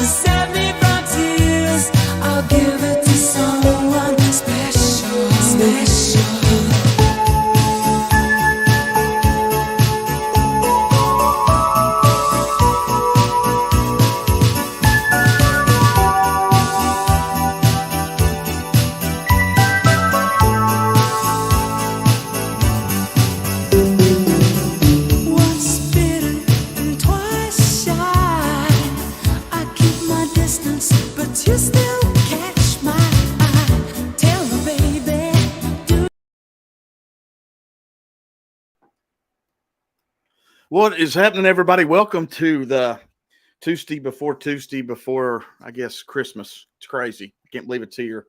to save me from tears. I'll give it to someone special, special. You still catch my eye. Tell me, baby. What is happening, everybody? Welcome to the Tuesday before, I guess, Christmas. It's crazy. I can't believe it's here.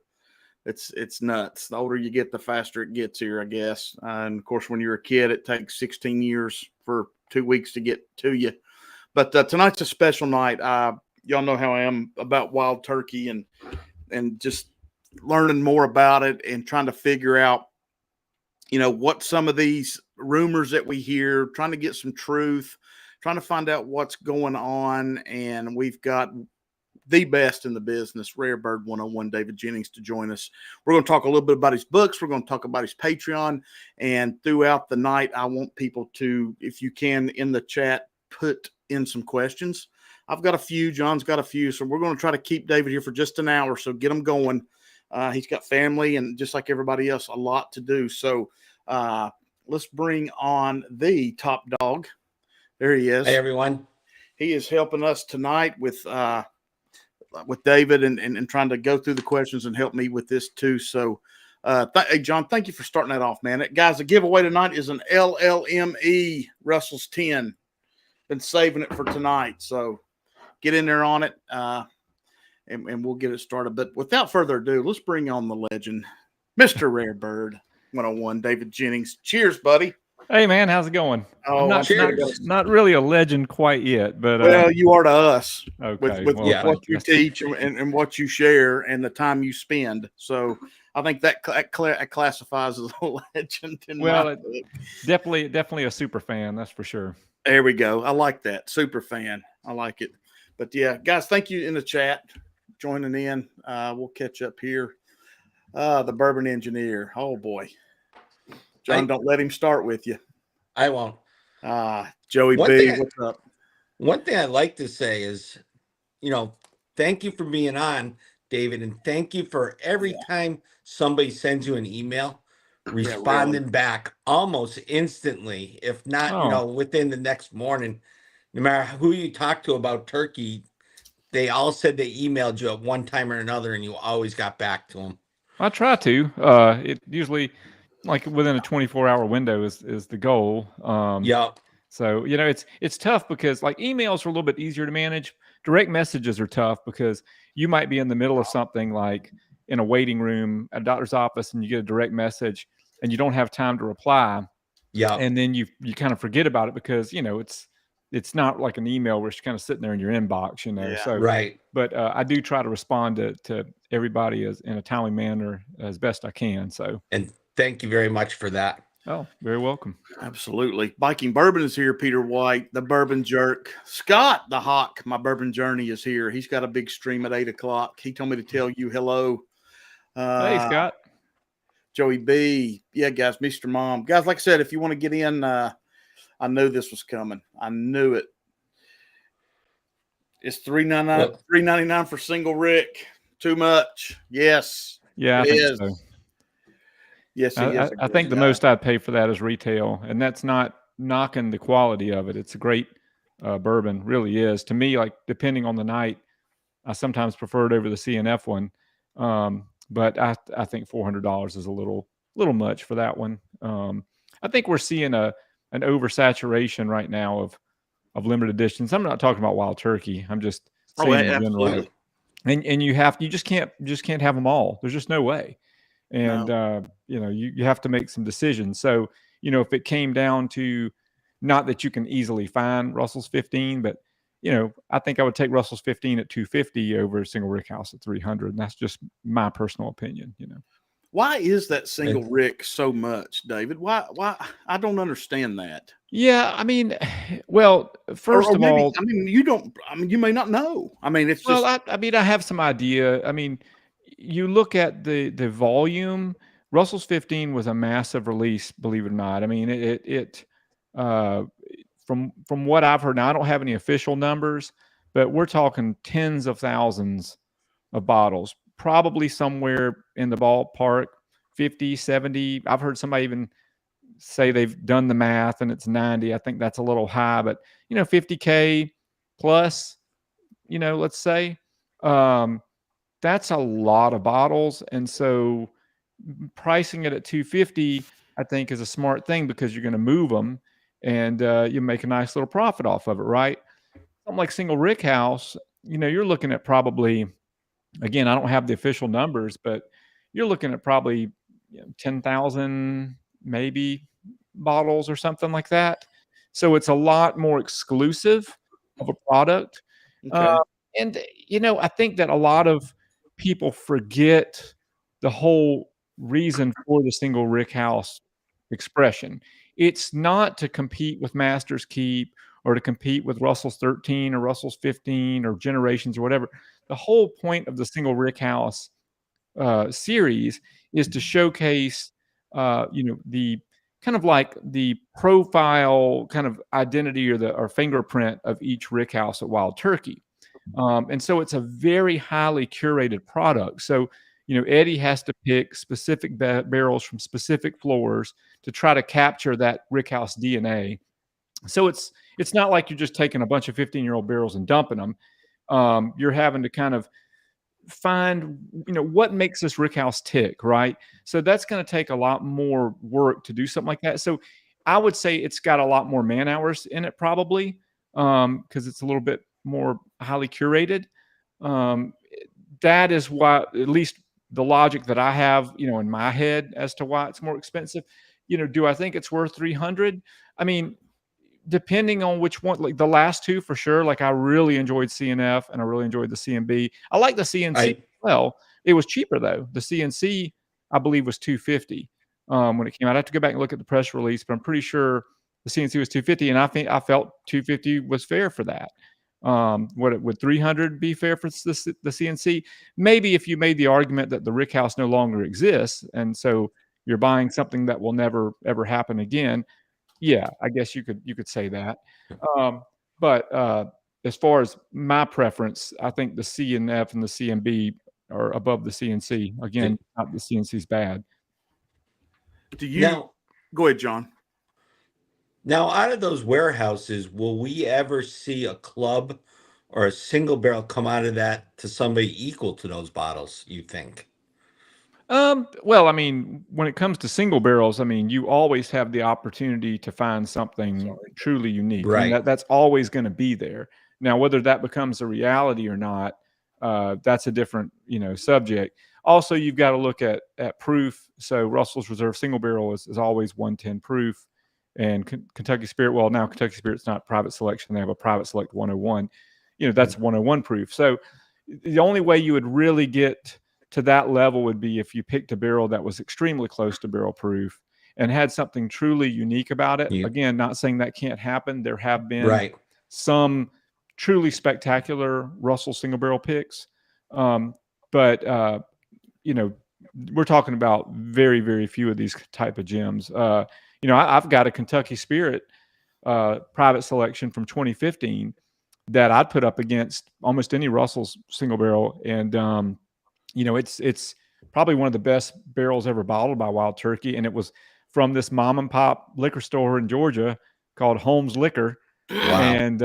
It's nuts. The older you get, the faster it gets here, I guess. And of course, when you're a kid, it takes 16 years for 2 weeks to get to you. But tonight's a special night. Y'all know how I am about wild turkey and just learning more about it and trying to figure out, what some of these rumors that we hear, trying to get some truth, trying to find out what's going on. And we've got the best in the business, Rare Bird 101, David Jennings, to join us. We're going to talk a little bit about his books. We're going to talk about his Patreon. And throughout the night, I want people to, if you can, in the chat, put in some questions. I've got a few. John's got a few. So we're going to try to keep David here for just an hour. So get him going. He's got family and just like everybody else, a lot to do. So let's bring on the top dog. There he is. Hey, everyone. He is helping us tonight with David and trying to go through the questions and help me with this too. So, hey, John, thank you for starting that off, man. Guys, the giveaway tonight is an LLME Russell's 10. Been saving it for tonight. So, get in there on it, and we'll get it started. But without further ado, let's bring on the legend, Mr. Rare Bird 101, David Jennings. Cheers, buddy. Hey, man, how's it going? Oh, I'm not really a legend quite yet, but well, you are to us. Okay, with what you teach and what you share and the time you spend. So I think that classifies as a legend. Definitely a super fan, that's for sure. There we go. I like that. Super fan. I like it. But yeah, guys, thank you in the chat joining in. We'll catch up here. The Bourbon Engineer. Oh boy, John, don't let him start with you. I won't. Joey B, what's up? One thing I'd like to say is, thank you for being on, David, and thank you for every time somebody sends you an email, responding back almost instantly, if not, within the next morning. No matter who you talk to about turkey, they all said they emailed you at one time or another, and you always got back to them. I try to. It usually, like within a 24-hour window, is the goal. So it's tough because like emails are a little bit easier to manage. Direct messages are tough because you might be in the middle of something like in a waiting room at a doctor's office, and you get a direct message, and you don't have time to reply. Yeah, and then you kind of forget about it because it's not like an email where it's kind of sitting there in your inbox, So right. But I do try to respond to everybody in a timely manner as best I can. So, and thank you very much for that. Oh, very welcome. Absolutely. Biking Bourbon is here. Peter White, the Bourbon Jerk. Scott, the Hawk, my Bourbon Journey, is here. He's got a big stream at 8 o'clock. He told me to tell you hello. Hey, Scott. Joey B. Yeah, guys, Mr. Mom. Guys, like I said, if you want to get in, I knew this was coming. I knew it. It's $3.99 for single Rick. Too much. Yes. Yeah, I think so. Yes, I think the most I'd pay for that is retail, and that's not knocking the quality of it. It's a great bourbon, really is. To me, like depending on the night, I sometimes prefer it over the CNF one. But I think $400 is a little much for that one. I think we're seeing an oversaturation right now of limited editions. I'm not talking about Wild Turkey. I'm just saying in general. And you just can't have them all. There's just no way. And you have to make some decisions. So if it came down to, not that you can easily find Russell's 15, but I think I would take Russell's 15 at $250 over a single Rickhouse at $300, and that's just my personal opinion. Why is that single rick so much, David? Why? I don't understand that. Yeah, I mean, well, first Or of maybe, all, I mean, you don't. I mean, you may not know. I mean, it's well, just I mean, I have some idea. I mean, you look at the volume. Russell's 15 was a massive release, believe it or not. I mean, uh, from what I've heard. Now, I don't have any official numbers, but we're talking tens of thousands of bottles, probably somewhere in the ballpark, 50, 70. I've heard somebody even say they've done the math and it's 90. I think that's a little high, but 50K plus, let's say, um, that's a lot of bottles. And so pricing it at 250, I think, is a smart thing because you're going to move them and you make a nice little profit off of it, right? Something like single rick house, you're looking at probably, again, I don't have the official numbers, but you're looking at probably 10,000 maybe bottles or something like that. So it's a lot more exclusive of a product. okay. And, I think that a lot of people forget the whole reason for the single rick house expression. It's not to compete with Master's Keep or to compete with Russell's 13 or Russell's 15 or Generations or whatever. The whole point of the single rick house series is to showcase, the kind of like the profile kind of identity or fingerprint of each rick house at Wild Turkey. And so it's a very highly curated product. So, Eddie has to pick specific barrels from specific floors to try to capture that rickhouse DNA. So it's not like you're just taking a bunch of 15-year-old barrels and dumping them. You're having to kind of find, what makes this rickhouse tick, right? So that's going to take a lot more work to do something like that. So I would say it's got a lot more man hours in it probably, because it's a little bit more highly curated. That is why, at least the logic that I have, in my head as to why it's more expensive. Do I think it's worth 300? I mean, depending on which one, like the last two for sure. Like I really enjoyed CNF and I really enjoyed the CNB. I like the CNC as well. It was cheaper though. The CNC, I believe, was 250 when it came out. I have to go back and look at the press release, but I'm pretty sure the CNC was 250, and I felt 250 was fair for that. Would 300 be fair for the CNC? Maybe if you made the argument that the rickhouse no longer exists, and so you're buying something that will never ever happen again. Yeah, I guess you could say that. But as far as my preference, I think the CNF and the CNB are above the CNC. Again, not the CNC's bad. Do you go ahead, John? Now, out of those warehouses, will we ever see a club or a single barrel come out of that to somebody equal to those bottles, you think? Well, I mean, when it comes to single barrels, I mean, you always have the opportunity to find something truly unique. Right. I mean, that's always going to be there. Now, whether that becomes a reality or not, that's a different, subject. Also, you've got to look at proof. So Russell's Reserve single barrel is always 110 proof. And Kentucky Spirit, well, now Kentucky Spirit's not private selection. They have a private select 101. That's 101 proof. So the only way you would really get to that level would be if you picked a barrel that was extremely close to barrel proof and had something truly unique about it. Yeah. Again, not saying that can't happen. There have been some truly spectacular Russell single barrel picks. But we're talking about very, very few of these type of gems. I've got a Kentucky Spirit private selection from 2015 that I'd put up against almost any Russell's single barrel. And, it's probably one of the best barrels ever bottled by Wild Turkey. And it was from this mom and pop liquor store in Georgia called Holmes Liquor. Wow.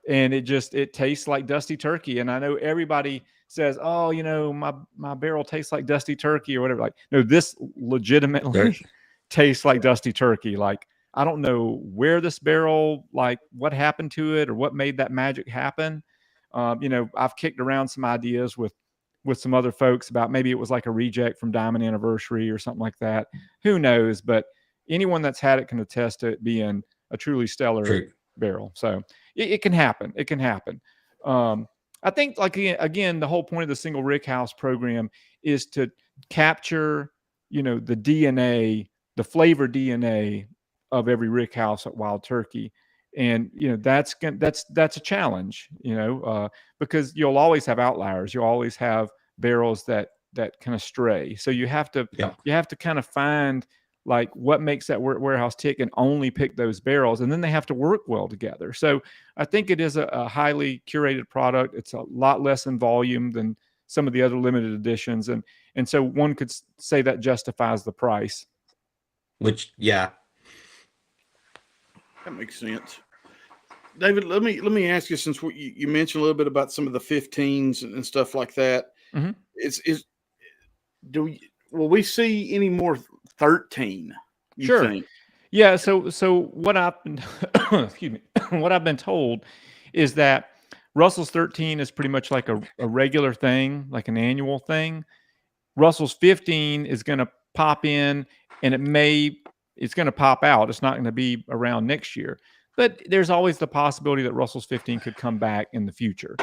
And it tastes like Dusty Turkey. And I know everybody says, oh, my barrel tastes like Dusty Turkey or whatever. Like, no, this legitimately tastes like Dusty Turkey. Like, I don't know where this barrel, like what happened to it or what made that magic happen. I've kicked around some ideas with some other folks about maybe it was like a reject from Diamond Anniversary or something like that. Who knows? But anyone that's had it can attest to it being a truly stellar barrel. So it can happen. It can happen. I think, like, again, the whole point of the single rick house program is to capture the DNA, the flavor DNA of every rick house at Wild Turkey. And that's a challenge, because you'll always have outliers. You'll always have barrels that kind of stray. So you have to kind of find like what makes that warehouse tick and only pick those barrels, and then they have to work well together. So I think it is a highly curated product. It's a lot less in volume than some of the other limited editions, and so one could say that justifies the price. Which, yeah, that makes sense. David, let me ask you, since you mentioned a little bit about some of the 15s and stuff like that. Mm-hmm. Will we see any more 13? Sure. Think? Yeah. So what I've been excuse me, what I've been told is that Russell's 13 is pretty much like a regular thing, like an annual thing. Russell's 15 is going to pop in, and it's going to pop out. It's not going to be around next year, but there's always the possibility that Russell's 15 could come back in the future.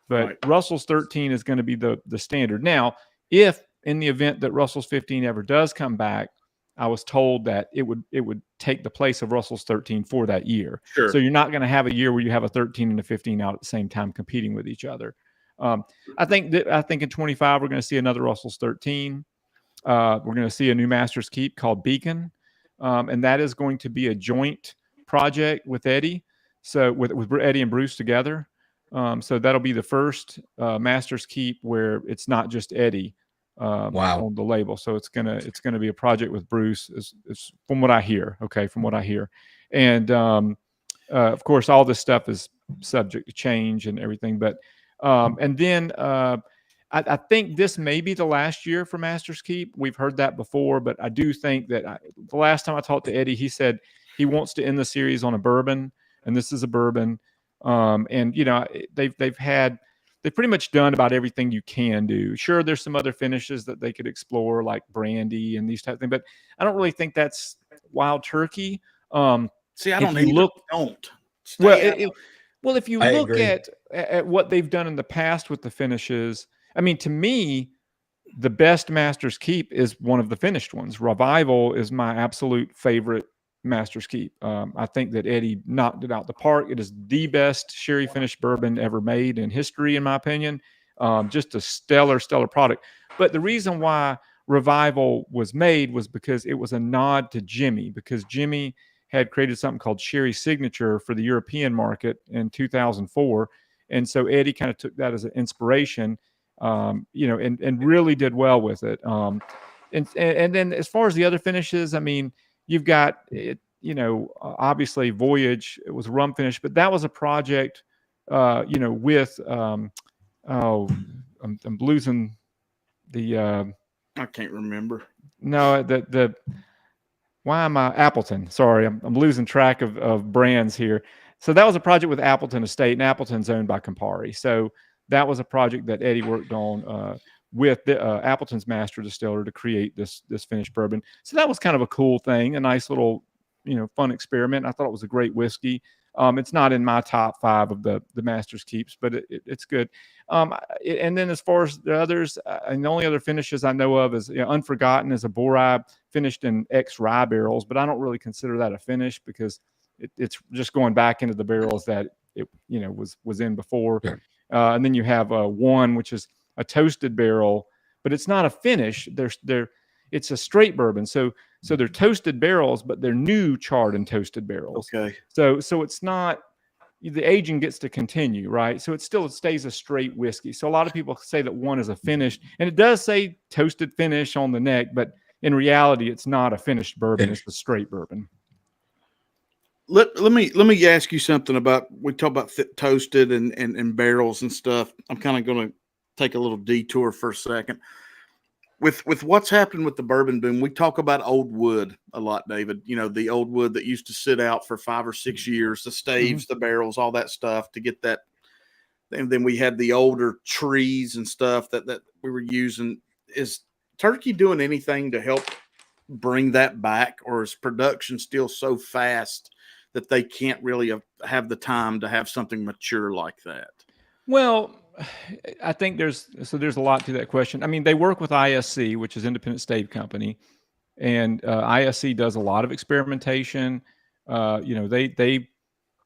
But right. Russell's 13 is going to be the standard. Now, if in the event that Russell's 15 ever does come back, I was told that it would take the place of Russell's 13 for that year. Sure. So you're not going to have a year where you have a 13 and a 15 out at the same time competing with each other. I think in 25 we're going to see another Russell's 13. We're going to see a new Master's Keep called Beacon, and that is going to be a joint project with Eddie. So with Eddie and Bruce together. So that'll be the first Master's Keep where it's not just Eddie. Wow. On the label. So it's gonna be a project with Bruce, is from what I hear. Okay, from what I hear, and of course all this stuff is subject to change and everything. But and then I think this may be the last year for Master's Keep. We've heard that before, but I do think that the last time I talked to Eddie, he said he wants to end the series on a bourbon, and this is a bourbon. And they've pretty much done about everything you can do. Sure, there's some other finishes that they could explore, like brandy and these type of things, but I don't really think that's Wild Turkey. See, I don't if you look. Well, if you look at what they've done in the past with the finishes, I mean, to me, the best Master's Keep is one of the finished ones. Revival is my absolute favorite Master's Keep. I think that Eddie knocked it out the park. It is the best sherry finished bourbon ever made in history, in my opinion. Just a stellar product. But the reason why Revival was made was because it was a nod to Jimmy, because Jimmy had created something called Sherry Signature for the European market in 2004. And so Eddie kind of took that as an inspiration, and really did well with it. And then as far as the other finishes, I mean, you've got it, obviously Voyage, it was a rum finish, but that was a project, with, I'm losing the, I can't remember. No, why am I Appleton? Sorry, I'm losing track of brands here. So that was a project with Appleton Estate, and Appleton's owned by Campari. So that was a project that Eddie worked on, with the, Appleton's master distiller to create this finished bourbon. So that was kind of a cool thing, a nice little, fun experiment. I thought it was a great whiskey. It's not in my top 5 of the Master's Keeps, but it's good. And then as far as the others, and the only other finishes I know of is Unforgotten is a Borai finished in ex-rye barrels, but I don't really consider that a finish because it's just going back into the barrels that it was in before. Yeah. And then you have one, which is a toasted barrel, but it's not a finish. It's a straight bourbon. So they're toasted barrels, but they're new charred and toasted barrels. Okay. So it's not, the aging gets to continue, right? So it stays a straight whiskey. So a lot of people say that one is a finish, and it does say toasted finish on the neck, but in reality, it's not a finished bourbon. It's a straight bourbon. Let me ask you something about, we talk about toasted and barrels and stuff. I'm kind of going to take a little detour for a second. With what's happened with the bourbon boom, we talk about old wood a lot, David. The old wood that used to sit out for 5 or 6 years, the staves, the barrels, all that stuff to get that. And then we had the older trees and stuff that we were using. Is Turkey doing anything to help bring that back, or is production still so fast that they can't really have the time to have something mature like that? Well, I think there's a lot to that question. I mean, they work with ISC, which is Independent Stave Company, and ISC does a lot of experimentation.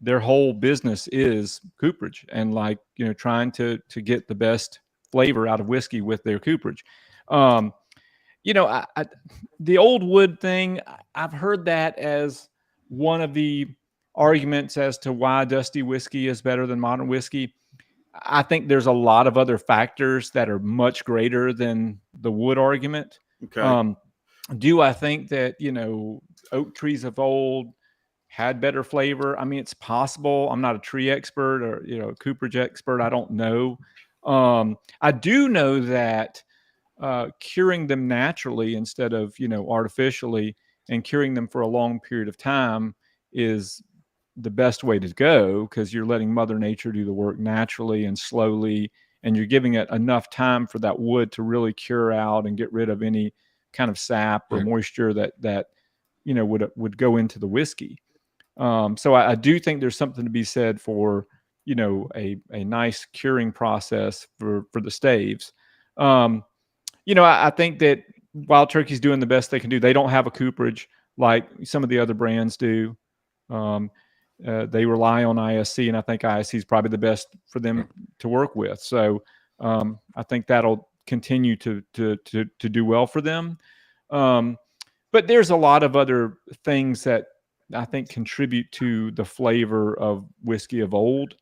Their whole business is cooperage and trying to get the best flavor out of whiskey with their cooperage. The old wood thing, I've heard that as one of the arguments as to why dusty whiskey is better than modern whiskey. I think there's a lot of other factors that are much greater than the wood argument. Okay. Do I think that, oak trees of old had better flavor? I mean, it's possible. I'm not a tree expert or, a cooperage expert. I don't know. I do know that curing them naturally instead of, artificially, and curing them for a long period of time is the best way to go, because you're letting Mother Nature do the work naturally and slowly, and you're giving it enough time for that wood to really cure out and get rid of any kind of sap or moisture that would go into the whiskey. So I do think there's something to be said for a nice curing process for the staves. I think that Wild Turkey's doing the best they can do. They don't have a cooperage like some of the other brands do. They rely on ISC, and I think ISC is probably the best for them to work with. So I think that'll continue to do well for them. But there's a lot of other things that I think contribute to the flavor of whiskey of old.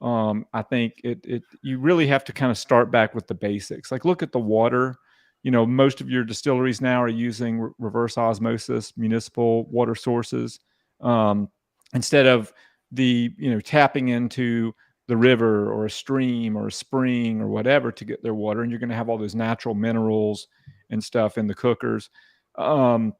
I think you really have to kind of start back with the basics. Like, look at the water. Most of your distilleries now are using reverse osmosis, municipal water sources, instead of the, tapping into the river or a stream or a spring or whatever to get their water. And you're going to have all those natural minerals and stuff in the cookers. Ben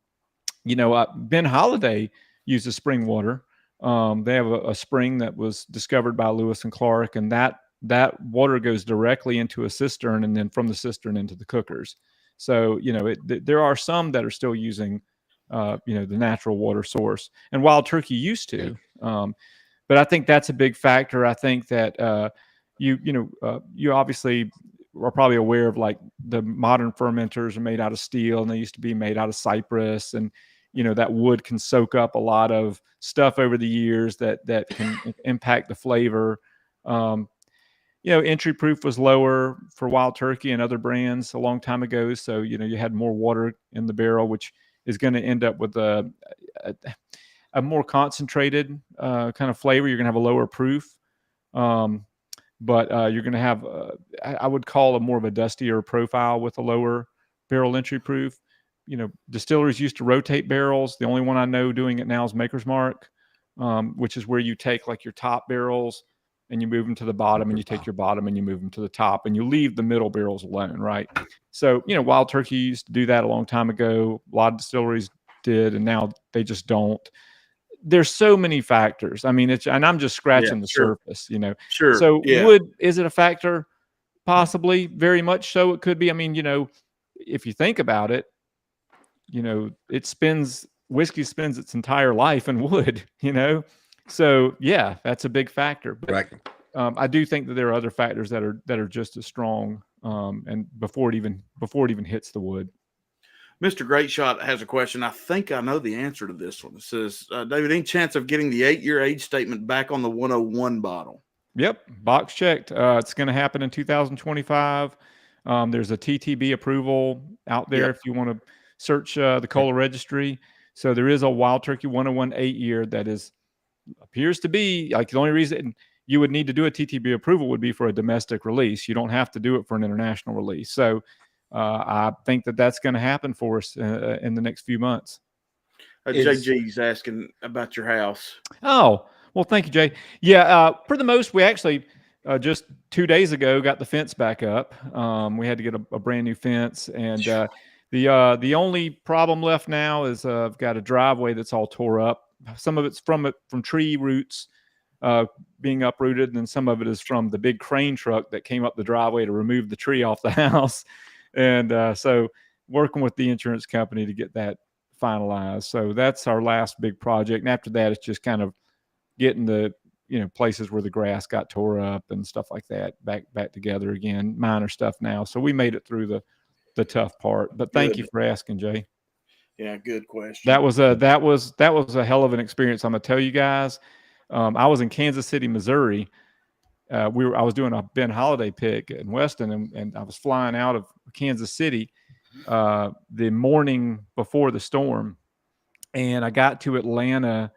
Holiday uses spring water. They have a spring that was discovered by Lewis and Clark, and that water goes directly into a cistern, and then from the cistern into the cookers. So, there are some that are still using, the natural water source, and Wild Turkey used to. But I think that's a big factor. I think that you obviously are probably aware of, like, the modern fermenters are made out of steel, and they used to be made out of cypress, and that wood can soak up a lot of stuff over the years that can impact the flavor. Entry proof was lower for Wild Turkey and other brands a long time ago. So, you had more water in the barrel, which is going to end up with a more concentrated kind of flavor. You're going to have a lower proof. But you're going to have, I would call it more of a dustier profile with a lower barrel entry proof. Distilleries used to rotate barrels. The only one I know doing it now is Maker's Mark, which is where you take, like, your top barrels and you move them to the bottom, and you take your bottom and you move them to the top, and you leave the middle barrels alone, right? So, Wild Turkey used to do that a long time ago. A lot of distilleries did, and now they just don't. There's so many factors. I mean, and I'm just scratching the surface, Sure. So wood, is it a factor? Possibly, very much so. It could be. I mean, if you think about it, whiskey spends its entire life in wood, so yeah, that's a big factor. But Right. I do think that there are other factors that are just as strong, and before it even hits the wood. Mr. Great Shot has a question. I think I know the answer to this one. It says, David, any chance of getting the 8-year age statement back on the 101 bottle? Yep, box checked. It's going to happen in 2025. There's a TTB approval out there if you want to search the Cola Registry. So there is a Wild Turkey 101 8-year that appears to be, like, the only reason you would need to do a TTB approval would be for a domestic release. You don't have to do it for an international release. So I think that's going to happen for us in the next few months. JG's asking about your house. Oh, well, thank you, Jay. Yeah, for the most, we actually just 2 days ago got the fence back up. We had to get a brand new fence, and the only problem left now is I've got a driveway that's all tore up. Some of it's from tree roots being uprooted, and then some of it is from the big crane truck that came up the driveway to remove the tree off the house. And so working with the insurance company to get that finalized. So that's our last big project. And after that, it's just kind of getting the places where the grass got tore up and stuff like that back together again. Minor stuff now. So we made it through the tough part. But thank you for asking, Jay. Yeah, good question. That was a hell of an experience. I'm gonna tell you guys. I was in Kansas City, Missouri. I was doing a Ben Holiday pick in Weston, and I was flying out of Kansas City the morning before the storm, and I got to Atlanta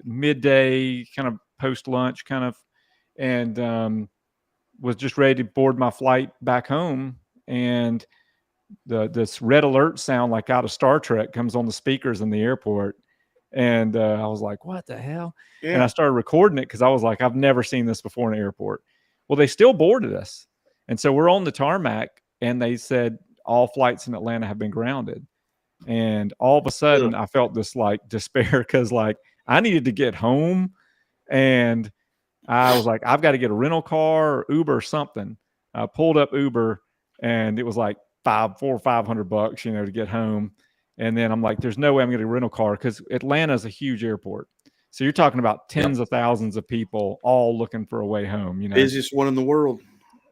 midday, kind of post lunch, kind of, and was just ready to board my flight back home, and this red alert sound like out of Star Trek comes on the speakers in the airport. And I was like, what the hell? Yeah. And I started recording it because I was like, I've never seen this before in an airport. Well, they still boarded us. And so we're on the tarmac, and they said all flights in Atlanta have been grounded. And all of a sudden, I felt this like despair because like I needed to get home. And I was like, I've got to get a rental car or Uber or something. I pulled up Uber, and it was like $400 or $500, you know, to get home. And then I'm like, there's no way I'm going to get a rental car because Atlanta is a huge airport. So you're talking about tens of thousands of people all looking for a way home, you know. Busiest one in the world.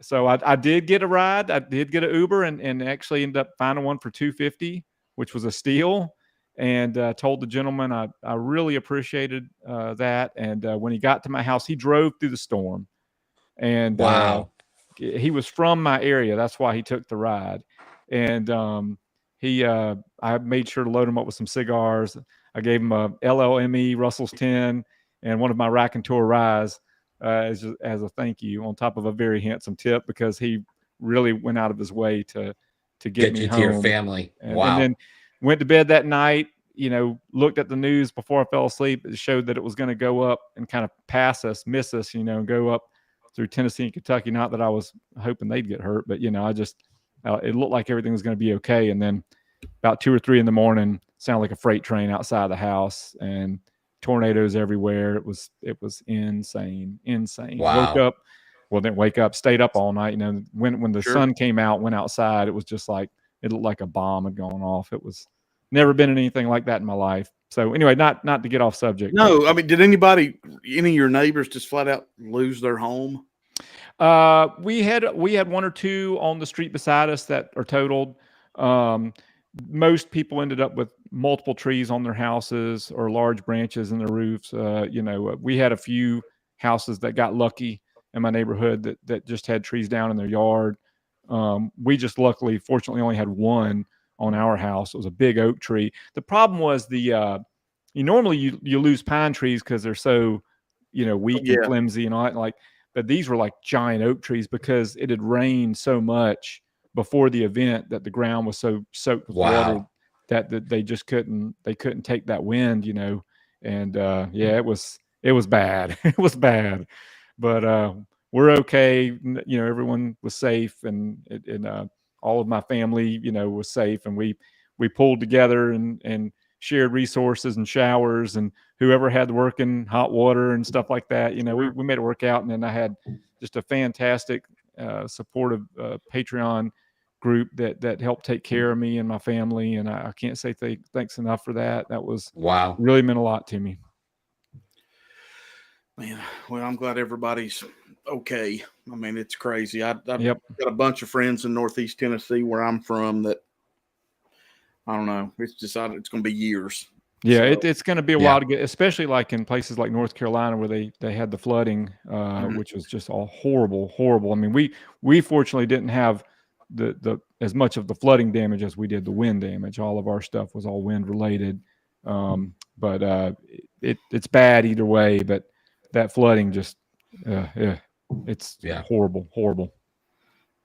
So I did get a ride. I did get an Uber and actually ended up finding one for $250, which was a steal. And told the gentleman I really appreciated that. And when he got to my house, he drove through the storm. And wow. He was from my area. That's why he took the ride. And I made sure to load him up with some cigars. I gave him a LLME Russell's 10 and one of my Raking Tor Ryes as a thank you, on top of a very handsome tip, because he really went out of his way to get me you home to your family. Wow. And then went to bed that night. You know, looked at the news before I fell asleep. It showed that it was going to go up and kind of miss us, you know, and go up through Tennessee and Kentucky. Not that I was hoping they'd get hurt, but, you know, I just it looked like everything was going to be okay. And then about 2 or 3 in the morning, sounded like a freight train outside the house, and tornadoes everywhere. It was insane. Wow. Didn't wake up, stayed up all night. You know, when the sun came out, went outside, it was just like, it looked like a bomb had gone off. It was never been anything like that in my life. So anyway, not to get off subject. No, I mean, did any of your neighbors just flat out lose their home? We had 1 or 2 on the street beside us that are totaled. Most people ended up with multiple trees on their houses or large branches in their roofs. You know, we had a few houses that got lucky in my neighborhood that just had trees down in their yard. We just fortunately only had one on our house. It was a big oak tree. The problem was you normally lose pine trees because they're so, you know, weak and flimsy and all that. Like, but these were like giant oak trees because it had rained so much before the event that the ground was so soaked with water that they just couldn't take that wind, you know. And it was bad. It was bad, but we're okay. You know, everyone was safe, and all of my family, you know, was safe, and we pulled together and shared resources and showers, and whoever had working hot water and stuff like that, you know, we made it work out. And then I had just a fantastic supportive Patreon group that helped take care of me and my family, and I can't say thanks enough for that. That was really meant a lot to me. Man, well, I'm glad everybody's okay. I mean, it's crazy. I've got a bunch of friends in Northeast Tennessee where I'm from that, I don't know, it's going to be years. Yeah, so, it's going to be a while to get, especially like in places like North Carolina where they had the flooding, which was just all horrible. I mean, we fortunately didn't have the as much of the flooding damage as we did the wind damage. All of our stuff was all wind related, but it's bad either way. But that flooding just, it's horrible.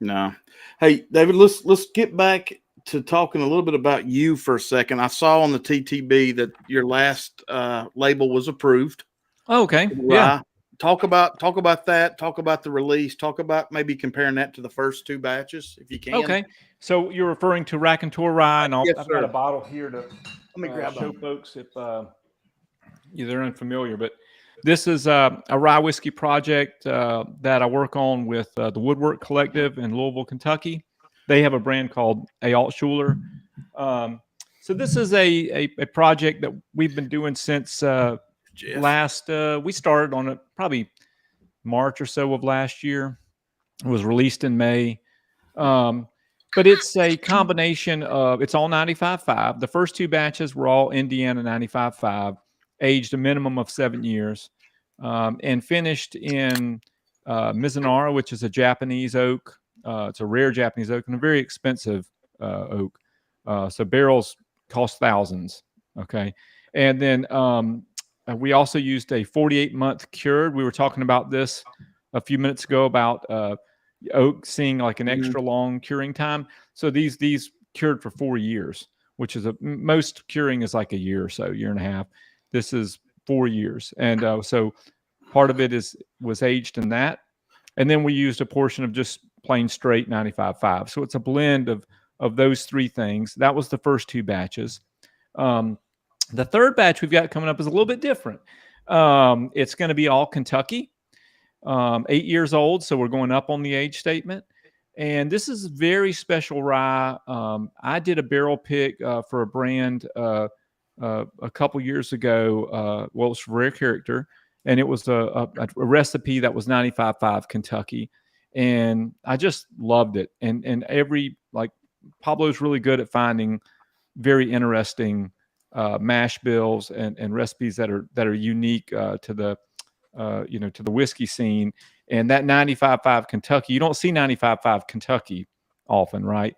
No, hey David, let's get back to talking a little bit about you for a second. I saw on the TTB that your last label was approved. Oh, okay. Yeah. Talk about that. Talk about the release. Talk about maybe comparing that to the first 2 batches, if you can. Okay. So you're referring to Raking Tor Rye, and I've got a bottle here to let me grab show folks if they're unfamiliar. But this is a rye whiskey project that I work on with the Woodwork Collective in Louisville, Kentucky. They have a brand called Altschuler. So this is a project that we've been doing since we started on it probably March or so of last year. It was released in May. but it's a combination of, it's all 95.5. The first two batches were all Indiana 95.5, aged a minimum of 7 years, and finished in Mizunara, which is a Japanese oak. It's a rare Japanese oak and a very expensive oak. So barrels cost thousands. Okay. And then we also used a 48-month cured. We were talking about this a few minutes ago about oak seeing like an extra long curing time. So these cured for 4 years, which is most curing is like a year or so, year and a half. This is 4 years. And so part of it was aged in that. And then we used a portion of just plain straight 95.5. So it's a blend of those three things. That was the first two batches. The third batch we've got coming up is a little bit different. It's going to be all Kentucky, 8 years old. So we're going up on the age statement. And this is very special rye. I did a barrel pick for a brand a couple years ago. Well, it was Rare Character. And it was a recipe that was 95.5 Kentucky. And I just loved it. And every, like, Pablo's really good at finding very interesting mash bills and recipes that are unique to the to the whiskey scene. And that 95.5 Kentucky, you don't see 95.5 Kentucky often, right?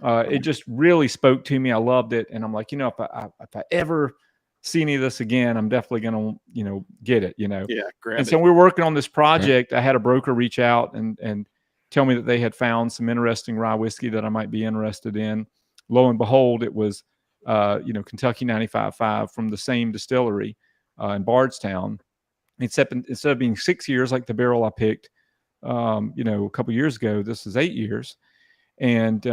It just really spoke to me. I loved it, and I'm like, if I ever see any of this again, I'm definitely gonna get it. Yeah, grab and so we were working on this project. I had a broker reach out and tell me that they had found some interesting rye whiskey that I might be interested in. Lo and behold, it was Kentucky 95.5 from the same distillery in Bardstown. Except instead of being 6 years like the barrel I picked, a couple years ago, this is 8 years, and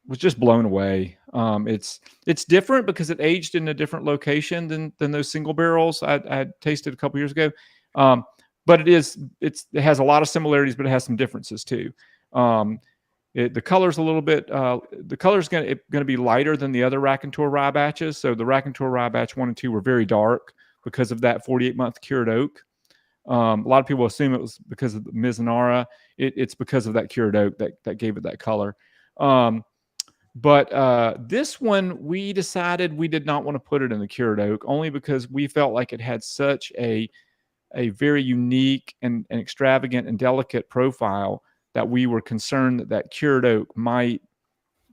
was just blown away. It's different because it aged in a different location than those single barrels I had tasted a couple years ago. But it has a lot of similarities, but it has some differences too. The color's a little bit. The color's going to be lighter than the other Raking Tor Rye batches. So the Raking Tor Rye batch 1 and 2 were very dark because of that 48-month cured oak. A lot of people assume it was because of the Mizunara. It's because of that cured oak that gave it that color. But this one, we decided we did not want to put it in the cured oak, only because we felt like it had such a very unique and extravagant and delicate profile that we were concerned that cured oak might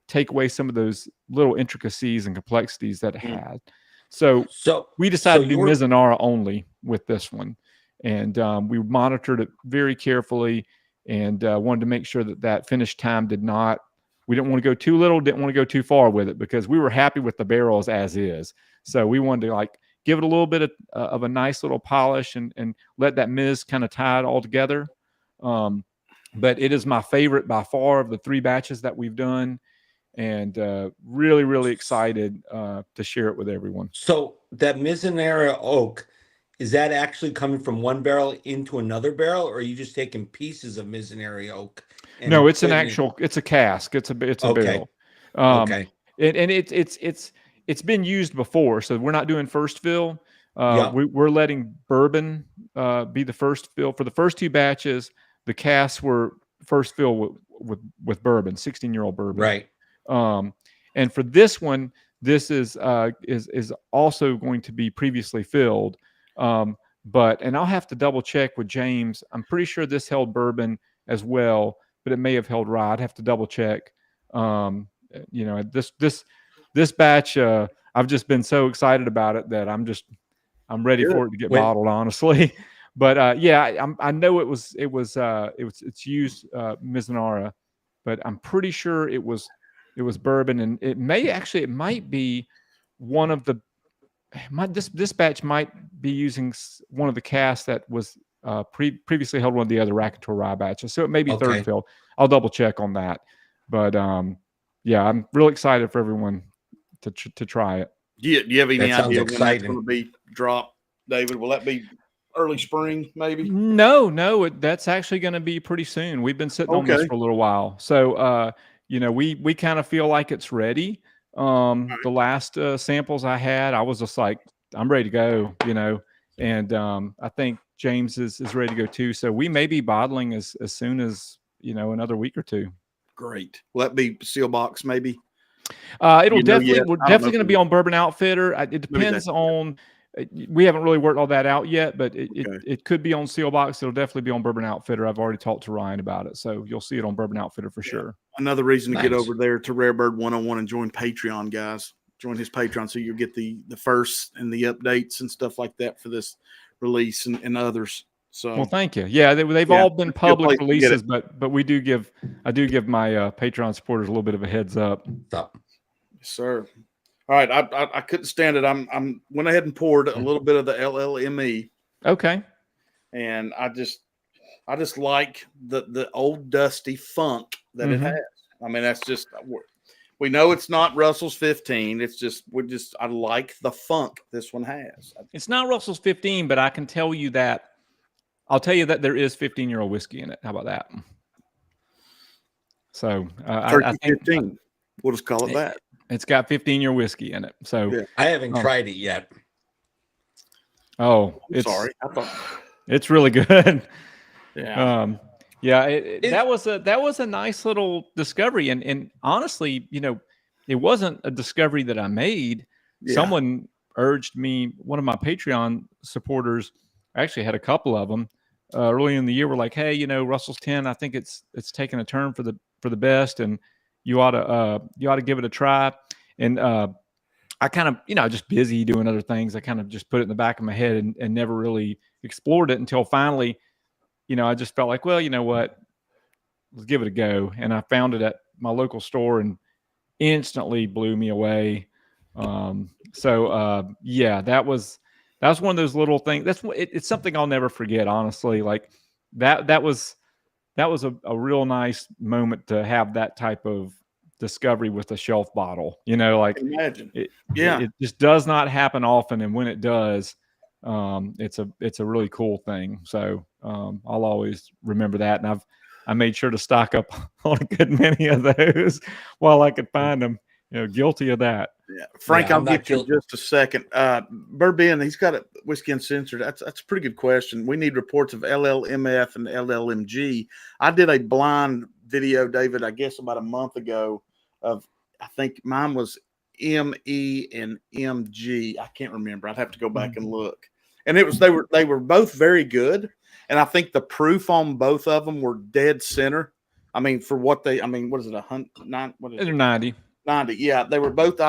take away some of those little intricacies and complexities that it had. So we decided to do Mizunara only with this one. And we monitored it very carefully and wanted to make sure that finish time we didn't want to go too little, didn't want to go too far with it, because we were happy with the barrels as is. So we wanted to give it a little bit of a nice little polish and let that Miz kind of tie it all together. But it is my favorite by far of the 3 batches that we've done. And really, really excited to share it with everyone. So that Mizunara oak, is that actually coming from one barrel into another barrel, or are you just taking pieces of Mizunara oak? No, it's an actual. It's a cask. It's a barrel. Okay. And it's been used before, so we're not doing first fill. We're letting bourbon be the first fill for the first 2 batches. The casks were first fill with bourbon, 16-year-old bourbon. Right. And for this one, this is also going to be previously filled. And I'll have to double check with James. I'm pretty sure this held bourbon as well, but it may have held rye. I'd have to double check. This batch, I've just been so excited about it that I'm ready for it to get bottled, honestly. But I know it's used Mizunara, but I'm pretty sure it was bourbon, and it might be one of the. This batch might be using one of the casks that was previously held one of the other Raking Tor Rye batches, so it may be third fill. I'll double check on that, but I'm really excited for everyone to try it. Do you have any idea when exciting. that's going to be dropped, David? Will that be early spring, maybe? No, that's actually going to be pretty soon. We've been sitting on this for a little while, so we kind of feel like it's ready. The last samples I had, I was just like, I'm ready to go, and I think James is ready to go too. So we may be bottling as soon as another week or 2. Great. Will that be seal box maybe? It'll You know definitely, yet? we're I don't know definitely if going to be on Bourbon Outfitter. It depends on, we haven't really worked all that out yet, but it could be on seal box. It'll definitely be on Bourbon Outfitter. I've already talked to Ryan about it. So you'll see it on Bourbon Outfitter for sure. Another reason to get over there to Rare Bird 101 and join Patreon, guys. Join his Patreon so you'll get the first and the updates and stuff like that for this release and others. So well, thank you. Yeah, they've all been public releases, but I do give my Patreon supporters a little bit of a heads up. Yes, sir. All right, I couldn't stand it. I'm went ahead and poured a little bit of the LLME. Okay. And I just like the old dusty funk that it has. I mean, that's just, we know it's not Russell's 15. It's just I like the funk this one has. It's not Russell's 15, but I can tell you that. I'll tell you that there is 15-year-old whiskey in it. How about that? So I think 15. We'll just call it that. It's got 15-year whiskey in it. So I haven't tried it yet. Oh, sorry. I thought it's really good. Yeah. That was a nice little discovery. And honestly, it wasn't a discovery that I made. Yeah. Someone urged me, one of my Patreon supporters, I actually had a couple of them early in the year, were like, hey, Russell's 10, I think it's taken a turn for the best, and you ought to give it a try. And I kind of, just busy doing other things. I kind of just put it in the back of my head and never really explored it until finally, I just felt like, well, you know what, let's give it a go. And I found it at my local store and instantly blew me away. That was one of those little things. It's something I'll never forget, honestly. Like that was a real nice moment to have that type of discovery with a shelf bottle. Imagine. It just does not happen often, and when it does, it's a really cool thing. So I'll always remember that, and I made sure to stock up on a good many of those while I could find them. Guilty of that. Yeah, Frank, I'll get you in just a second. Bourbon, he's got a Whiskey Uncensored. That's a pretty good question. We need reports of LLMF and LLMG. I did a blind video, David, I guess about a month ago of, I think mine was ME and MG. I can't remember. I'd have to go back and look. And they were both very good. And I think the proof on both of them were dead center. I mean, for what what is it? 109? What is it? 90. 90. Yeah, they were both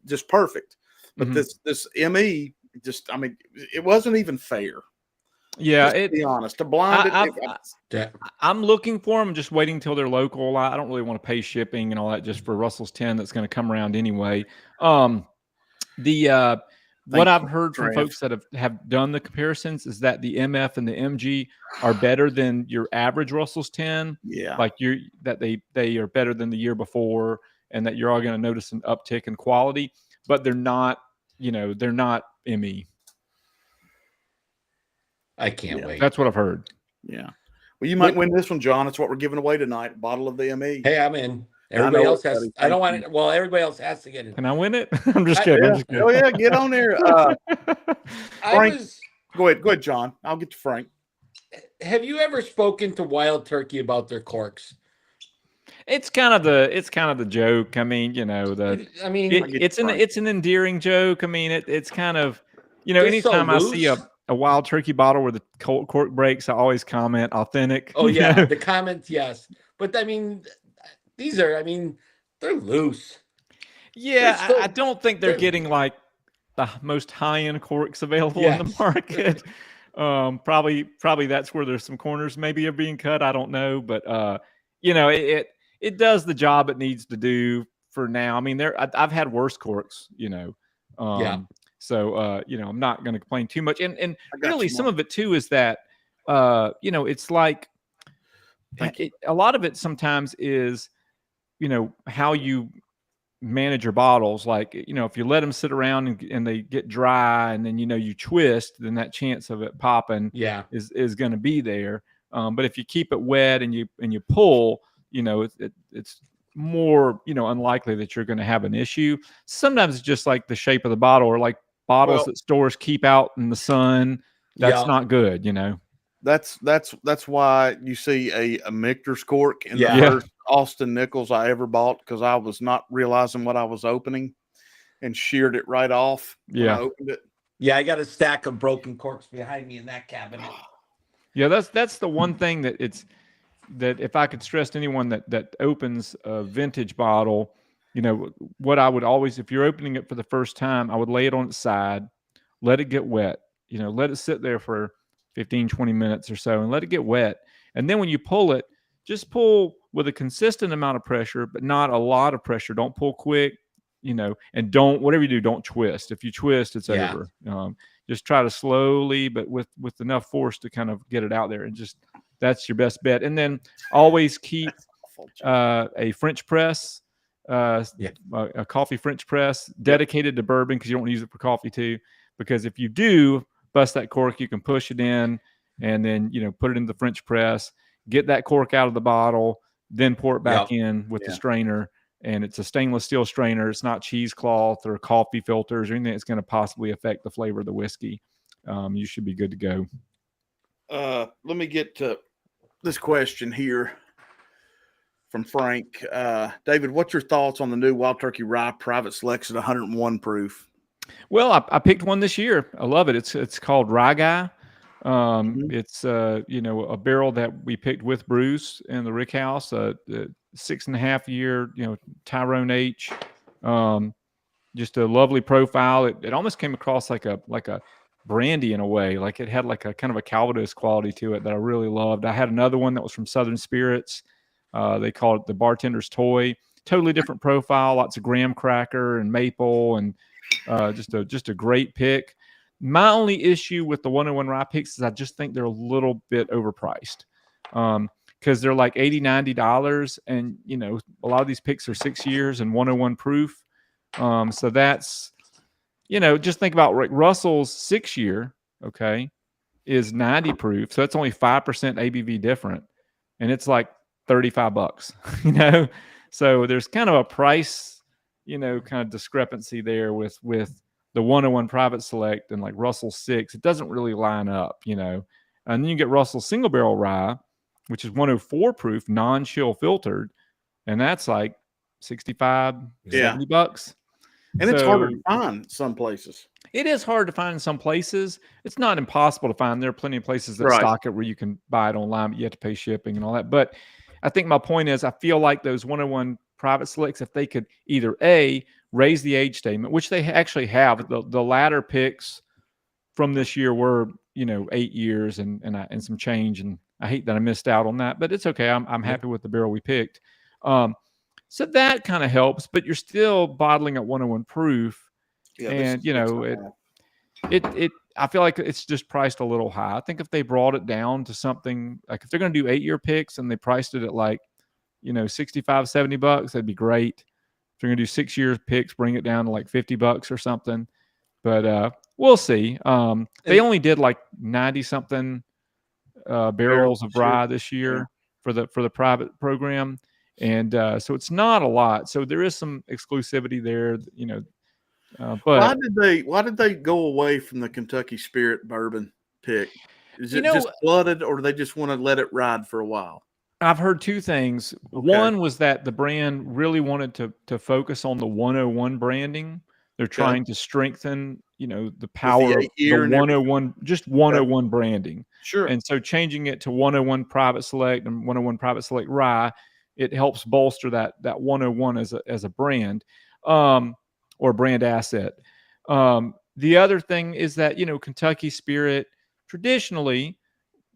just perfect. But this ME just, I mean, it wasn't even fair. Yeah, to be honest, to blind I'm looking for them, just waiting until they're local. I don't really want to pay shipping and all that just for Russell's 10 that's going to come around anyway. What I've heard from folks that have done the comparisons is that the MF and the MG are better than your average Russell's 10. Yeah, like they are better than the year before, and that you're all going to notice an uptick in quality, but they're not ME. I can't wait. That's what I've heard. Yeah. Well, you might win this one, John. It's what we're giving away tonight. A bottle of the ME. Hey, I'm in. Everybody else has. I don't want it. Well, everybody else has to get it. Can I win it? I'm just kidding. I'm just kidding. Oh yeah, get on there. Frank, go ahead, John. I'll get to Frank. Have you ever spoken to Wild Turkey about their corks? It's kind of the joke. I mean, it's an endearing joke. I mean, it's kind of, anytime I see a Wild Turkey bottle where the cork breaks, I always comment authentic. Oh yeah, the comments, yes. But I mean, they're loose. Yeah, I don't think they're getting like the most high-end corks available in the market. Probably that's where there's some corners maybe are being cut. I don't know, but it does the job it needs to do for now. I mean, I've had worse corks, So, I'm not going to complain too much. And really some of it too is that, it's like a lot of it sometimes is, how you manage your bottles. Like, if you let them sit around and they get dry and then, you twist, then that chance of it popping is going to be there. But if you keep it wet and you pull, it's more, unlikely that you're going to have an issue. Sometimes it's just like the shape of the bottle, or like bottles that stores keep out in the sun. That's not good, That's why you see a Michter's cork in Yeah. the first Austin Nichols I ever bought, because I was not realizing what I was opening and sheared it right off when I opened it. Yeah, I got a stack of broken corks behind me in that cabinet. Yeah, that's the one thing that if I could stress to anyone that opens a vintage bottle, what I would always, if you're opening it for the first time, I would lay it on its side, let it get wet, let it sit there for 15, 20 minutes or so and let it get wet. And then when you pull it, just pull with a consistent amount of pressure, but not a lot of pressure. Don't pull quick, and whatever you do, don't twist. If you twist, it's over. Just try to slowly, but with enough force to kind of get it out there, and just that's your best bet. And then always keep a French press, a coffee French press dedicated to bourbon, because you don't want to use it for coffee too. Because if you do bust that cork, you can push it in and then put it in the French press, get that cork out of the bottle, then pour it back in with the strainer. And it's a stainless steel strainer. It's not cheesecloth or coffee filters or anything that's going to possibly affect the flavor of the whiskey. You should be good to go. Let me get to this question here from Frank. David, what's your thoughts on the new Wild Turkey Rye Private Selection 101 proof? Well, I picked one this year. I love it. It's called Rye Guy. It's a barrel that we picked with Bruce in the Rickhouse, 6.5 year, Tyrone H. Just a lovely profile. It almost came across like a brandy in a way. Like it had like a kind of a Calvados quality to it that I really loved. I had another one that was from Southern Spirits. They call it the Bartender's Toy. Totally different profile. Lots of graham cracker and maple, and just a great pick. My only issue with the 101 rye picks is I just think they're a little bit overpriced. Because they're like $80, $90, and a lot of these picks are 6 years and 101 proof. So that's just think about Rick Russell's 6 year, is 90 proof. So that's only 5% ABV different, and it's like $35. So there's kind of a price, kind of discrepancy there with the 101 Private Select and like Russell 6. It doesn't really line up, and then you get Russell Single Barrel Rye, which is 104 proof, non-chill filtered, and that's like $65, $70. And it's harder to find some places. It is hard to find in some places. It's not impossible to find. There are plenty of places that stock it where you can buy it online, but you have to pay shipping and all that. But I think my point is, I feel like those 101 Private Selects, if they could either raise the age statement, which they actually have. The latter picks from this year were 8 years and some change, and I hate that I missed out on that, but it's okay. I'm happy with the barrel we picked. So that kind of helps, but you're still bottling at 101 proof, and I feel like it's just priced a little high. I think if they brought it down to something like, if they're going to do 8 year picks and they priced it at like $65, $70, that'd be great. If they're going to do 6 year picks, bring it down to like $50 or something. But we'll see. They only did like 90 something barrels of rye this year for the private program, and so it's not a lot. So there is some exclusivity there, but why did they go away from the Kentucky Spirit bourbon pick? Is it just flooded, or do they just want to let it ride for a while? I've heard two things. One was that the brand really wanted to focus on the 101 branding. They're trying to strengthen, the power of the 101, just 101 branding. Sure. And so changing it to 101 Private Select and 101 Private Select Rye, it helps bolster that 101 as a brand, or brand asset. The other thing is that, Kentucky Spirit traditionally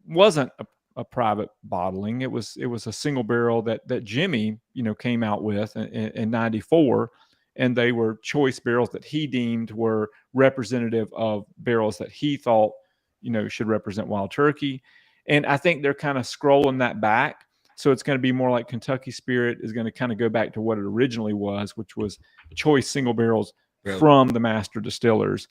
wasn't a private bottling. It was a single barrel that Jimmy, came out with in 94. And they were choice barrels that he deemed were representative of barrels that he thought, should represent Wild Turkey. And I think they're kind of scrolling that back. So it's going to be more like Kentucky Spirit is going to kind of go back to what it originally was, which was choice single barrels from the master distillers,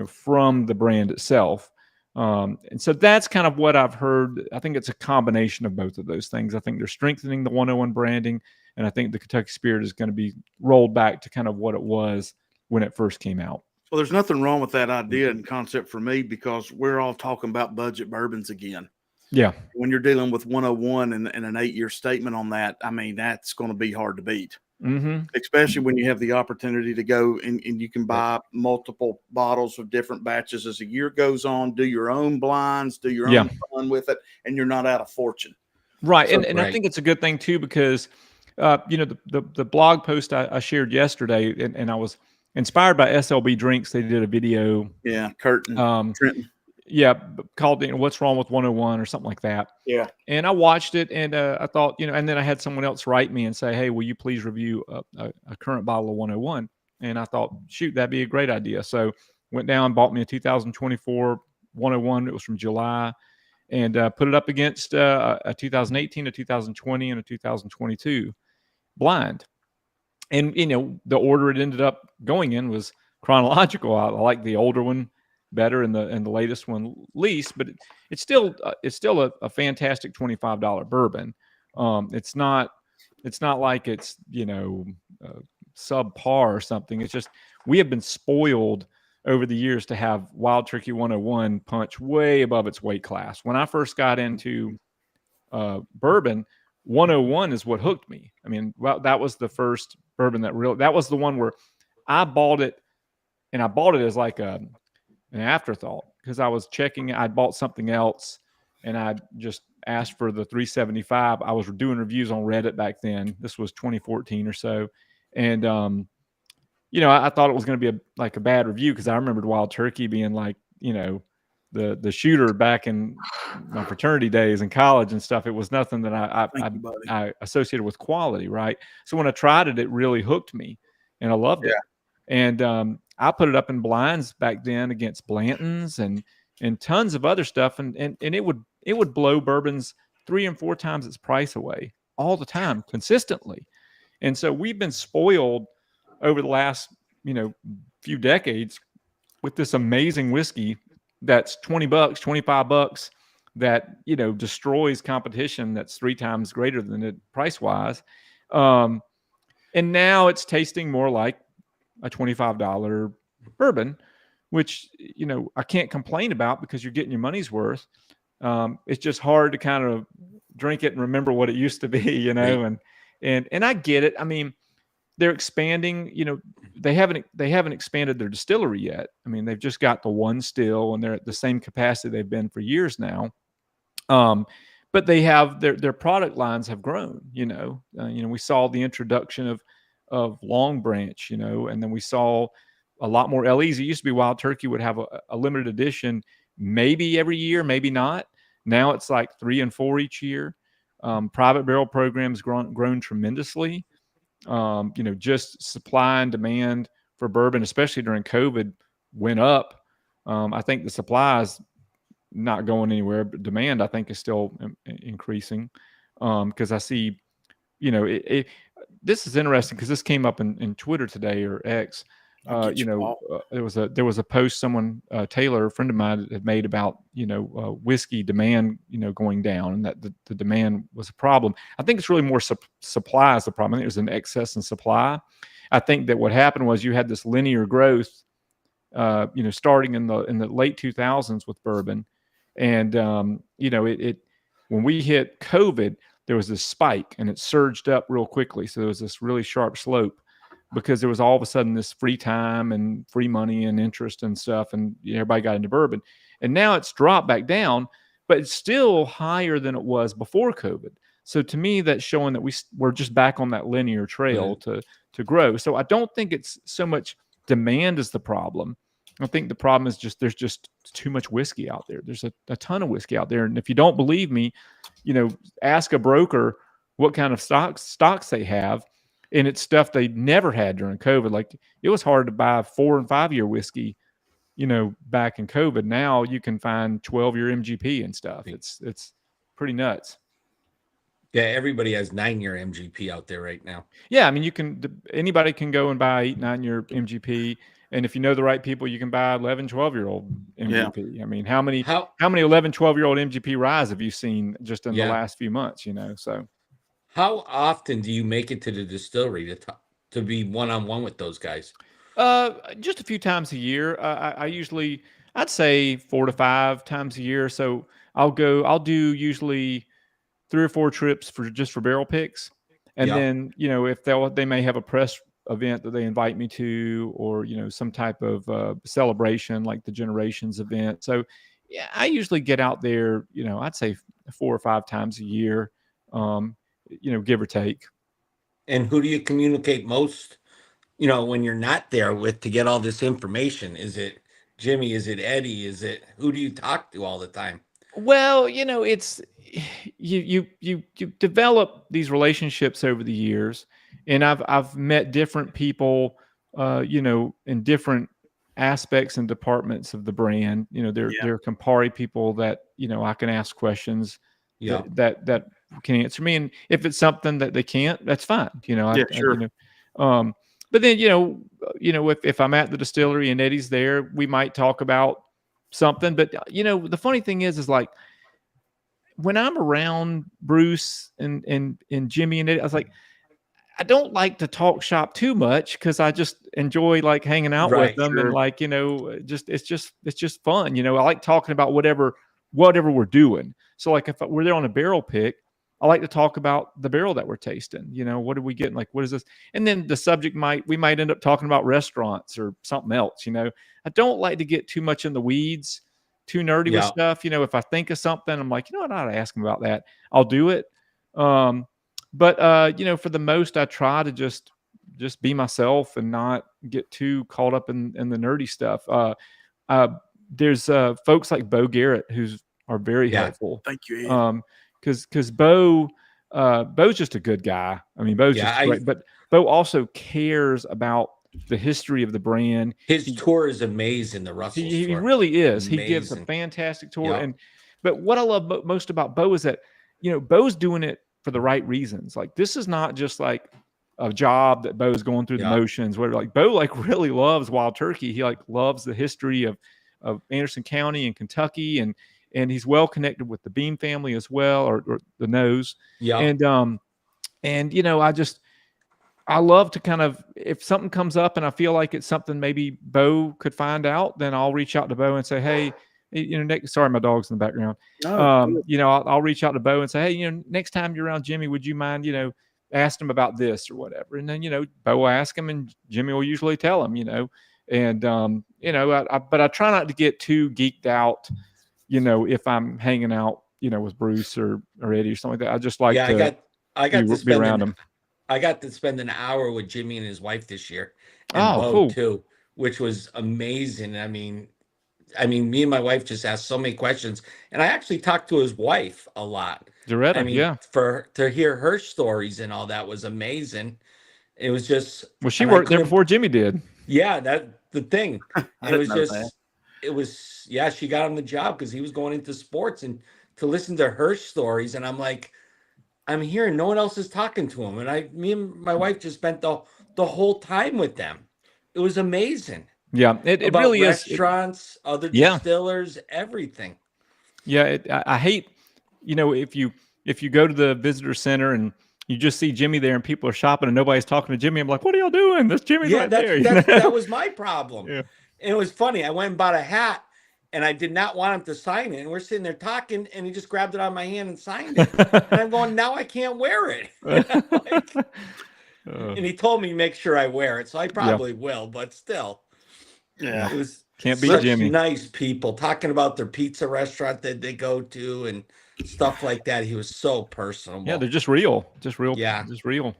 from the brand itself. And so that's kind of what I've heard. I think it's a combination of both of those things. I think they're strengthening the 101 branding, and I think the Kentucky Spirit is going to be rolled back to kind of what it was when it first came out. Well, there's nothing wrong with that idea and concept for me, because we're all talking about budget bourbons again. Yeah. When you're dealing with 101 and an 8-year statement on that, I mean, that's going to be hard to beat. Mm-hmm. Especially when you have the opportunity to go and you can buy multiple bottles of different batches as the year goes on, do your own blinds, do your own fun with it, and you're not out of fortune. Right. So, and I think it's a good thing too, because, the blog post I shared yesterday, and I was inspired by SLB Drinks. They did a video. Yeah. Curtin. Trenton. Yeah. Called, What's Wrong with 101 or something like that. Yeah. And I watched it, and I thought, and then I had someone else write me and say, hey, will you please review a current bottle of 101? And I thought, shoot, that'd be a great idea. So went down, bought me a 2024 101. It was from July, and put it up against a 2018, a 2020, and a 2022 blind. And, the order it ended up going in was chronological. I like the older one better and the latest one least, but it's still a fantastic $25 bourbon. It's not like it's subpar or something. It's just we have been spoiled over the years to have Wild Turkey 101 punch way above its weight class. When I first got into bourbon, 101 is what hooked me. I mean, well, that was the first bourbon that was the one where I bought it, and I bought it as like an afterthought, because I was checking. I'd bought something else, and I just asked for the 375. I was doing reviews on Reddit back then. This was 2014 or so, and I thought it was going to be a bad review, because I remembered Wild Turkey being like the shooter back in my fraternity days in college and stuff. It was nothing that I associated with quality, right? So when I tried it, it really hooked me, and I loved it. And I put it up in blinds back then against Blanton's and tons of other stuff, and it would blow bourbons 3 and 4 times its price away all the time, consistently. And so we've been spoiled over the last few decades with this amazing whiskey that's $20, $25, that destroys competition that's 3 times greater than it price wise. And now it's tasting more like a $25 bourbon, which I can't complain about, because you're getting your money's worth. It's just hard to kind of drink it and remember what it used to be, and I get it. I mean, they're expanding. They haven't expanded their distillery yet. I mean, they've just got the one still, and they're at the same capacity they've been for years now. But they have their product lines have grown. We saw the introduction of Long Branch, and then we saw a lot more LEs. It used to be Wild Turkey would have a limited edition, maybe every year, maybe not. Now it's like 3 and 4 each year. Private barrel programs grown tremendously. Just supply and demand for bourbon, especially during COVID, went up. I think the supply is not going anywhere, but demand, I think, is still increasing. Because I see, this is interesting, because this came up in Twitter today, or X. There was a post someone, Taylor, a friend of mine, had made about whiskey demand going down, and that the demand was a problem. I think it's really more supply is the problem. I think there's an excess in supply. I think that what happened was you had this linear growth, starting in the late 2000s with bourbon, and when we hit COVID, there was this spike, and it surged up real quickly. So there was this really sharp slope, because there was all of a sudden this free time and free money and interest and stuff, and everybody got into bourbon. And now it's dropped back down, but it's still higher than it was before COVID. So to me, that's showing that we're just back on that linear trail to grow. So I don't think it's so much demand is the problem. I think the problem is there's just too much whiskey out there. There's a ton of whiskey out there. And if you don't believe me, ask a broker what kind of stocks they have. And it's stuff they never had during COVID. Like, it was hard to buy 4 and 5 year whiskey, back in COVID. Now you can find 12-year MGP and stuff. It's pretty nuts. Yeah, everybody has 9-year MGP out there right now. Yeah, I mean, anybody can go and buy 8, 9-year MGP, and if you know the right people, you can buy 11, 12-year-old MGP. Yeah. I mean, how many 11, 12-year-old MGP ryes have you seen just in the last few months? So. How often do you make it to the distillery to be one-on-one with those guys? Just a few times a year. I'd say 4 to 5 times a year. So I'll do usually 3 or 4 trips for barrel picks. And Yeah. then, if they may have a press event that they invite me to, or, some type of celebration like the Generations event. So yeah, I usually get out there, I'd say 4 or 5 times a year, give or take. And who do you communicate most, when you're not there with to get all this information? Is it Jimmy? Is it Eddie? Who do you talk to all the time? Well, it's you develop these relationships over the years, and I've met different people, in different aspects and departments of the brand. There are Campari people that I can ask questions Yeah. that can answer me, and if it's something that they can't, that's fine. Sure. But then if I'm at the distillery and Eddie's there, we might talk about something. But the funny thing is like when I'm around Bruce and Jimmy and Eddie, I was like, I don't like to talk shop too much because I just enjoy like hanging out with them, and like it's just fun. I like talking about whatever we're doing. So like if we're there on a barrel pick, I like to talk about the barrel that we're tasting. What are we getting? Like, what is this? And then the subject we might end up talking about restaurants or something else. I don't like to get too much in the weeds, too nerdy with stuff. If I think of something, I'm like, I ought to ask them about that. I'll do it. But for the most, I try to just be myself and not get too caught up in the nerdy stuff. There's folks like Bo Garrett are very helpful. Thank you. Because Bo's just a good guy. I mean, Bo's just great, but Bo also cares about the history of the brand. His tour is amazing. The Russell tour. He really is. Amazing. He gives a fantastic tour. But what I love most about Bo is that, Bo's doing it for the right reasons. Like, this is not just like a job that Bo's going through the motions. Where like Bo like really loves wild turkey. He like loves the history of Anderson County and Kentucky, and he's well connected with the Beam family as well, or the Nose. Yeah. And I love to kind of, if something comes up and I feel like it's something maybe Bo could find out, then I'll reach out to Bo and say, hey, sorry, my dog's in the background. I'll reach out to Bo and say, hey, next time you're around Jimmy, would you mind, ask him about this or whatever. And then, Bo will ask him and Jimmy will usually tell him, and, but I try not to get too geeked out, if I'm hanging out, with Bruce or Eddie or something like that. I just like I got to be around him. I got to spend an hour with Jimmy and his wife this year. And Bo cool. too, which was amazing. I mean, me and my wife just asked so many questions, and I actually talked to his wife a lot. To hear her stories and all that was amazing. It was just, well, she worked there before Jimmy did. Yeah, that's the thing. She got him the job because he was going into sports, and to listen to her stories, and I'm like, I'm hearing no one else is talking to him, and me and my wife just spent the whole time with them. It was amazing. Yeah, it really is. Restaurants, other distillers, everything. Yeah, I hate, if you go to the visitor center and you just see Jimmy there and people are shopping and nobody's talking to Jimmy. I'm like, what are y'all doing? That's Jimmy right there. That was my problem. Yeah. And it was funny. I went and bought a hat, and I did not want him to sign it. And we're sitting there talking, and he just grabbed it out of my hand and signed it. And I'm going, now I can't wear it. And he told me make sure I wear it, so I probably will. But still, it was can't beat Jimmy. Nice people talking about their pizza restaurant that they go to and stuff like that. He was so personable. Yeah, they're just real. Yeah, just real.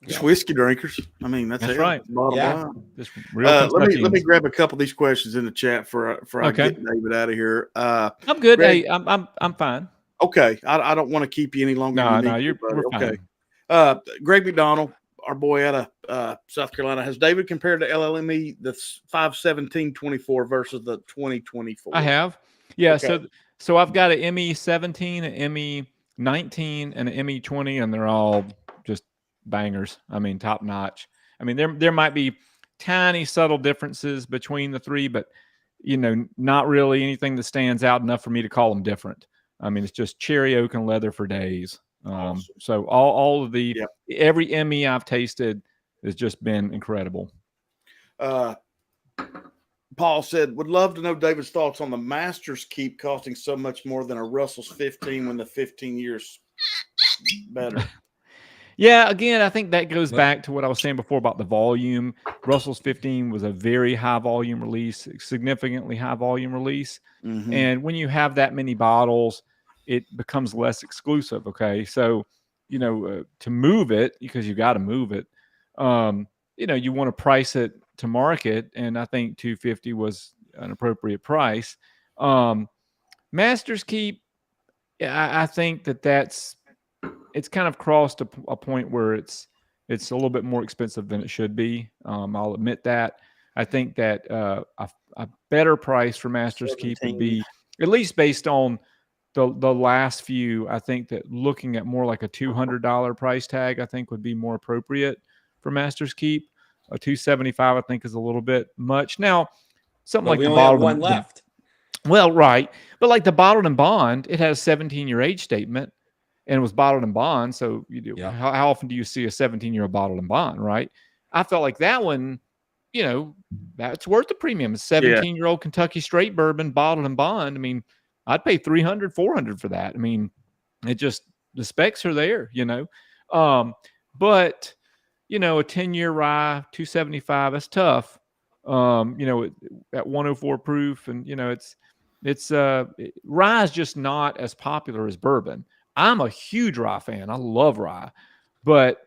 Just whiskey drinkers. I mean, that's right. Bottom line. Just real. Let me grab a couple of these questions in the chat for I get David out of here. I'm good. Greg, hey, I'm fine. Okay, I don't want to keep you any longer. We're okay. Fine. Greg McDonald, our boy out of South Carolina, has David compared to LLME the 5/17/24 versus the 2024? I have. Yeah. Okay. So I've got an ME 17, an ME 19, and an ME 20, and they're all just bangers. I mean, top notch. I mean, there might be tiny subtle differences between the three, but not really anything that stands out enough for me to call them different. I mean, it's just cherry oak and leather for days. Awesome. So all of the every ME I've tasted has just been incredible. Paul said, would love to know David's thoughts on the Masters Keep costing so much more than a Russell's 15 when the 15 years better. Yeah, again, I think that goes back to what I was saying before about the volume. Russell's 15 was a very high volume release, significantly high volume release. Mm-hmm. And when you have that many bottles, it becomes less exclusive. Okay. So, to move it, because you got to move it, you want to price it to market. And I think 250 was an appropriate price. Masters Keep, I think it's kind of crossed a point where it's a little bit more expensive than it should be. I'll admit that. I think that a better price for Masters Keep would be, at least based on the last few, I think that looking at more like a $200 price tag, I think would be more appropriate for Masters Keep. A $275, I think, is a little bit much. Now, something like we the only have bottled one left. Well, right. But like the bottled and bond, it has a 17-year age statement. And it was bottled and bond. So how often do you see a 17-year bottled and bond, right? I felt like that one, that's worth the premium. A 17-year-old Kentucky straight bourbon, bottled and bond. I mean, I'd pay $300, $400 for that. I mean, the specs are there, but a 10-year rye, 275, that's tough. At 104 proof, and rye is just not as popular as bourbon. I'm a huge rye fan. I love rye, but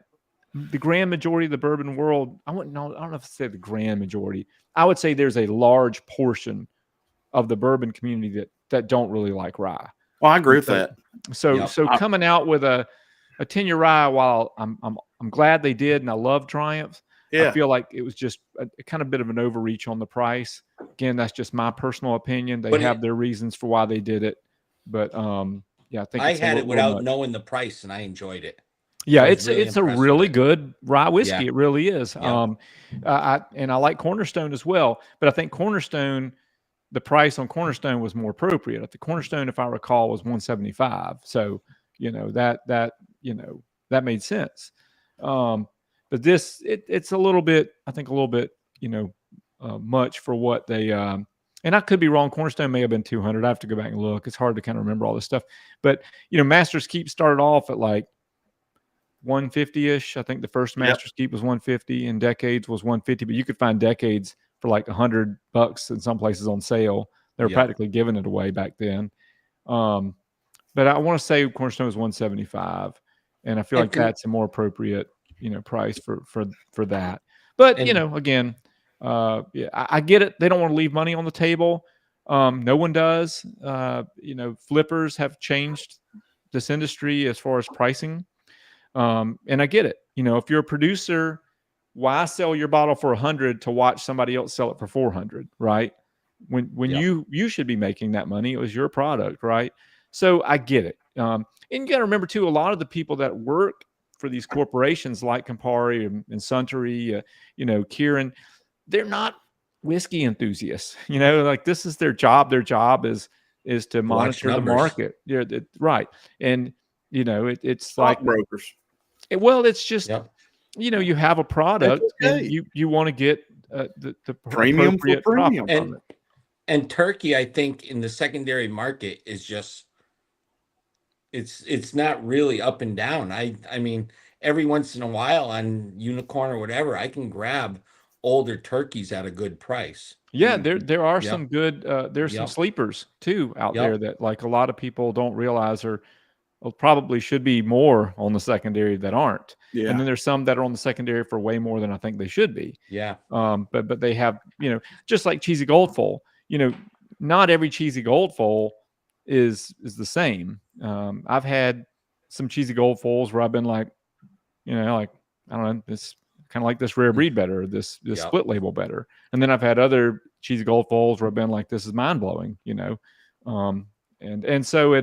the grand majority of the bourbon world, I don't know if I say the grand majority. I would say there's a large portion of the bourbon community that don't really like rye. Well, I agree with that. So coming out with a 10-year rye, while I'm glad they did, and I love Triumph. Yeah. I feel like it was just a kind of bit of an overreach on the price. Again, that's just my personal opinion. They have their reasons for why they did it, but yeah, I think I had it without knowing the price, and I enjoyed it. Yeah, it's a really good rye whiskey. Yeah. It really is. Yeah. I like Cornerstone as well, but I think Cornerstone, the price on Cornerstone was more appropriate. The Cornerstone, if I recall, was $175. So that made sense. But this, it's a little bit, I think, much for what they. And I could be wrong. Cornerstone may have been $200. I have to go back and look. It's hard to kind of remember all this stuff. But Masters Keep started off at like 150-ish. I think the first Masters Keep was 150, and Decades was 150. But you could find Decades for like $100 in some places on sale. They were practically giving it away back then. But I want to say Cornerstone was 175, and I feel like that's a more appropriate price for that. But again. I get it. They don't want to leave money on the table. No one does. Flippers have changed this industry as far as pricing. And I get it. If you're a producer, why sell your bottle for $100 to watch somebody else sell it for $400, right? When you should be making that money. It was your product, right? So I get it. And you got to remember too, a lot of the people that work for these corporations like Campari and Suntory, Kirin, they're not whiskey enthusiasts, like this is their job. Their job is to monitor the market. Yeah, right. And it's like brokers. It's just, you have a product and you want to get the premium for premium. And Turkey, I think, in the secondary market is just, it's not really up and down. I mean, every once in a while on Unicorn or whatever, I can grab older turkeys at a good price. Yeah, there are some good there's some sleepers too out there that like a lot of people don't realize probably should be more on the secondary that aren't. Yeah. And then there's some that are on the secondary for way more than I think they should be. Yeah. But they have, just like Cheesy Gold Foal, not every Cheesy Gold Foal is the same. I've had some Cheesy Gold Foals where I've been like, like, I don't know, this kind of like this rare breed better, this split label better. And then I've had other Cheesy Gold Foals where I've been like, this is mind blowing, and so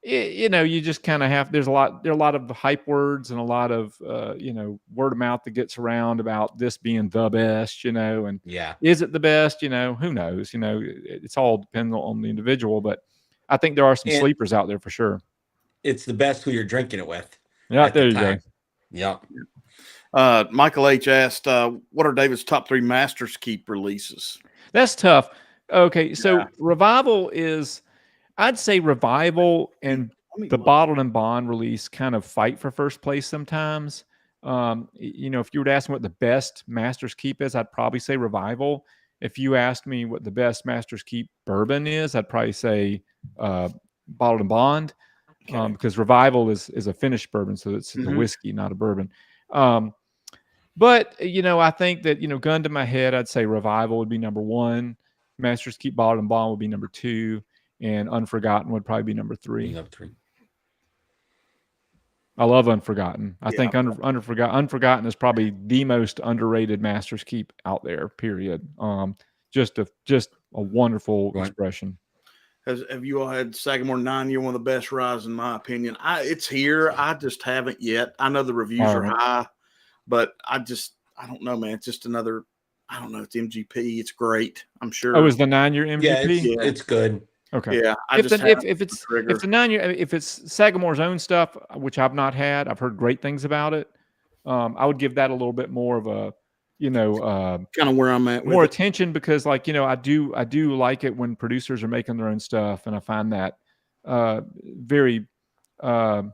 you just kind of have, there are a lot of hype words and a lot of, word of mouth that gets around about this being the best, and is it the best? Who knows? It's all depends on the individual, but I think there are some sleepers out there for sure. It's the best who you're drinking it with. Yeah, there you go. Yeah. Michael H asked, what are David's top 3 Masters Keep releases? That's tough. Okay, so Yeah. Revival is, I'd say Revival and Let me the look. bottled and bond release kind of fight for first place sometimes. You know, if you were to ask me what the best Master's Keep is, I'd probably say Revival. If you asked me what the best Master's Keep bourbon is, I'd probably say bottled and bond, Okay. because Revival is a finished bourbon, so it's a Mhm. whiskey, not a bourbon. But you know, I think that, you know, gun to my head, I'd say Revival would be number one, Master's Keep Bottled and Bond would be number two, and Unforgotten would probably be number three. Bring up 3. I love Unforgotten. I Yeah. think Unforgotten is probably the most underrated Master's Keep out there. Period. Just a wonderful Right. expression. Have you all had Sagamore 9 Year, one of the best ryes in my opinion? It's here. I just haven't yet. I know the reviews All are right. high, but I don't know, man. It's just another. I don't know. It's MGP. It's great. I'm sure. Oh, is the 9-year Yeah, MGP? it's good. Okay. Yeah. If it's 9-year, if it's Sagamore's own stuff, which I've not had, I've heard great things about it. I would give that a little bit more of a, you know, kind of where I'm at with more it. attention, because, like, you know, I do like it when producers are making their own stuff, and I find that very, you know,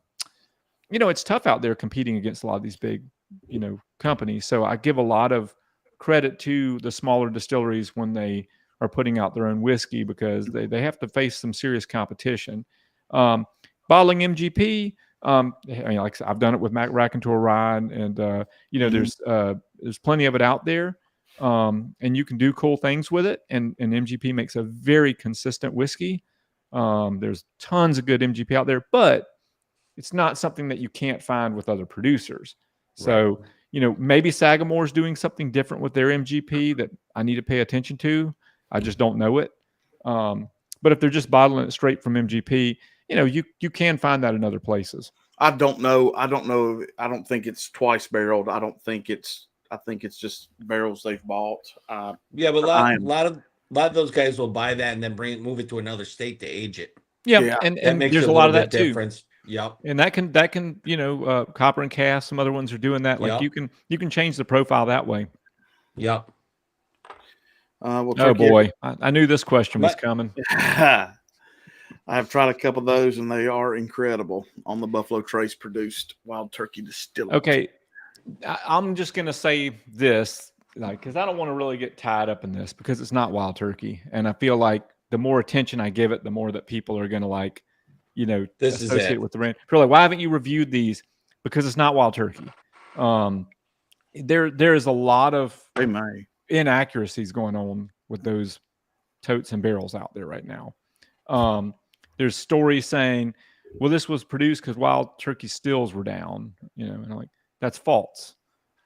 it's tough out there competing against a lot of these big, you know, companies. So I give a lot of credit to the smaller distilleries when they are putting out their own whiskey, because they have to face some serious competition. Bottling MGP, I mean, like I've done it with Raking Tor Rye, and you know, there's plenty of it out there, and you can do cool things with it. And MGP makes a very consistent whiskey. There's tons of good MGP out there, but it's not something that you can't find with other producers. So, Right. you know, maybe Sagamore's doing something different with their MGP that I need to pay attention to. I just don't know it. But if they're just bottling it straight from MGP, you know, you can find that in other places. I don't know. I don't think it's twice barreled. I think it's just barrels they've bought. Yeah, but a lot of those guys will buy that and then move it to another state to age it. Yeah, Yeah. and That makes there's it a lot of little that bit too. difference. Yep. And that can, you know, Copper and Cast, some other ones are doing that. Like, Yep. you can change the profile that way. Yep. Well, Oh boy, I knew this question was coming. I've tried a couple of those, and they are incredible on the Buffalo Trace produced Wild Turkey Distillery. Okay, I'm just gonna say this, like, because I don't want to really get tied up in this, because it's not Wild Turkey, and I feel like the more attention I give it, the more that people are gonna, like, you know, This is associate it. with the brand. They're like, why haven't you reviewed these? Because it's not Wild Turkey. There is a lot of inaccuracies going on with those totes and barrels out there right now. There's stories saying, well, this was produced because Wild Turkey stills were down, you know, and I'm like, that's false.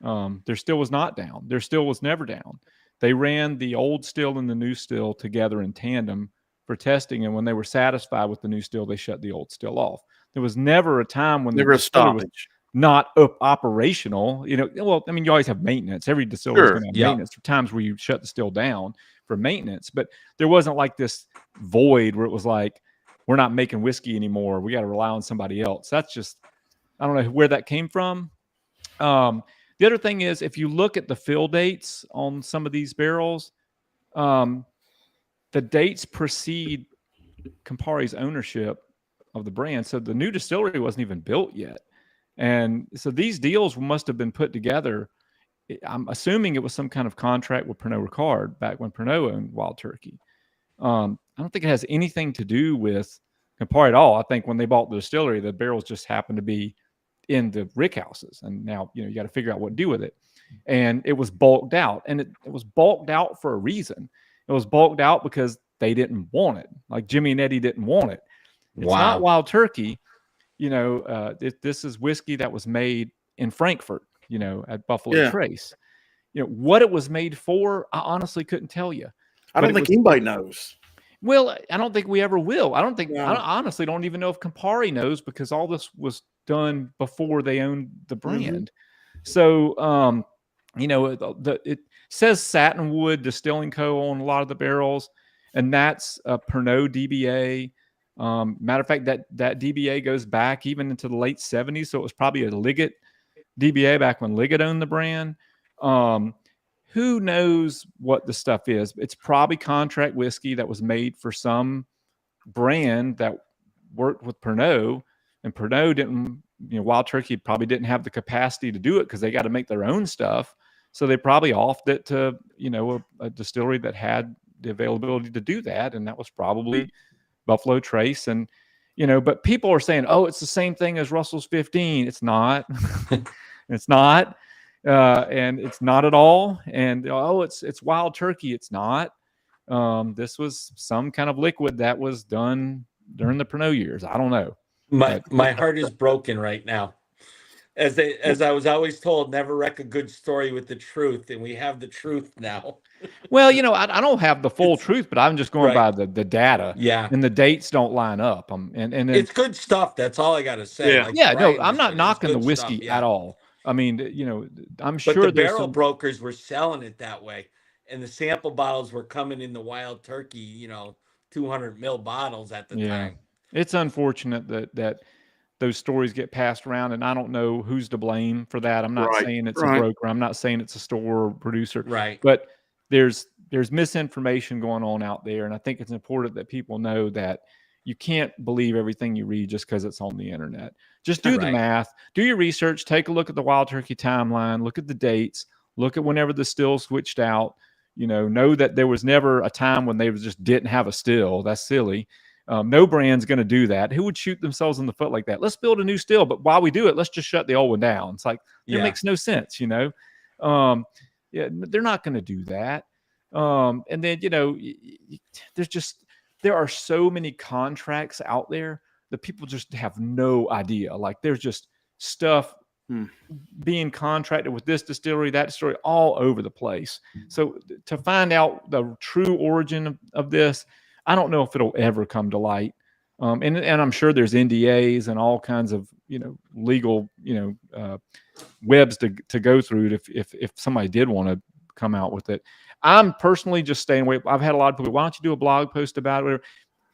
Their still was not down. Their still was never down. They ran the old still and the new still together in tandem for testing, and when they were satisfied with the new still, they shut the old still off. There was never a time when Never a distillery was stoppage. not operational. You know, well, I mean, you always have maintenance. Every distillery is going to have maintenance. There are times where you shut the still down for maintenance, but there wasn't like this void where it was like, we're not making whiskey anymore, we got to rely on somebody else. That's just, I don't know where that came from. The other thing is, if you look at the fill dates on some of these barrels, the dates precede Campari's ownership of the brand. So the new distillery wasn't even built yet. And so these deals must have been put together. I'm assuming it was some kind of contract with Pernod Ricard back when Pernod owned Wild Turkey. I don't think it has anything to do with Campari at all. I think when they bought the distillery, the barrels just happened to be in the Rickhouses, and now, you know, you got to figure out what to do with it. And it was bulked out, and it was bulked out for a reason. It was bulked out because they didn't want it. Like Jimmy and Eddie didn't want it. It's not Wild Turkey. You know, this is whiskey that was made in Frankfurt, you know, at Buffalo Trace. You know, what it was made for, I honestly couldn't tell you. I don't think anybody knows. Well, I don't think we ever will. I honestly don't even know if Campari knows, because all this was done before they owned the brand. So, you know, it says Satinwood Distilling Co. on a lot of the barrels, and that's a Pernod DBA. Matter of fact, that DBA goes back even into the late 70s. So it was probably a Liggett DBA back when Liggett owned the brand. who knows what the stuff is? It's probably contract whiskey that was made for some brand that worked with Pernod, and Pernod didn't, Wild Turkey probably didn't have the capacity to do it because they got to make their own stuff. So they probably offered it to, a distillery that had the availability to do that. And that was probably Buffalo Trace. And, but people are saying, oh, it's the same thing as Russell's 15. It's not. It's not. And it's not at all. And, oh, it's Wild Turkey. It's not. This was some kind of liquid that was done during the Pernod years. I don't know. My heart is broken right now. As I was always told, never wreck a good story with the truth, and we have the truth now. Well, I don't have the full truth, but I'm just going by the data. Yeah, and the dates don't line up. And it's good stuff. That's all I got to say. Yeah, no, I'm not knocking the whiskey at all. I mean, I'm sure but the barrel brokers were selling it that way, and the sample bottles were coming in the Wild Turkey, 200 ml bottles at the time. It's unfortunate that those stories get passed around, and I don't know who's to blame for that. I'm not saying it's a broker. I'm not saying it's a store or producer. Right. But there's misinformation going on out there, and I think it's important that people know that you can't believe everything you read just because it's on the internet. Just do the math, do your research, take a look at the Wild Turkey timeline, look at the dates, look at whenever the still switched out. Know that there was never a time when they just didn't have a still. That's silly. No brand's going to do that. Who would shoot themselves in the foot like that? Let's build a new still, but while we do it, let's just shut the old one down. It's like, it makes no sense, they're not going to do that. And then, there are so many contracts out there that people just have no idea. Like, there's just stuff being contracted with this distillery, that distillery, all over the place. So to find out the true origin of this, I don't know if it'll ever come to light. And I'm sure there's NDAs and all kinds of, legal, webs to go through if somebody did want to come out with it. I'm personally just staying away. I've had a lot of people, why don't you do a blog post about it? Whatever.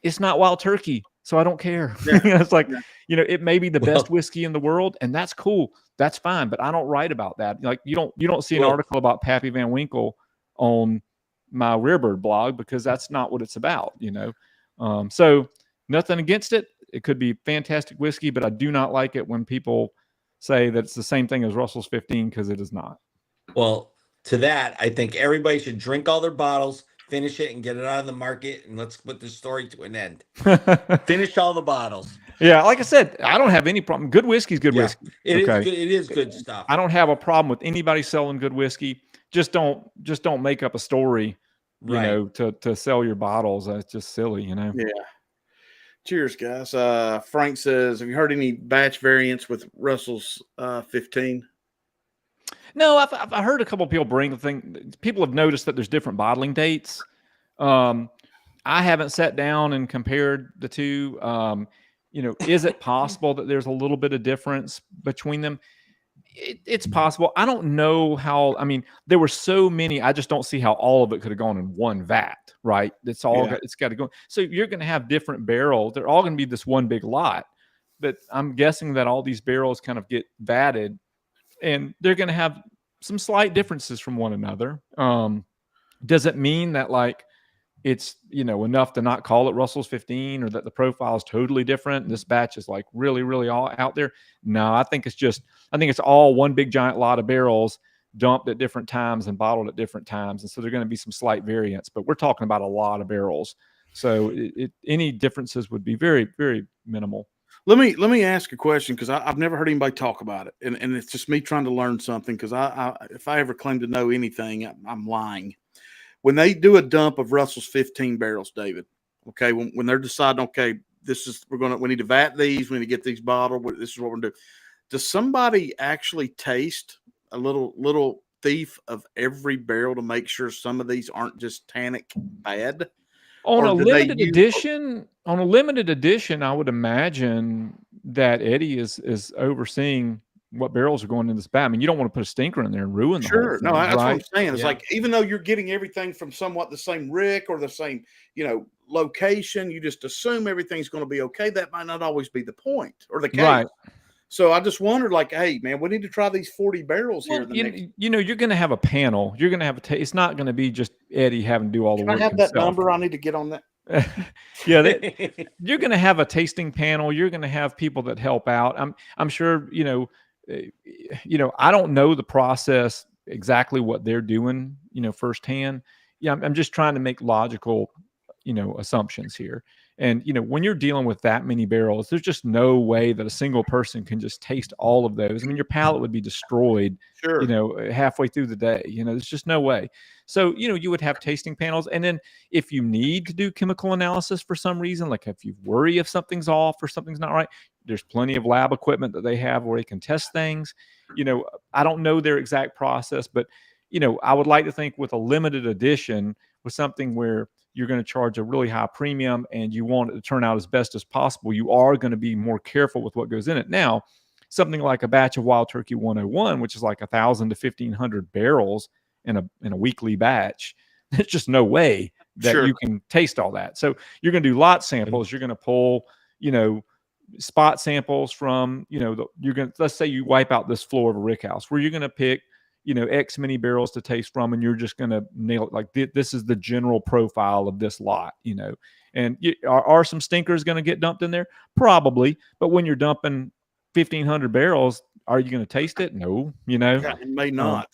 It's not Wild Turkey, so I don't care. It's like, it may be the best whiskey in the world, and that's cool. That's fine, but I don't write about that. Like, you don't see an article about Pappy Van Winkle on my Rearbird blog, because that's not what it's about, so nothing against it. It could be fantastic whiskey, but I do not like it when people say that it's the same thing as Russell's 15, because it is not. Well, to that, I think everybody should drink all their bottles, finish it, and get it out of the market, and let's put this story to an end. Finish all the bottles. Yeah, like I said, I don't have any problem. Good whiskey is good whiskey. It is good. It is good stuff. I don't have a problem with anybody selling good whiskey. Just don't make up a story, to sell your bottles. That's just silly, Yeah. Cheers, guys. Frank says, have you heard any batch variants with Russell's 15? No, I've heard a couple of people bring the thing. People have noticed that there's different bottling dates. I haven't sat down and compared the two. Is it possible that there's a little bit of difference between them? It's possible. I don't know how. I mean, there were so many. I just don't see how all of it could have gone in one vat, right? It's all. It's got to go. So you're going to have different barrels. They're all going to be this one big lot. But I'm guessing that all these barrels kind of get vatted, and they're going to have some slight differences from one another. Does it mean that, like, it's, enough to not call it Russell's 15, or that the profile is totally different? This batch is like really, really all out there. No, I think it's all one big giant lot of barrels dumped at different times and bottled at different times. And so there are going to be some slight variants, but we're talking about a lot of barrels. So any differences would be very, very minimal. Let me ask a question, because I've never heard anybody talk about it, and it's just me trying to learn something, because if I ever claim to know anything, I'm lying. When they do a dump of Russell's 15 barrels, David, okay, when they're deciding, okay, we need to vat these, we need to get these bottled, this is what we're gonna do. Does somebody actually taste a little thief of every barrel to make sure some of these aren't just tannic bad? On a limited edition, I would imagine that Eddie is overseeing what barrels are going in this bat. I mean, you don't want to put a stinker in there and ruin the whole thing. No, that's what I'm saying. It's like, even though you're getting everything from somewhat the same rick or the same, location, you just assume everything's going to be okay. That might not always be the point or the case. Right. So I just wondered, like, hey, man, we need to try these 40 barrels here. Well, you're going to have a panel. You're going to have it's not going to be just Eddie having to do all the Can I work have that himself. number? I need to get on that. Yeah, you're going to have a tasting panel. You're going to have people that help out. I'm sure, I don't know the process exactly what they're doing, firsthand. Yeah, I'm just trying to make logical, assumptions here. And, when you're dealing with that many barrels, there's just no way that a single person can just taste all of those. I mean, your palate would be destroyed, Sure. halfway through the day. There's just no way. So, you would have tasting panels. And then if you need to do chemical analysis for some reason, like if you worry if something's off or something's not right, there's plenty of lab equipment that they have where they can test things. I don't know their exact process, but, I would like to think with a limited edition, with something where you're going to charge a really high premium and you want it to turn out as best as possible, you are going to be more careful with what goes in it. Now, something like a batch of Wild Turkey 101, which is like 1,000 to 1,500 barrels in a weekly batch, there's just no way that you can taste all that. So you're going to do lot samples. You're going to pull, spot samples from, let's say you wipe out this floor of a rick house where you're going to pick, X many barrels to taste from, and you're just going to nail it. Like this is the general profile of this lot, and are some stinkers going to get dumped in there? Probably. But when you're dumping 1,500 barrels, are you going to taste it? No, It may not.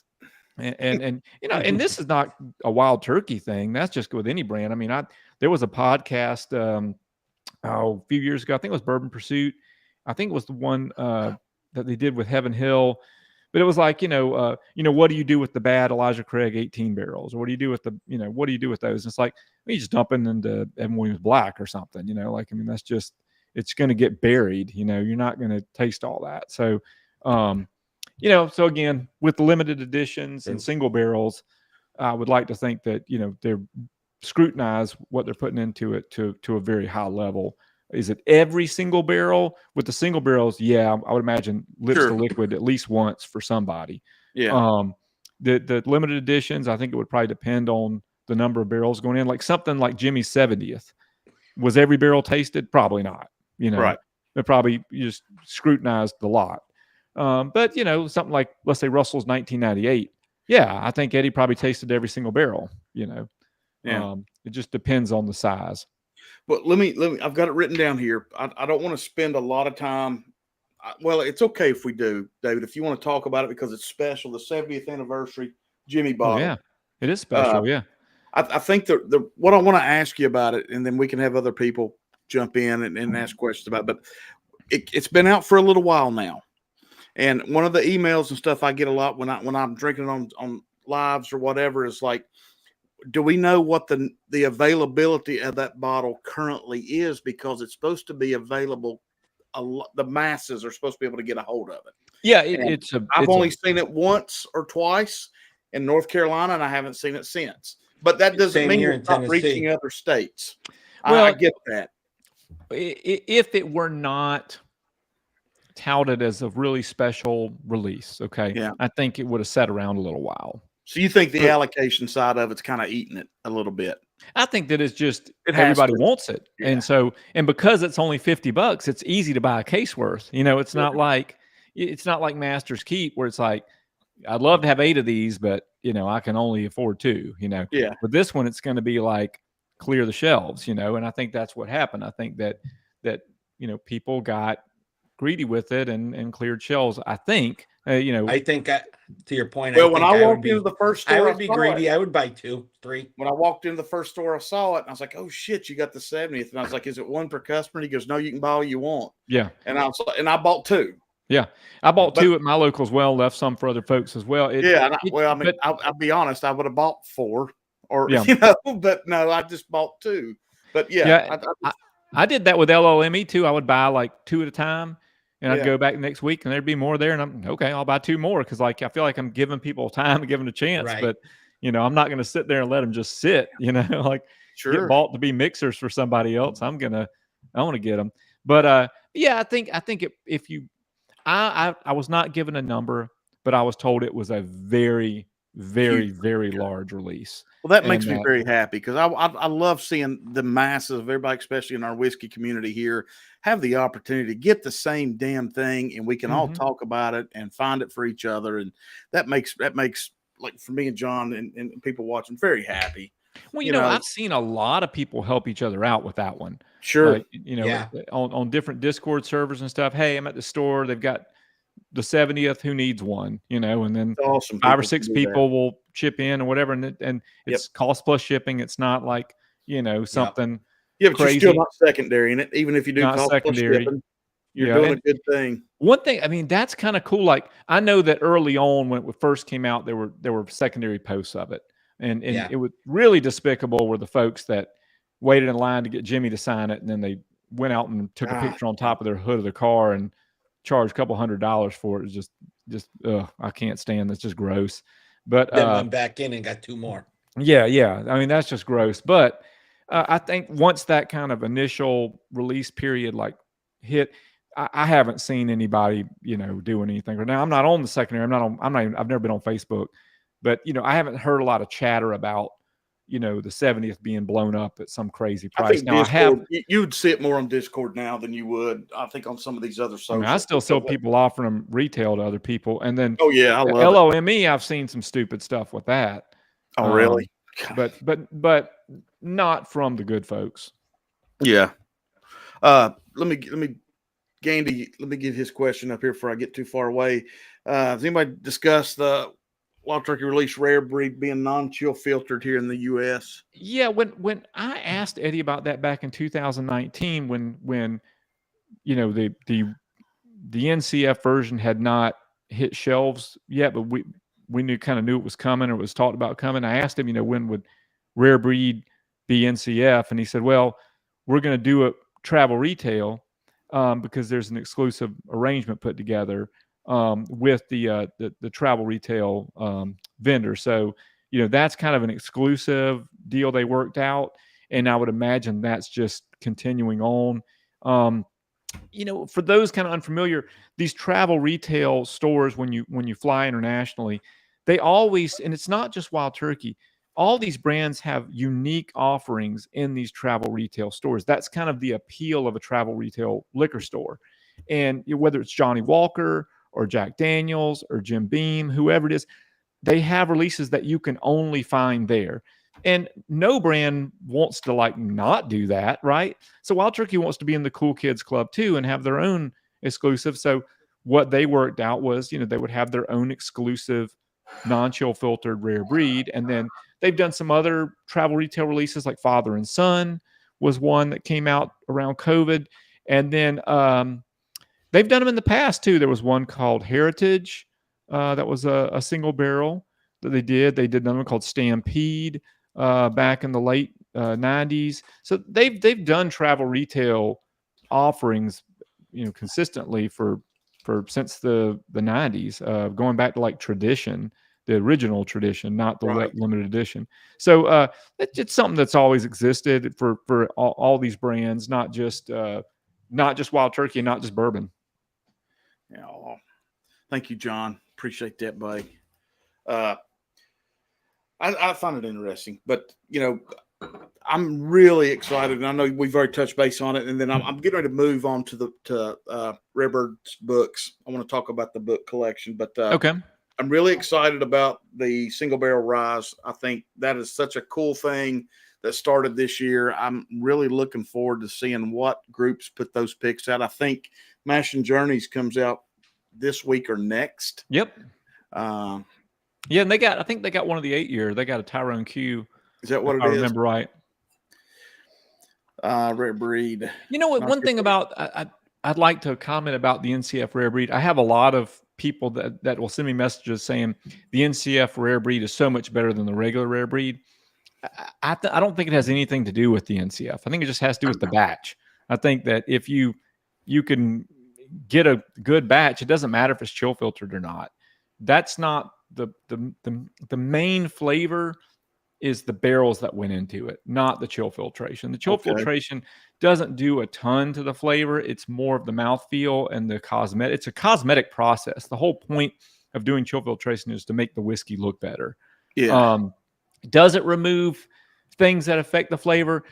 And and this is not a Wild Turkey thing. That's just with any brand. I mean, there was a podcast, a few years ago. I think it was Bourbon Pursuit. I think it was the one that they did with Heaven Hill. But it was like, what do you do with the bad Elijah Craig 18 barrels? Or what do you do with what do you do with those? And it's like, you just dump it into Evan Williams Black or something, that's just, it's going to get buried, you're not going to taste all that. So, so again, with the limited editions and single barrels, I would like to think that, they're scrutinize what they're putting into it to a very high level. Is it every single barrel? With the single barrels, yeah, I would imagine lips to liquid at least once for somebody. Yeah. The limited editions, I think it would probably depend on the number of barrels going in. Like something like Jimmy's 70th. Was every barrel tasted? Probably not. Right. They probably just scrutinized the lot. But something like, let's say Russell's 1998. Yeah, I think Eddie probably tasted every single barrel. Yeah. It just depends on the size. But let me, I've got it written down here. I don't want to spend a lot of time. Well, it's okay if we do, David, if you want to talk about it because it's special, the 70th anniversary Jimmy bottle. Yeah, it is special. Yeah. I think what I want to ask you about it, and then we can have other people jump in and ask questions about it. But it's been out for a little while now. And one of the emails and stuff I get a lot when I'm drinking on lives or whatever is like, do we know what the availability of that bottle currently is? Because it's supposed to be available. The masses are supposed to be able to get a hold of it. Yeah, I've only seen it once or twice in North Carolina, and I haven't seen it since. But that doesn't mean it's not reaching other states. Well, I get that. If it were not touted as a really special release, okay, I think it would have sat around a little while. So you think the allocation side of it's kind of eating it a little bit? I think that it's just everybody wants it. Yeah. And because it's only $50, it's easy to buy a case worth. It's not like Master's Keep where it's like, I'd love to have 8 of these, but I can only afford 2, Yeah. But this one, it's going to be like clear the shelves, and I think that's what happened. I think that people got greedy with it and cleared shelves. I think, I think to your point. Well, when I walked into the first store, I would be greedy. I would buy 2, 3. When I walked into the first store, I saw it, and I was like, "Oh shit, you got the 70th!" And I was like, "Is it one per customer?" And he goes, "No, you can buy all you want." Yeah. And I bought 2. Yeah, I bought 2 at my local as well. Left some for other folks as well. I'll be honest. I would have bought 4, or but no, I just bought 2. But I did that with LLME too. I would buy like 2 at a time. And I'd go back next week and there'd be more there. And I'm okay, I'll buy 2 more. Cause like, I feel like I'm giving people time and giving a chance, but I'm not going to sit there and let them just sit, like get bought to be mixers for somebody else. I want to get them. But, I think if you, I was not given a number, but I was told it was a very, very, Huge. very large release. Well, that And makes me very happy because I love seeing the masses of everybody, especially in our whiskey community here, have the opportunity to get the same damn thing, and we can all talk about it and find it for each other, and that makes like for me and John and people watching very happy. Well, you know, I've seen a lot of people help each other out with that one. Sure. Like, you know, Yeah. on different Discord servers and stuff. Hey, I'm at the store. They've got the 70th. Who needs one? You know, and then It's awesome. 5 or people 6 can do that. people will chip in or whatever, and it's cost plus shipping. It's not like, you know, something Yeah, but crazy. you're still not secondary in it. Even if you do Not cost plus secondary. shipping, you're Yeah, doing a and good thing. one thing, I mean, that's kind of cool. Like, I know that early on when it first came out, there were secondary posts of it, and Yeah. it was really despicable were the folks that waited in line to get Jimmy to sign it, and then they went out and took a God. picture on top of their hood of their car and charged a couple $100 for it. It's just I can't stand. That's just gross. But Then went back in and got 2 more. yeah. I mean, that's just gross. But I think once that kind of initial release period like hit, I haven't seen anybody, you know, doing anything. Now, I'm not on the secondary. I've never been on Facebook, but you know, I haven't heard a lot of chatter about, you know, the 70th being blown up at some crazy I price. think Now, Discord, you'd see it more on Discord now than you would, I think, on some of these other I socials. mean, I still saw people offering them retail to other people, and then Oh yeah, I love it. LOME. I've seen some stupid stuff with that. Oh really? But not from the good folks. Yeah. Let me Gandy, let me get his question up here before I get too far away. Has anybody discussed the Wild Turkey release rare breed being non-chill filtered here in the U.S.? Yeah, when I asked Eddie about that back in 2019, when you know the NCF version had not hit shelves yet, but we knew it was coming, or it was talked about coming. I asked him, you know, when would rare breed be NCF, and he said, well, we're going to do it travel retail because there's an exclusive arrangement put together with the travel retail vendor. So, you know, that's kind of an exclusive deal they worked out, and I would imagine that's just continuing on. You know, for those kind of unfamiliar, these travel retail stores, when you fly internationally, they always, and it's not just Wild Turkey, all these brands have unique offerings in these travel retail stores. That's kind of the appeal of a travel retail liquor store. And whether it's Johnny Walker or Jack Daniels or Jim Beam, whoever it is, they have releases that you can only find there. And no brand wants to like not do that, right? So Wild Turkey wants to be in the cool kids club too and have their own exclusive. So what they worked out was, you know, they would have their own exclusive non-chill filtered rare breed. And then they've done some other travel retail releases, like Father and Son was one that came out around COVID. And then they've done them in the past too. There was one called Heritage that was a single barrel that they did. They did another one called Stampede back in the late 90s. So they've done travel retail offerings, you know, consistently for since the 90s, going back to like Tradition, the original Tradition, not the limited edition. So it's something that's always existed for all these brands, not just Wild Turkey and not just bourbon. Yeah. Thank you, John. Appreciate that, buddy. I find it interesting, but you know, I'm really excited, and I know we've already touched base on it. And then I'm getting ready to move on to Redbird's books. I want to talk about the book collection, but Okay. I'm really excited about the single barrel rise. I think that is such a cool thing that started this year. I'm really looking forward to seeing what groups put those picks out. I think Mash and Journeys comes out this week or next. Yep. Yeah, and I think they got one of the 8-year. They got a Tyrone Q. Is that what it is? I remember right. Rare breed. You know what? One thing about I'd like to comment about the NCF rare breed. I have a lot of people that will send me messages saying the NCF rare breed is so much better than the regular rare breed. I don't think it has anything to do with the NCF. I think it just has to do with the batch. I think that if you can get a good batch, it doesn't matter if it's chill filtered or not. That's not the main flavor. Is the barrels that went into it, not the chill filtration. The chill filtration doesn't do a ton to the flavor. It's more of the mouthfeel and the cosmetic. It's a cosmetic process. The whole point of doing chill filtration is to make the whiskey look better. Yeah. Does it remove things that affect the flavor?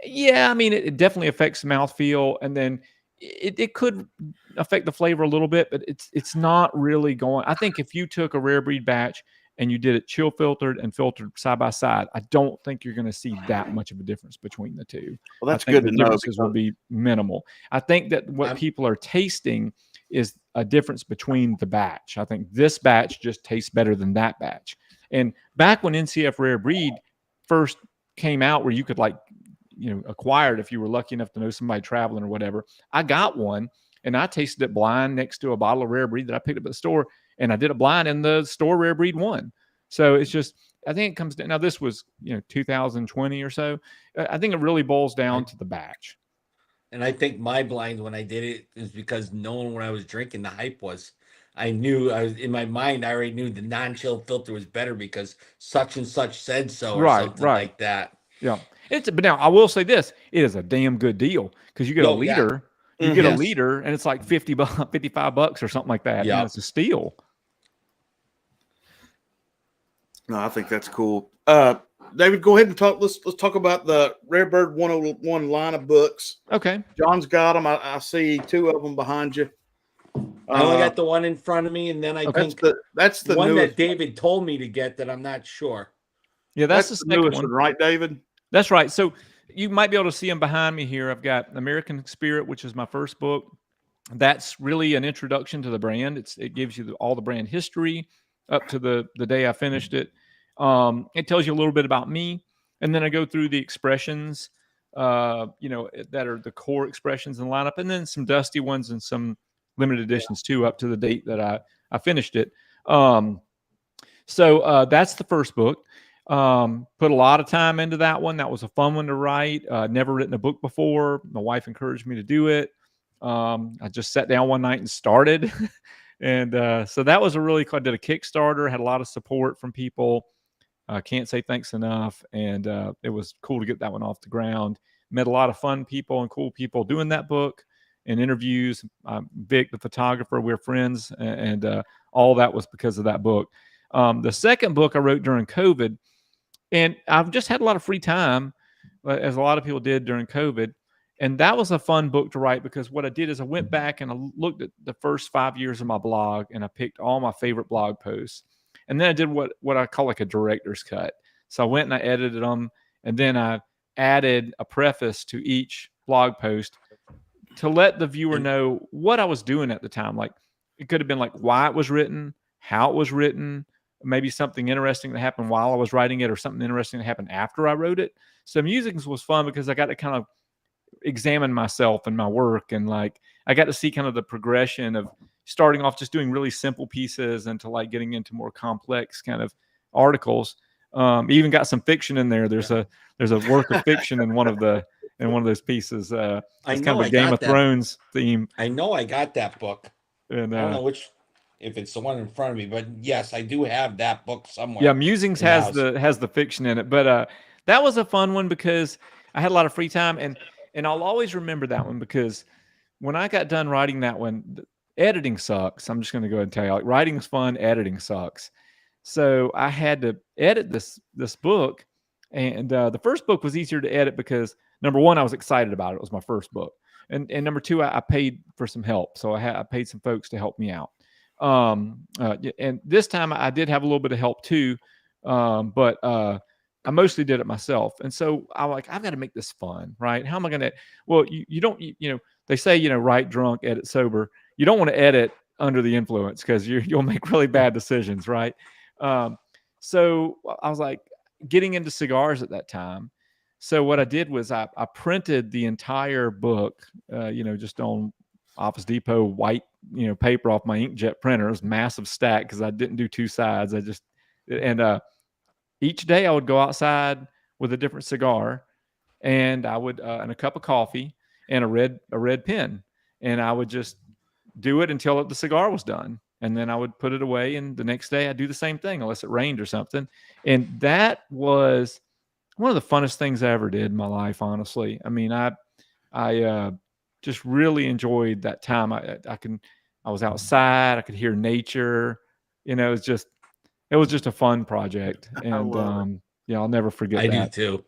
Yeah, I mean, it definitely affects mouthfeel, and then it could affect the flavor a little bit, but it's not really going. I think if you took a rare breed batch and you did it chill filtered and filtered side by side, I don't think you're going to see that much of a difference between the two. Well, that's I think good the to know. differences will be minimal. I think that what people are tasting is a difference between the batch. I think this batch just tastes better than that batch. And back when NCF Rare Breed first came out, where you could acquire it if you were lucky enough to know somebody traveling or whatever, I got one and I tasted it blind next to a bottle of Rare Breed that I picked up at the store, and I did it blind, and the store Rare Breed won. So it's just, I think it comes down. Now this was 2020 or so. I think it really boils down to the batch. And I think my blind when I did it is because knowing what I was drinking, the hype was. I knew in my mind, I already knew the non-chill filter was better because such and such said so, or something like that. Yeah. But now I will say this, it is a damn good deal because you get a liter, you get a liter, and it's like $55 or something like that. Yeah. It's a steal. No, I think that's cool. David, go ahead and talk. Let's talk about the Rare Bird 101 line of books. Okay. John's got them. I see two of them behind you. I only got the one in front of me, and then I think that's the one newest. that David told me to get that I'm not sure. Yeah, that's the newest one, right, David? That's right. So you might be able to see them behind me here. I've got American Spirit, which is my first book. That's really an introduction to the brand. It gives you all the brand history up to the day I finished it. It tells you a little bit about me, and then I go through the expressions, that are the core expressions in the lineup, and then some dusty ones and some limited editions too, up to the date that I finished it. So that's the first book. Put a lot of time into that one. That was a fun one to write. Never written a book before. My wife encouraged me to do it. I just sat down one night and started. And so that was I did a Kickstarter, had a lot of support from people. Can't say thanks enough. And it was cool to get that one off the ground. Met a lot of fun people and cool people doing that book and interviews. Vic, the photographer, we're friends. And all that was because of that book. The second book I wrote during COVID, and I've just had a lot of free time, as a lot of people did during COVID. And that was a fun book to write because what I did is I went back and I looked at the first 5 years of my blog and I picked all my favorite blog posts. And then I did what I call like a director's cut. So I went and I edited them, and then I added a preface to each blog post to let the viewer know what I was doing at the time. Like it could have been like why it was written, how it was written, maybe something interesting that happened while I was writing it or something interesting that happened after I wrote it. So musings was fun because I got to kind of examine myself and my work, and like I got to see kind of the progression of starting off just doing really simple pieces and to like getting into more complex kind of articles. Even got some fiction in there. There's a work of fiction in one of those pieces. It's kind of a Game of Thrones theme. I know I got that book. And I don't know if it's the one in front of me, but yes, I do have that book somewhere. Yeah, Musings has the fiction in it, but that was a fun one because I had a lot of free time, and I'll always remember that one because when I got done writing that one, editing sucks. I'm just going to go ahead and tell you, like, writing is fun, editing sucks. So I had to edit this book, and the first book was easier to edit because number one, I was excited about it. It was my first book, and number two, I paid for some help, so I paid some folks to help me out. And this time I did have a little bit of help too, but I mostly did it myself. And so I'm like, I've got to make this fun, right? How am I going to? Well, you don't, they say, write drunk, edit sober. You don't want to edit under the influence because you'll make really bad decisions, right? So I was like getting into cigars at that time. So what I did was I printed the entire book, just on Office Depot white, paper off my inkjet printer. It was a massive stack because I didn't do two sides. Each day I would go outside with a different cigar, and I would and a cup of coffee and a red pen, and I would just do it until the cigar was done, and then I would put it away. And the next day I'd do the same thing unless it rained or something. And that was one of the funnest things I ever did in my life, honestly. I mean, I just really enjoyed that time. I was outside. I could hear nature. it was just a fun project, and yeah, I'll never forget I that. do too.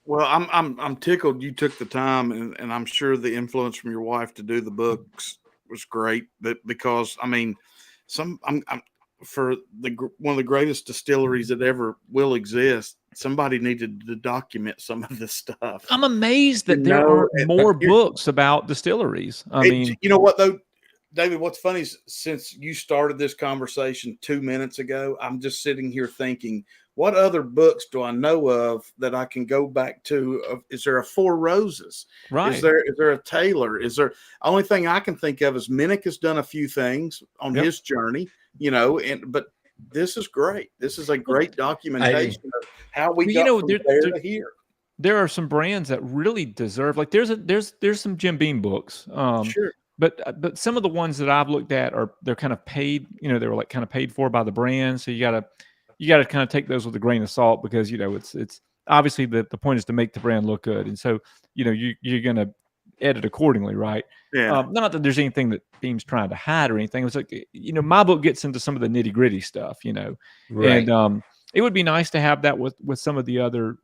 Well, I'm tickled you took the time, and I'm sure the influence from your wife to do the books was great. But because I mean, I'm for one of the greatest distilleries that ever will exist. Somebody needed to document some of this stuff. I'm amazed that there aren't more books about distilleries. I mean, you know what though, David? What's funny is since you started this conversation 2 minutes ago, I'm just sitting here thinking, what other books do I know of that I can go back to? Is there a Four Roses? right. Is there a Taylor? Is there only thing I can think of is Minnick has done a few things on his journey, but this is great. This is a great documentation of how we got from there to here. There are some brands that really deserve, like there's some Jim Beam books. Sure. But some of the ones that I've looked at they're kind of paid, they were like kind of paid for by the brand. So you gotta kind of take those with a grain of salt, because it's obviously the point is to make the brand look good, and so you're gonna edit accordingly, right? Yeah. Not that there's anything that Beam's trying to hide or anything. It's like my book gets into some of the nitty gritty stuff, Right. and it would be nice to have that with some of the other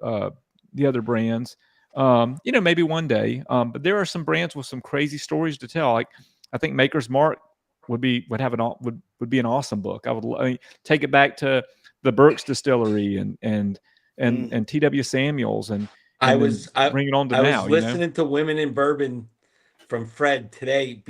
brands. Maybe one day. But there are some brands with some crazy stories to tell. Like I think Maker's Mark would be an awesome book. I would take it back to the Burke's Distillery and T.W. Samuels and bring it on to now. I was listening to Women in Bourbon from Fred today,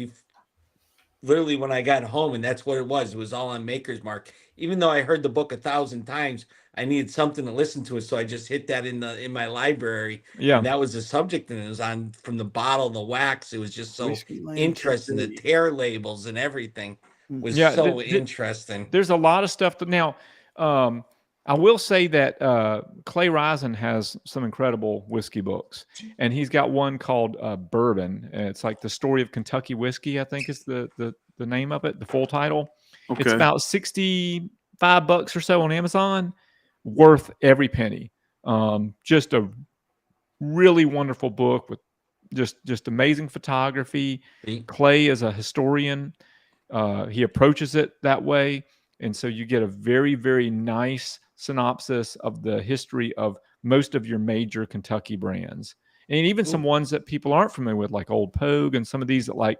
literally when I got home, and that's what it was. It was all on Maker's Mark. Even though I heard the book 1,000 times, I needed something to listen to it, so I just hit that in my library. Yeah, and that was the subject, and it was on from the bottle, the wax. It was just so interesting. The tear labels and everything was so interesting. There's a lot of stuff now. I will say that Clay Risen has some incredible whiskey books, and he's got one called Bourbon. And it's like the story of Kentucky whiskey, I think is the name of it, the full title. Okay. It's about $65 or so on Amazon, worth every penny. Just a really wonderful book with just amazing photography. Clay is a historian. He approaches it that way. And so you get a very, very nice synopsis of the history of most of your major Kentucky brands. And even some ones that people aren't familiar with, like Old Pogue and some of these that like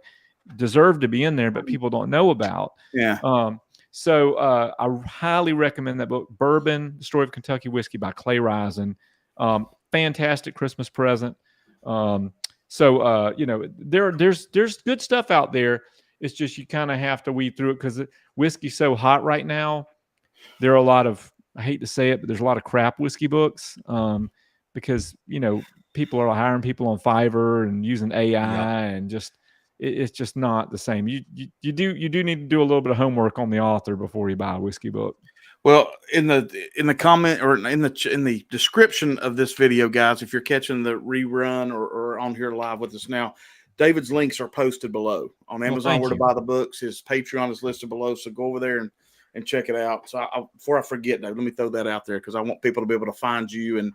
deserve to be in there, but people don't know about. Yeah. So I highly recommend that book, Bourbon, The Story of Kentucky Whiskey by Clay Risen. Fantastic Christmas present. There's good stuff out there. It's just you kind of have to weed through it because whiskey's so hot right now. There are a lot of, I hate to say it, but there's a lot of crap whiskey books because, people are hiring people on Fiverr and using AI and just it's just not the same. You do need to do a little bit of homework on the author before you buy a whiskey book. Well, in the comment or in the description of this video, guys, if you're catching the rerun or on here live with us now, David's links are posted below on Amazon where to buy the books. His Patreon is listed below, so go over there and check it out. So before I forget, David, let me throw that out there because I want people to be able to find you and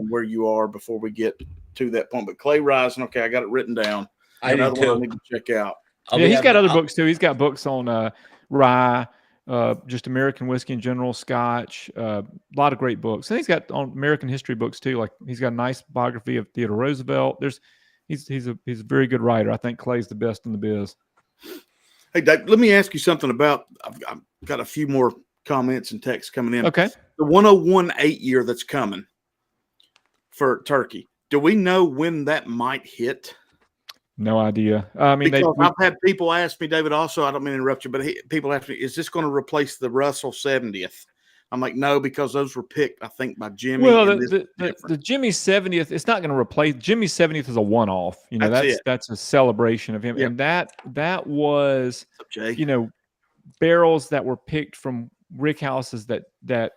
where you are before we get to that point. But Clay Risen, okay, I got it written down. Another one I need to check out. He's got other books too. He's got books on rye, just American whiskey in general, Scotch, a lot of great books. And he's got on American history books too. Like he's got a nice biography of Theodore Roosevelt. He's a very good writer. I think Clay's the best in the biz. Hey, Dave, let me ask you something about. I've got a few more comments and texts coming in. Okay. The 1018 year that's coming for turkey. Do we know when that might hit? No idea. I mean, I've had people ask me, David. Also, I don't mean to interrupt you, but people ask me, "Is this going to replace the Russell 70th?" I'm like, no, because those were picked, I think, by Jimmy. Well, the Jimmy 70th, it's not going to replace Jimmy 70th is a one-off. That's a celebration of him, and that was barrels that were picked from Rickhouses that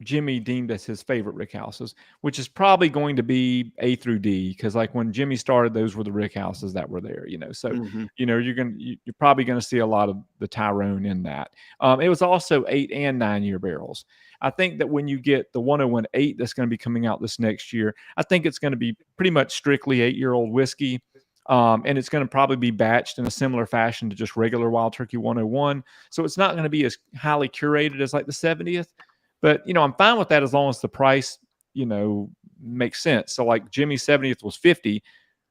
Jimmy deemed as his favorite Rickhouses, which is probably going to be A through D, because like when Jimmy started, those were the Rickhouses that were there. So you're probably going to see a lot of the Tyrone in that. It was also 8 and 9 year barrels. I think that when you get the 1018 that's going to be coming out this next year, I think it's going to be pretty much strictly 8-year-old whiskey. And it's going to probably be batched in a similar fashion to just regular Wild Turkey 101. So it's not going to be as highly curated as like the 70th. But, I'm fine with that as long as the price, makes sense. So like Jimmy's 70th was 50.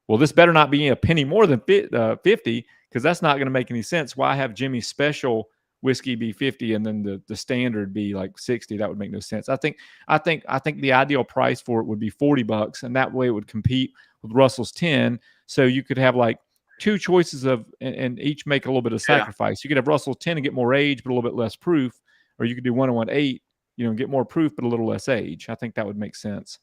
Well, this better not be a penny more than 50 because that's not going to make any sense. Why have Jimmy's special whiskey be 50 and then the standard be like 60? That would make no sense. I think the ideal price for it would be $40, and that way it would compete with Russell's 10. So you could have like two choices and each make a little bit of sacrifice. You could have Russell's 10 and get more age but a little bit less proof, or you could do 101.8, get more proof but a little less age. I think that would make sense.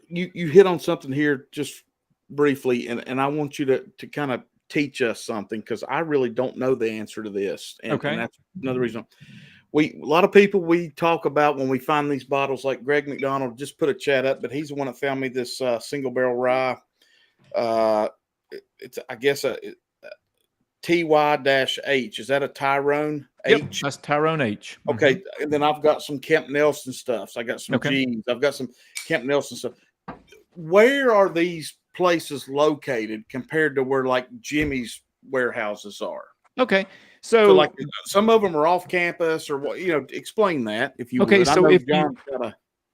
You hit on something here just briefly, and I want you to kind of teach us something, because I really don't know the answer to this. And that's another reason. A lot of people we talk about when we find these bottles, like Greg McDonald just put a chat up, but he's the one that found me this single barrel rye. It's, I guess, a TY-H. Is that a Tyrone H? Yep, that's Tyrone H. Okay. And then I've got some Camp Nelson stuff. So I got some G's. I've got some Camp Nelson stuff. Where are these places located compared to where like Jimmy's warehouses are? Okay. So like some of them are off campus, or what, explain that if you would. Okay. So if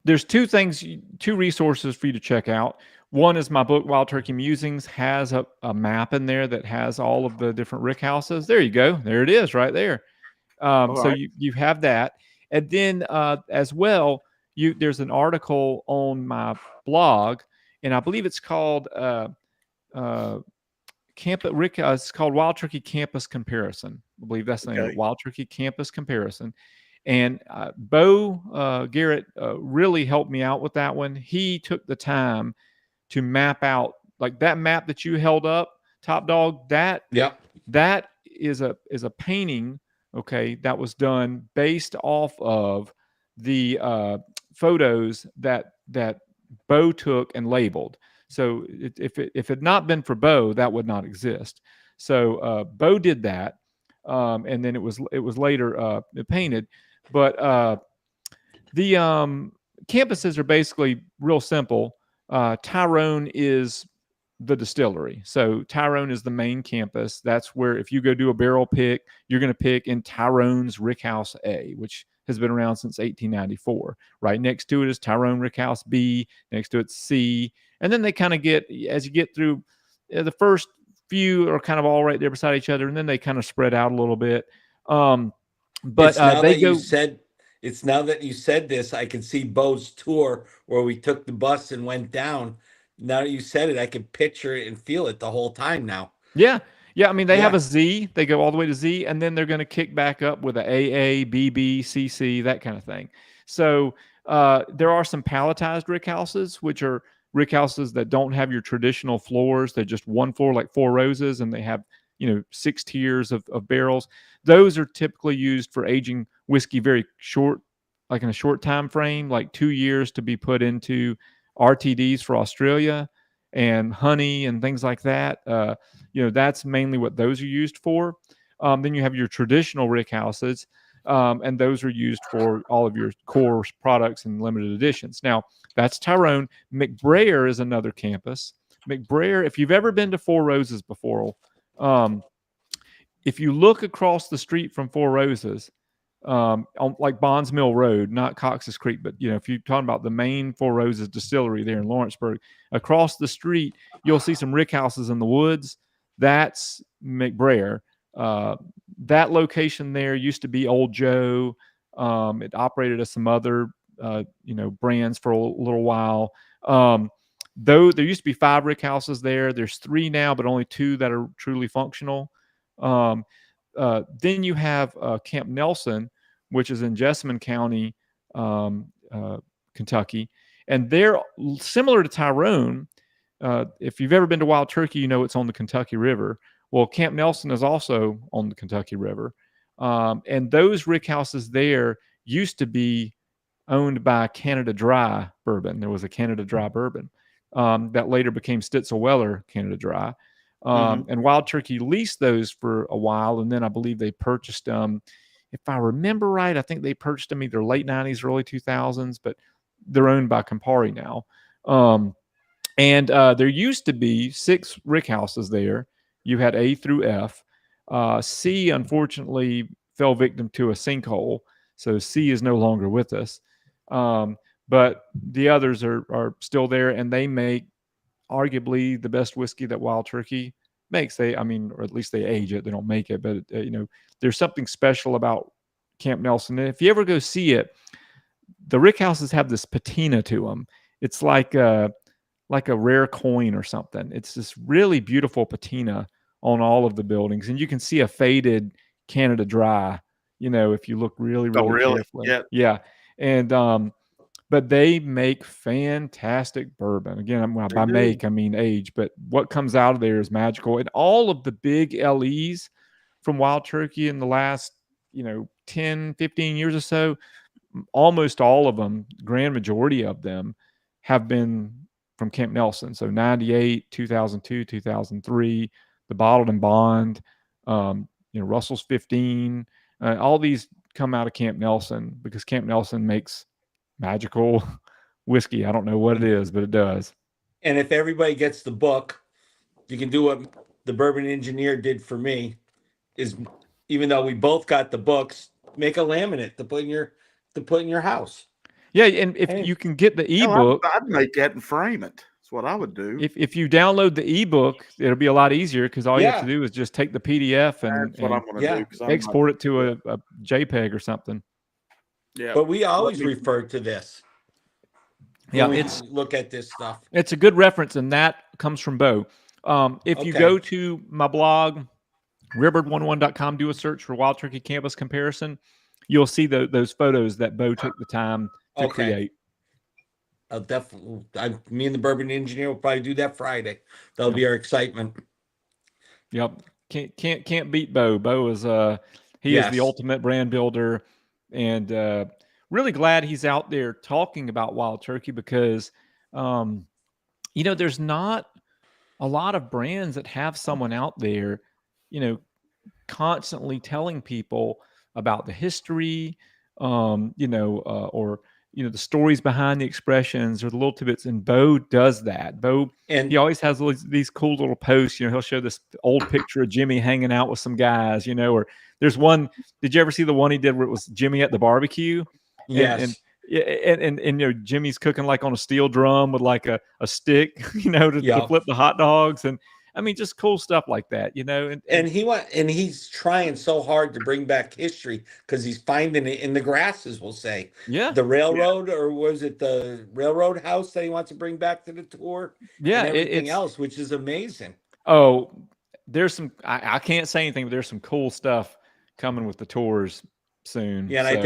there's two resources for you to check out. One is my book, Wild Turkey Musings, has a map in there that has all of the different Rickhouses. There you go. There it is right there. So you have that. And then as well, there's an article on my blog, and I believe it's called it's called Wild Turkey Campus Comparison. I believe that's the name, Wild Turkey Campus Comparison. And Bo Garrett really helped me out with that one. He took the time to map out, like that map that you held up, Top Dog. That is a painting, that was done based off of the photos that Bo took and labeled. So if it had not been for Bo, that would not exist. So Bo did that, and then it was later painted. But the campuses are basically real simple. Tyrone is the distillery. So Tyrone is the main campus. That's where, if you go do a barrel pick, you're going to pick in Tyrone's Rickhouse A, which has been around since 1894. Right next to it is Tyrone Rickhouse B. Next to it's C. And then they kind of as you get through, the first few are kind of all right there beside each other, and then they kind of spread out a little bit. But it's now that you said this, I can see Bo's tour where we took the bus and went down. Now that you said it, I can picture it and feel it the whole time now. Yeah. I mean, they have a Z. They go all the way to Z, and then they're going to kick back up with a AA, BB, CC, that kind of thing. So there are some palletized rickhouses, which are rickhouses that don't have your traditional floors. They're just one floor, like Four Roses, and they have 6 tiers of barrels. Those are typically used for aging whiskey very short, like in a short time frame, like 2 years, to be put into RTDs for Australia and honey and things like that. That's mainly what those are used for. Then you have your traditional rickhouses, and those are used for all of your core products and limited editions. Now, that's Tyrone. McBrayer is another campus. McBrayer, if you've ever been to Four Roses before, if you look across the street from Four Roses, on like Bonds Mill Road, not Cox's Creek, but if you're talking about the main Four Roses distillery there in Lawrenceburg, across the street, you'll see some rickhouses in the woods. That's McBrayer. That location there used to be Old Joe. It operated as some other, brands for a little while. Though there used to be 5 rickhouses there, there's 3 now, but only 2 that are truly functional. Then you have Camp Nelson, which is in Jessamine County, Kentucky, and they're similar to Tyrone. If you've ever been to Wild Turkey, it's on the Kentucky River. Well, Camp Nelson is also on the Kentucky River, and those rickhouses there used to be owned by Canada Dry Bourbon. There was a Canada Dry Bourbon that later became Stitzel Weller Canada Dry. And Wild Turkey leased those for a while, and then I believe they purchased them. If I remember right, I think they purchased them either late 90s, early 2000s, but they're owned by Campari now. And there used to be 6 Rickhouses there. You had A through F. C, unfortunately, fell victim to a sinkhole. So C is no longer with us. But the others are still there, and they make arguably the best whiskey that Wild Turkey makes. Or at least they age it. They don't make it, but there's something special about Camp Nelson. And if you ever go see it, the Rickhouses have this patina to them. It's like a rare coin or something. It's this really beautiful patina on all of the buildings, and you can see a faded Canada Dry. If you look really, really carefully. Yeah. And but they make fantastic bourbon. Again, by make, I mean age, but what comes out of there is magical. And all of the big LEs from Wild Turkey in the last, 10, 15 years or so, almost all of them, grand majority of them, have been from Camp Nelson. So 98, 2002, 2003, the Bottled and Bond, Russell's 15, all these come out of Camp Nelson because Camp Nelson makes magical whiskey. I don't know what it is, but it does. And if everybody gets the book, you can do what the Bourbon Engineer did for me, is even though we both got the books, make a laminate to put in your house. Yeah, and if you can get the ebook, I'd make that and frame it. That's what I would do. If you download the ebook, it'll be a lot easier because all you have to do is just take the PDF and export it to a JPEG or something. Yeah, but we always refer to this. It's look at this stuff. It's a good reference, and that comes from Beol. If you go to my blog, ribbird11.com, do a search for Wild Turkey Campus Comparison, you'll see those photos that Beol took the time to create. I'll definitely. Me and the Bourbon Engineer will probably do that Friday. That'll be our excitement. Yep, can't beat Beol. Beol is he is the ultimate brand builder, and really glad he's out there talking about Wild Turkey because there's not a lot of brands that have someone out there, constantly telling people about the history, or the stories behind the expressions or the little tidbits. And Beol does that. Beol, and he always has these cool little posts. He'll show this old picture of Jimmy hanging out with some guys. Or there's one. Did you ever see the one he did where it was Jimmy at the barbecue? Yes. And Jimmy's cooking like on a steel drum with like a stick, to flip the hot dogs. And I mean, just cool stuff like that, And he's trying so hard to bring back history because he's finding it in the grasses. We'll say, the railroad, or was it the railroad house that he wants to bring back to the tour? Yeah, and everything else, which is amazing. Oh, there's some. I can't say anything, but there's some cool stuff coming with the tours soon. Yeah, and I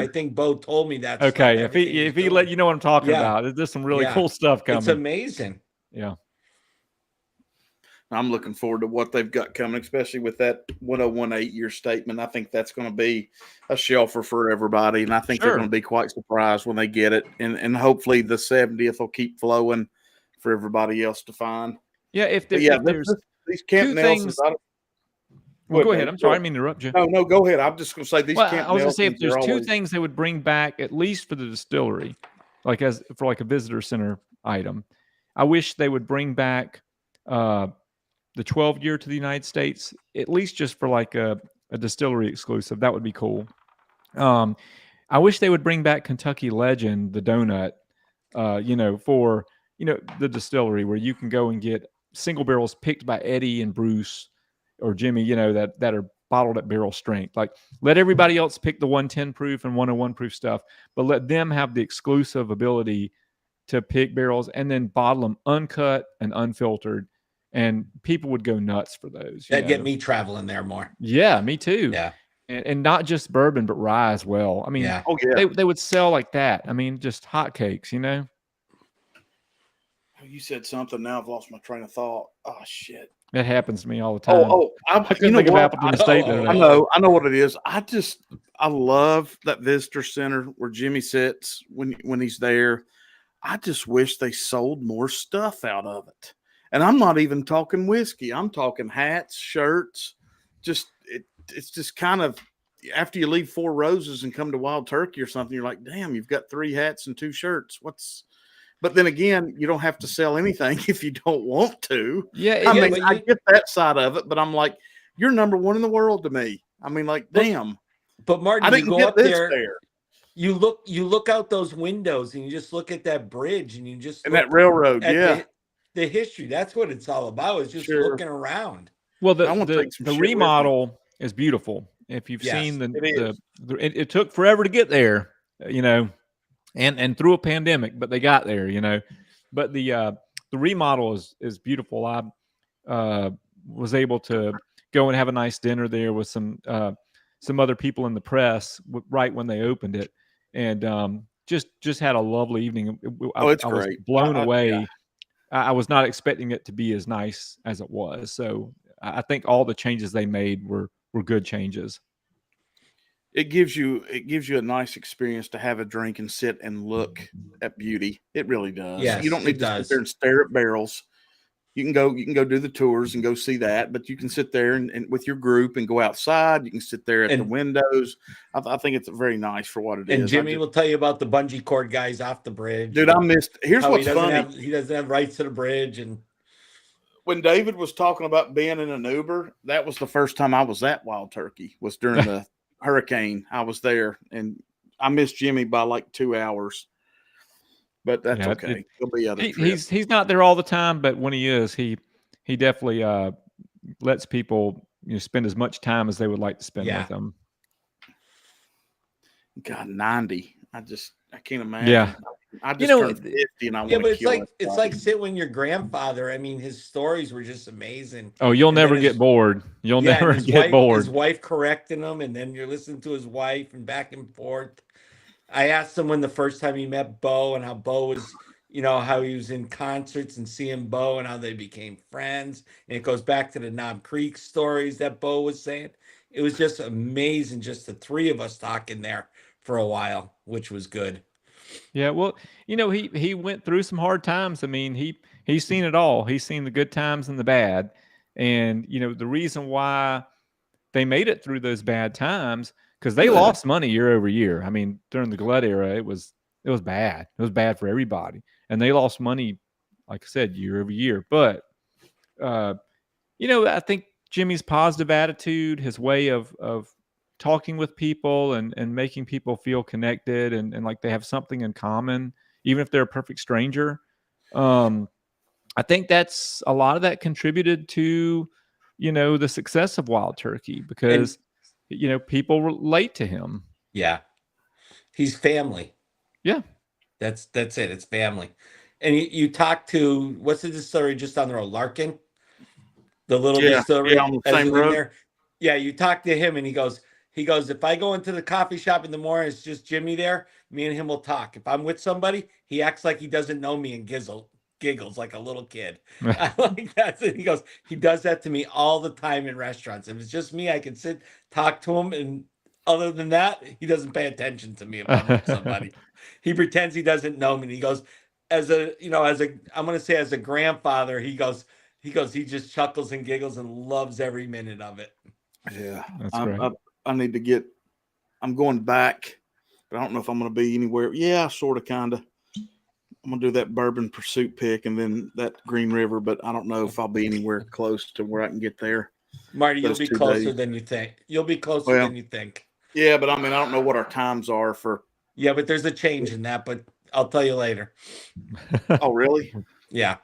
think Beol told me that. Okay, if he let you know what I'm talking about, there's some really cool stuff coming. It's amazing. Yeah. I'm looking forward to what they've got coming, especially with that 1018 year statement. I think that's going to be a shelfer for everybody, and I think they're going to be quite surprised when they get it. And hopefully the 70th will keep flowing for everybody else to find. Yeah, if there's these Camp Nelsons. Go ahead. I'm sorry, I didn't mean to interrupt you. No, go ahead. I'm just going to say these. Camp I was going to say if there's Nelsons two things they would bring back, at least for the distillery, like for a visitor center item, I wish they would bring back the 12-year to the United States, at least just for like a distillery exclusive. That would be cool. I wish they would bring back Kentucky Legend, the donut, for the distillery, where you can go and get single barrels picked by Eddie and Bruce or Jimmy, that are bottled at barrel strength. Like, let everybody else pick the 110 proof and 101 proof stuff, but let them have the exclusive ability to pick barrels and then bottle them uncut and unfiltered. And people would go nuts for those. That'd get me traveling there more. Yeah, me too. Yeah. And not just bourbon, but rye as well. I mean, they would sell like that. I mean, just hotcakes, You said something. Now I've lost my train of thought. Oh, shit. That happens to me all the time. I couldn't think of happened in the state there. I know what it is. I love that visitor center where Jimmy sits when he's there. I just wish they sold more stuff out of it. And I'm not even talking whiskey. I'm talking hats, shirts. It's just kind of, after you leave Four Roses and come to Wild Turkey or something, you're like, damn, you've got 3 hats and 2 shirts. But then again, you don't have to sell anything if you don't want to. Yeah, I yeah, mean, but I get that side of it, but I'm like, you're number one in the world to me. I mean, like, damn. But Martin, I you didn't go get up this there, there. you look out those windows and you just look at that bridge and you just And look that railroad, at yeah. the history. That's what it's all about, is just Sure. looking around. Well, I wanna take some the shit with me. remodel is beautiful. If you've Yes, seen it it took forever to get there, you know, and through a pandemic, but they got there, you know. But the remodel is beautiful. I was able to go and have a nice dinner there with some other people in the press right when they opened it, and just had a lovely evening. It's I was great. blown Yeah. away. I was not expecting it to be as nice as it was. So I think all the changes they made were good changes. It gives you a nice experience to have a drink and sit and look at beauty. It really does. Yes, You don't it need to does. sit there and stare at barrels. You can go do the tours and go see that, but you can sit there and with your group and go outside. You can sit there at the And- windows. I think it's very nice for what it is. And Jimmy will tell you about the bungee cord guys off the bridge. Dude, I missed. Here's how what's funny. he doesn't have rights to the bridge. And When David was talking about being in an Uber, that was the first time I was at Wild Turkey, was during the hurricane. I was there, and I missed Jimmy by like 2 hours. But that's okay. There'll be other trips. He's not there all the time, but when he is, he definitely lets people spend as much time as they would like to spend with him. God, 90. I can't imagine. Yeah. I just turned 50 and I want to but it's kill like it. it's sit when your grandfather. I mean, his stories were just amazing. Oh, you'll And never then get bored. You'll never get bored. His wife correcting him, and then you're listening to his wife and back and forth. I asked him when the first time he met Beol and how Beol was, how he was in concerts and seeing Beol and how they became friends. And it goes back to the Knob Creek stories that Beol was saying. It was just amazing, just the three of us talking there for a while, which was good. Yeah, well, he went through some hard times. I mean, he's seen it all. He's seen the good times and the bad. And the reason why they made it through those bad times, because they lost money year over year. I mean, during the glut era, it was bad. It was bad for everybody, and they lost money, like I said, year over year. But I think Jimmy's positive attitude, his way of talking with people and making people feel connected and like they have something in common, even if they're a perfect stranger. I think that's a lot of that contributed to, the success of Wild Turkey, because, people relate to him. Yeah. He's family. Yeah. That's it. It's family. And you talk to, what's the distillery just on the road? Larkin? The little distillery on the same road. there. Yeah, you talk to him and he goes, if I go into the coffee shop in the morning, it's just Jimmy there, me and him will talk. If I'm with somebody, he acts like he doesn't know me and giggles like a little kid. I like that. He goes, he does that to me all the time in restaurants. If it's just me, I can sit, talk to him, and other than that, he doesn't pay attention to me if I'm with somebody. He pretends he doesn't know me. And he goes, I'm going to say as a grandfather, he just chuckles and giggles and loves every minute of it. Yeah. That's great. I need to I'm going back, but I don't know if I'm going to be anywhere. Yeah, sort of, kind of. I'm going to do that Bourbon Pursuit pick and then that Green River, but I don't know if I'll be anywhere close to where I can get there. Marty, you'll be closer than you think. You'll be closer than you think. Yeah, but I mean, I don't know what our times are for. Yeah, but there's a change in that, but I'll tell you later. Oh, really? Yeah.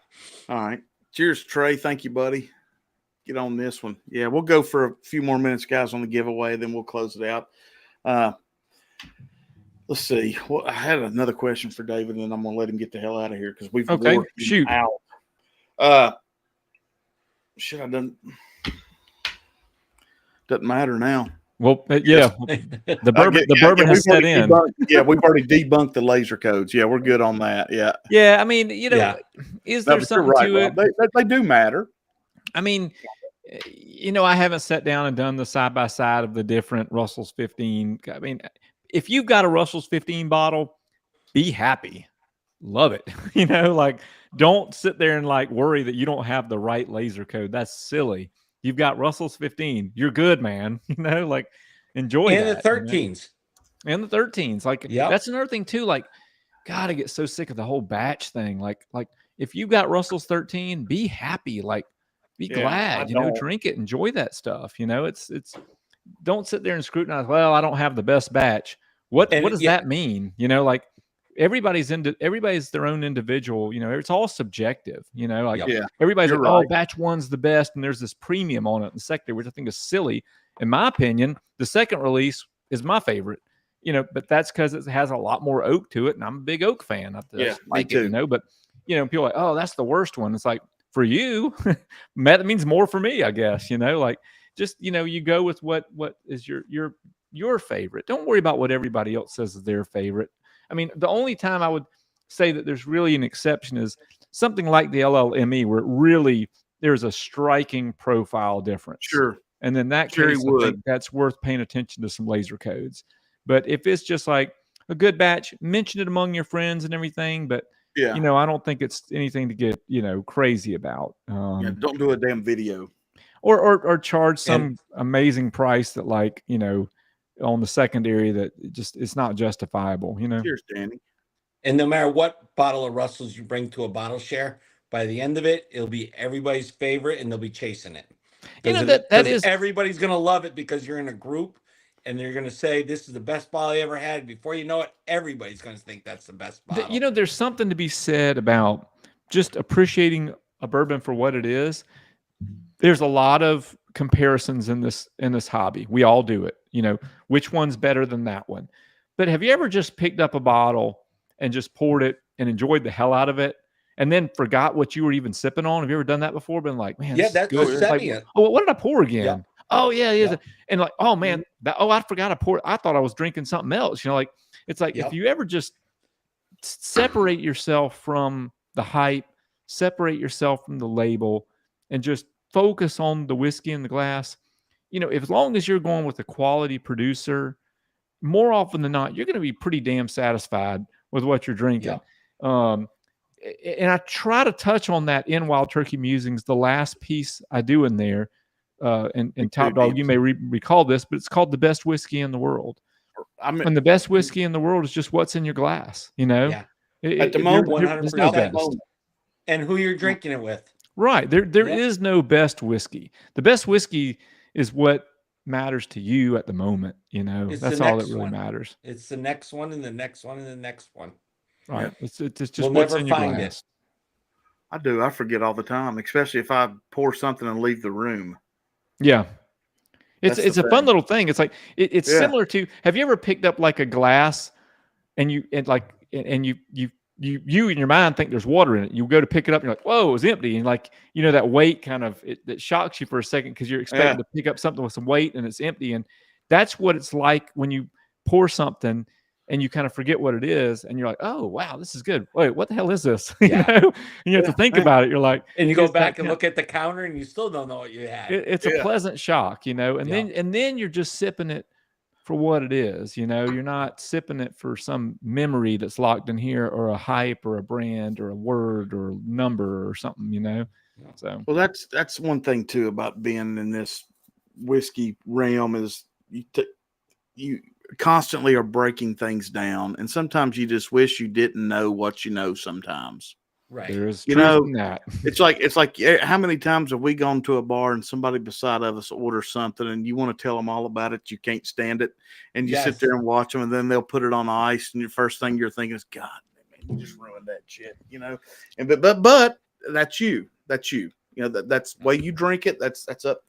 All right. Cheers, Trey. Thank you, buddy. Get on this one. Yeah, we'll go for a few more minutes, guys, on the giveaway, then we'll close it out. Let's see. Well, I had another question for David, and I'm going to let him get the hell out of here because we've shoot out. Should I done? Doesn't matter now. Well, yeah, the bourbon has set in. We've already debunked the laser codes. Yeah, we're good on that. Yeah. Yeah, I mean, is there something to it? They do matter. I mean, I haven't sat down and done the side by side of the different Russell's 15. I mean, if you've got a Russell's 15 bottle, be happy, love it. Don't sit there and worry that you don't have the right laser code. That's silly. You've got Russell's 15. You're good, man. Enjoy and that. The 13s. And the 13s. That's another thing too. God, I get so sick of the whole batch thing. Like if you got Russell's 13, be happy. Like, be glad. Drink it, enjoy that stuff. It's don't sit there and scrutinize. Well, I don't have the best batch. What does that mean? Like everybody's their own individual. It's all subjective. Everybody's like, oh, batch one's the best, and there's this premium on it in the secondary, which I think is silly. In my opinion, the second release is my favorite. But that's because it has a lot more oak to it, and I'm a big oak fan. I like it, but people are like, oh, that's the worst one. It's like, for you, that means more for me, I guess. Like, just you go with what is your favorite. Don't worry about what everybody else says is their favorite. I mean, the only time I would say that there's really an exception is something like the LLME, where there's a striking profile difference. Sure. And then that case, I think that's worth paying attention to some laser codes. But if it's just like a good batch, mention it among your friends and everything. But I don't think it's anything to get crazy about. Don't do a damn video, or charge some amazing price that on the secondary that it's not justifiable. Cheers, Danny. And no matter what bottle of Russell's you bring to a bottle share, by the end of it, it'll be everybody's favorite, and they'll be chasing it. That is everybody's gonna love it because you're in a group. And they're going to say, this is the best bottle I ever had. Before you know it, everybody's going to think that's the best bottle. There's something to be said about just appreciating a bourbon for what it is. There's a lot of comparisons in this hobby. We all do it. Which one's better than that one? But have you ever just picked up a bottle and just poured it and enjoyed the hell out of it, and then forgot what you were even sipping on? Have you ever done that before? Been like, man, that's good. Oh, what did I pour again? Yeah. Oh yeah. And like, oh man, I forgot I poured. I thought I was drinking something else. It's like if you ever just separate yourself from the hype, separate yourself from the label, and just focus on the whiskey in the glass. As long as you're going with a quality producer, more often than not, you're going to be pretty damn satisfied with what you're drinking. Yeah. And I try to touch on that in Wild Turkey Musings, the last piece I do in there. And Top Dog, you may recall this, but it's called The Best Whiskey in the World. And the best whiskey in the world is just what's in your glass, Yeah. At the moment, 100%. And who you're drinking it with. Right. There is no best whiskey. The best whiskey is what matters to you at the moment. That's all that really matters. It's the next one and the next one and the next one. Right. It's just what's in your glass. I do. I forget all the time, especially if I pour something and leave the room. Yeah. It's a fun little thing. It's like it's similar to, have you ever picked up like a glass and you in your mind think there's water in it. You go to pick it up and you're like, whoa, it was empty. And like, that weight kind of that shocks you for a second because you're expecting to pick up something with some weight and it's empty. And that's what it's like when you pour something and you kind of forget what it is, and you're like, "Oh, wow, this is good. Wait, what the hell is this?" And you have to think about it. You're like, and you go back and look at the counter, and you still don't know what you had. It's a pleasant shock, and then you're just sipping it for what it is. You're not sipping it for some memory that's locked in here, or a hype, or a brand, or a word, or a number, or something. So, well, that's one thing too about being in this whiskey realm is you constantly are breaking things down, and sometimes you just wish you didn't know what you know sometimes. Right. There's truth in that. It's like how many times have we gone to a bar and somebody beside of us orders something and you want to tell them all about it, you can't stand it, and you sit there and watch them, and then they'll put it on ice, and your first thing you're thinking is, God, man, you just ruined that shit, And but that's you. That's the way you drink it. That's up.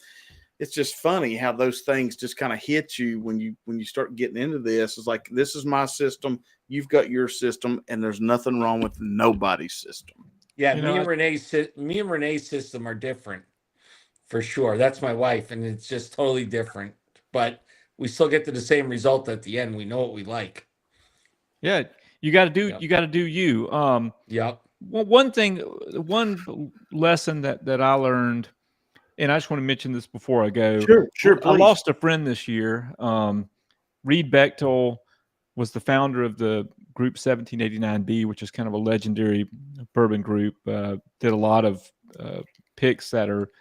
It's just funny how those things just kind of hit you when you start getting into this. It's like, this is my system, you've got your system, and there's nothing wrong with nobody's system. Yeah, me and Renee's system are different for sure. That's my wife, and it's just totally different. But we still get to the same result at the end. We know what we like. Yeah, you got to do you. One lesson that I learned. And I just want to mention this before I go. Sure. I lost a friend this year. Reed Bechtel was the founder of the group 1789B, which is kind of a legendary bourbon group. Did a lot of picks that are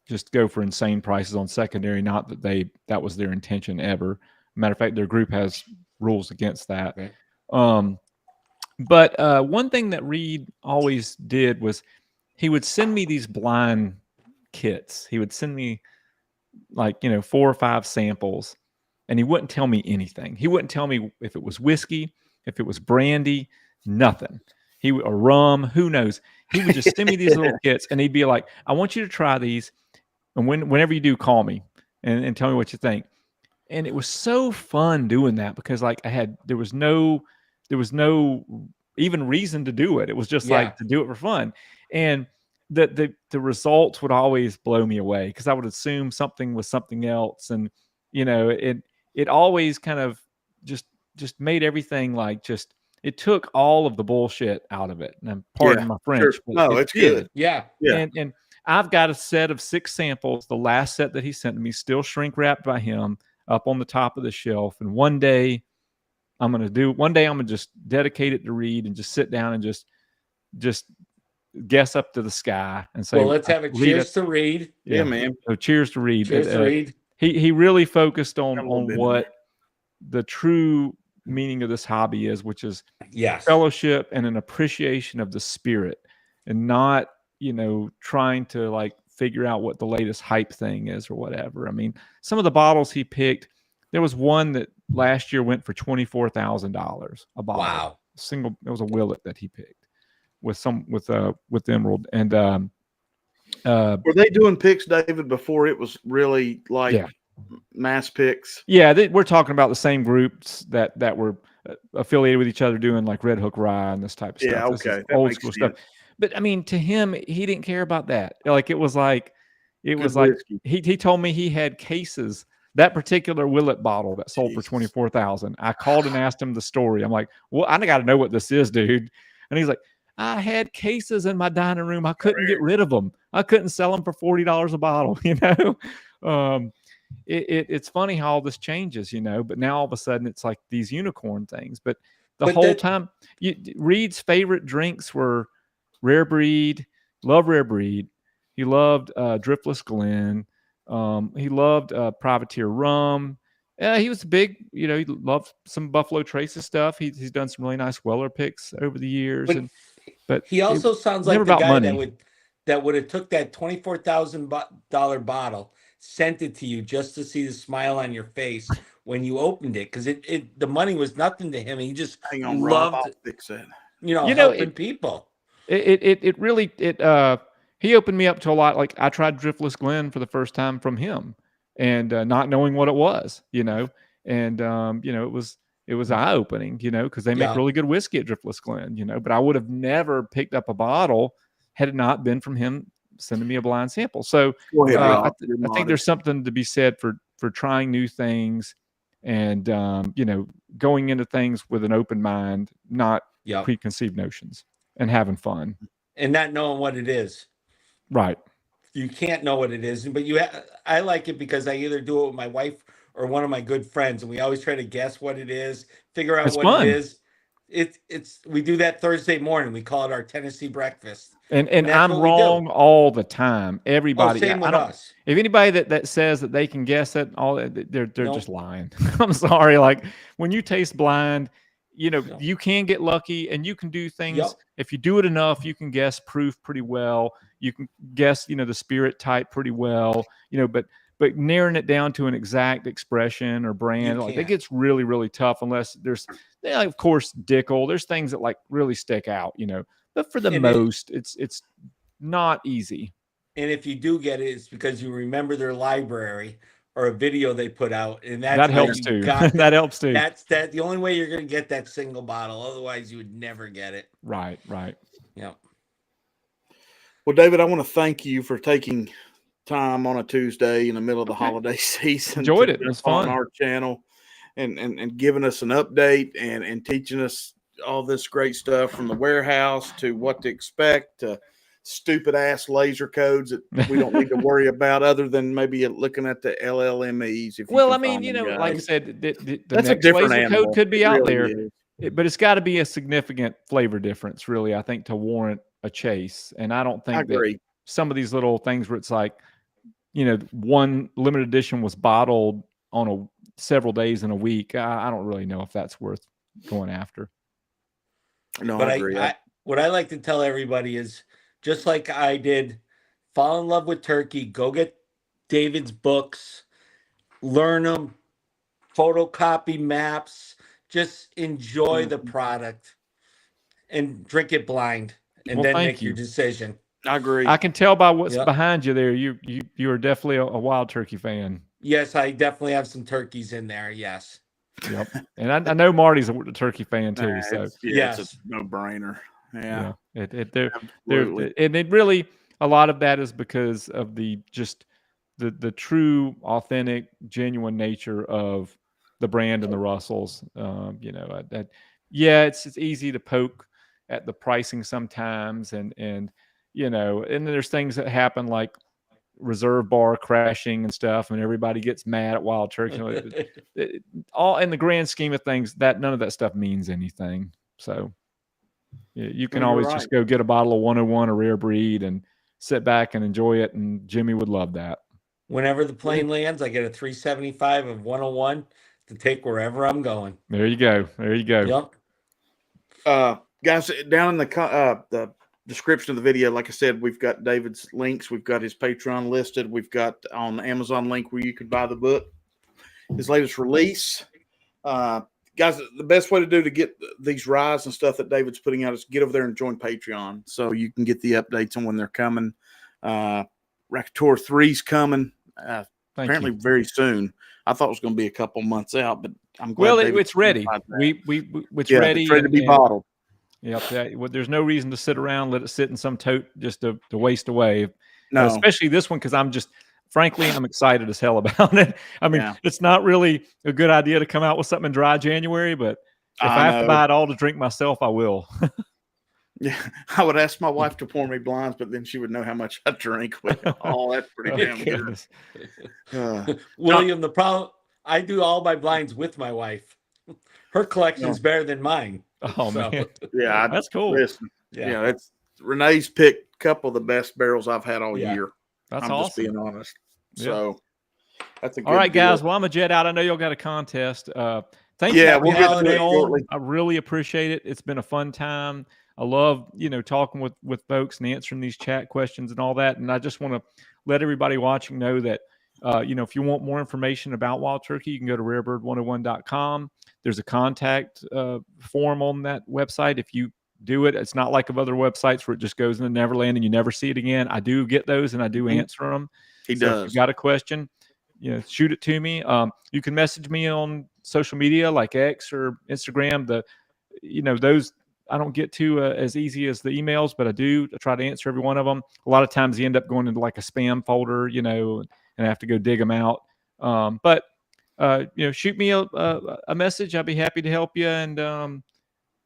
just go for insane prices on secondary. Not that that was their intention ever. Matter of fact, their group has rules against that. Right. But one thing that Reed always did was he would send me these blind kits. He would send me like, 4 or 5 samples, and he wouldn't tell me anything. He wouldn't tell me if it was whiskey, if it was brandy, nothing. Or rum, who knows? He would just send me these little kits, and he'd be like, "I want you to try these, and whenever you do, call me and tell me what you think." And it was so fun doing that because like there was no even reason to do it. It was just like to do it for fun. And the results would always blow me away because I would assume something was something else. And it always kind of just made everything like it took all of the bullshit out of it. And pardon my French. Sure. But No, it's good. Yeah. And I've got a set of 6 samples. The last set that he sent to me, still shrink wrapped by him, up on the top of the shelf. And one day I'm going to just dedicate it to Reed and just sit down and just guess up to the sky and say, well, let's have a cheers to Reed. Yeah, man. So cheers to Reed. Cheers to Reed. He really focused on bit what the true meaning of this hobby is, which is Yes. fellowship and an appreciation of the spirit, and not, trying to like figure out what the latest hype thing is or whatever. I mean, some of the bottles he picked, there was one that last year went for $24,000 a bottle. Wow. It was a Willet that he picked with Emerald. And were they doing picks, David, before it was really like mass picks? Yeah, we're talking about the same groups that were affiliated with each other doing like Red Hook Rye and this type of stuff. Yeah, okay. Old school stuff. But I mean, to him, he didn't care about that. Like it was like he told me he had cases. That particular Willet bottle that sold for $24,000. I called and asked him the story. I'm like, well, I got to know what this is, dude. And he's like, I had cases in my dining room. I couldn't get rid of them. I couldn't sell them for $40 a bottle. It's funny how all this changes, but now all of a sudden it's like these unicorn things. But whole time, Reed's favorite drinks were Rare Breed. Loved Rare Breed. He loved Driftless Glen. He loved Privateer rum. He was big, he loved some Buffalo Traces stuff. He's done some really nice Weller picks over the years. But he also sounds like the guy money. that would have took that $24,000 bottle, sent it to you just to see the smile on your face when you opened it, because the money was nothing to him. He just loved helping people. It really he opened me up to a lot. Like I tried Driftless Glen for the first time from him, and not knowing what it was, and it was eye opening, because they make really good whiskey at Driftless Glen, but I would have never picked up a bottle had it not been from him sending me a blind sample. So I think there's something to be said for trying new things and going into things with an open mind, not preconceived notions, and having fun and not knowing what it is. Right. You can't know what it is, but I like it because I either do it with my wife or one of my good friends, and we always try to guess what it is, figure out what it is. We do that Thursday morning. We call it our Tennessee breakfast. And I'm wrong all the time. Everybody. Same with us. If anybody that says that they can guess it, they're just lying. I'm sorry. Like when you taste blind, you can get lucky, and you can do things. If you do it enough, you can guess proof pretty well. You can guess, the spirit type pretty well, but narrowing it down to an exact expression or brand, like it gets really, really tough unless there's, of course, Dickel. There's things that like really stick out, but for the most, it's not easy. And if you do get it, it's because you remember their library or a video they put out, and that helps too. That helps too. That's the only way you're going to get that single bottle. Otherwise, you would never get it. Right. Yeah. Well, David, I want to thank you for taking time on a Tuesday in the middle of the holiday season. Enjoyed it. It was fun on our channel and giving us an update and teaching us all this great stuff from the warehouse to what to expect to stupid ass laser codes that we don't need to worry about other than maybe looking at the LLMEs. Well, I mean, like I said, the next laser code could be out there, but it's got to be a significant flavor difference, really, I think, to warrant a chase. And I don't think that some of these little things where it's like, one limited edition was bottled on several days in a week. I don't really know if that's worth going after. No, But I agree. what I like to tell everybody is just like I did, fall in love with turkey, go get David's books, learn them, photocopy maps, just enjoy the product and drink it blind and Well, then thank make your you. decision. I agree. I can tell by what's Yep. behind you there. You are definitely a wild turkey fan. Yes, I definitely have some turkeys in there. Yes. Yep. And I know Marty's a turkey fan too. So It's Yes. a no-brainer. Yeah, they're absolutely. and it really, a lot of that is because of the true, authentic, genuine nature of the brand and the Russells. It's easy to poke at the pricing sometimes, and and then there's things that happen like reserve bar crashing and stuff, and everybody gets mad at Wild Turkey. All in the grand scheme of things, that none of that stuff means anything. So you can No, you're always right. just go get a bottle of 101, a rare breed, and sit back and enjoy it. And Jimmy would love that. Whenever the plane lands, I get a 375 of 101 to take wherever I'm going. There you go. There you go. Yep. Guys, down in the description of the video, like I said, we've got David's links. We've got his Patreon listed. We've got on the Amazon link where you could buy the book, his latest release. Guys, the best way to get these ryes and stuff that David's putting out is get over there and join Patreon so you can get the updates on when they're coming. Raking Tor 3's coming apparently very soon. I thought it was going to be a couple months out, but I'm glad. Well, it's ready. It's ready. It's ready to be bottled. Yep. There's no reason to sit around, let it sit in some tote just to waste away. No, especially this one, because frankly, I'm excited as hell about it. I mean, It's not really a good idea to come out with something in dry January, but if I have to buy it all to drink myself, I will. Yeah, I would ask my wife to pour me blinds, but then she would know how much I drink. Oh, that's pretty damn good. William, the problem, I do all my blinds with my wife. Her collection is better than mine. Oh, man. Yeah, that's cool. Listen, it's Renee's picked a couple of the best barrels I've had all year. That's I'm awesome. just being honest. So that's a good all right, deal. guys. Well, I'm a jet out. I know y'all got a contest. Thank you. We'll get to it shortly. I really appreciate it. It's been a fun time. I love, talking with folks and answering these chat questions and all that. And I just want to let everybody watching know that, if you want more information about wild turkey, you can go to rarebird101.com. There's a contact form on that website. If you do it, it's not like of other websites where it just goes in the Neverland and you never see it again. I do get those and I do answer them. He does. If you got a question, shoot it to me. You can message me on social media like X or Instagram. Those I don't get to as easy as the emails, but I do. I try to answer every one of them. A lot of times they end up going into like a spam folder, and I have to go dig them out. But shoot me a message. I'll be happy to help you. And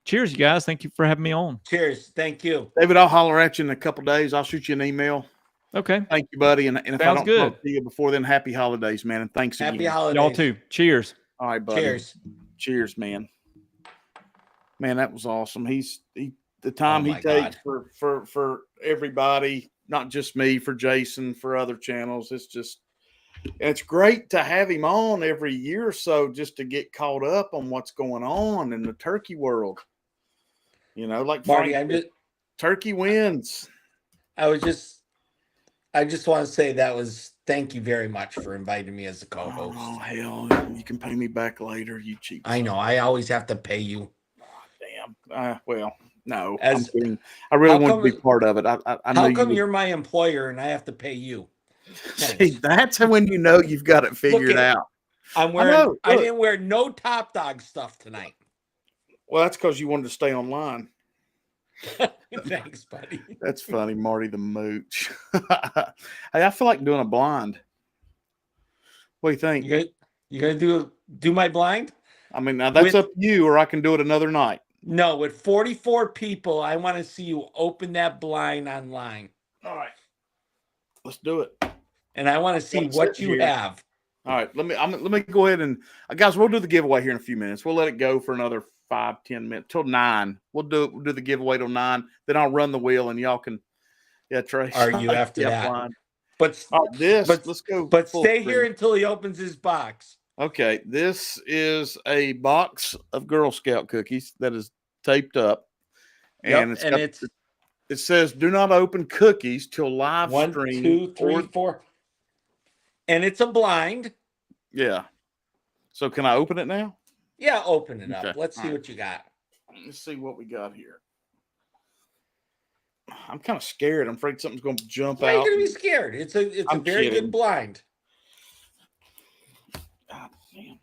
cheers, you guys. Thank you for having me on. Cheers. Thank you. David, I'll holler at you in a couple of days. I'll shoot you an email. Okay. Thank you, buddy. And if I don't talk to you before then, happy holidays, man. And thanks again. Happy holidays. Y'all too. Cheers. All right, buddy. Cheers. Cheers, man. Man, that was awesome. The time he takes for everybody, not just me, for Jason, for other channels. It's great to have him on every year or so just to get caught up on what's going on in the turkey world. Like Marty, turkey wins. I just want to say thank you very much for inviting me as a co-host. Oh, hell, you can pay me back later, you cheap. I know. I always have to pay you. Damn. Well, no. I really want to be part of it. How come you're my employer and I have to pay you? See, that's when you've got it figured out. I didn't wear no Top Dog stuff tonight. Well, that's because you wanted to stay online. Thanks, buddy. That's funny, Marty the Mooch. Hey, I feel like doing a blind. What do you think? You gonna do my blind? I mean, now that's up to you, or I can do it another night. No, with 44 people, I want to see you open that blind online. All right, let's do it. And I want to see what you have. All right, let me go ahead and guys, we'll do the giveaway here in a few minutes. We'll let it go for another 5-10 minutes till 9. We'll do the giveaway till 9. Then I'll run the wheel and y'all can Trace. Argue after that. Blind. But let's go. But stay here until he opens his box. Okay, this is a box of Girl Scout cookies that is taped up. And Yep, and it's it says do not open cookies till live 1, stream. 2, 3, 4. And it's a blind. Yeah. So can I open it now? Yeah, open it Okay, up. Let's see all right. what you got. Let's see what we got here. I'm kind of scared. I'm afraid something's going to jump Why are you out. going to be scared? It's a I'm very kidding. good blind. God damn.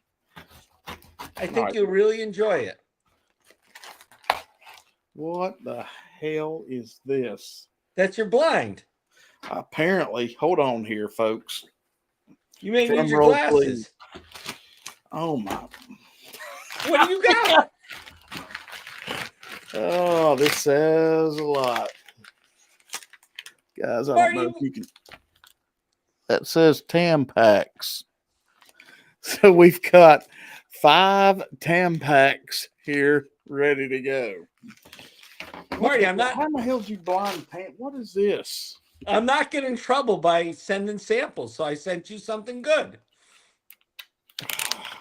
I think right. you'll really enjoy it. What the hell is this? That's your blind. Apparently, hold on here, folks. You may Drum need your roll, glasses. please. Oh my. What do you got? Oh, this says a lot. Guys, I don't know if you can. That says Tampax. So we've got 5 Tampax here ready to go. Marty, How the hell did you blind pan? What is this? I'm not getting in trouble by sending samples, so I sent you something good.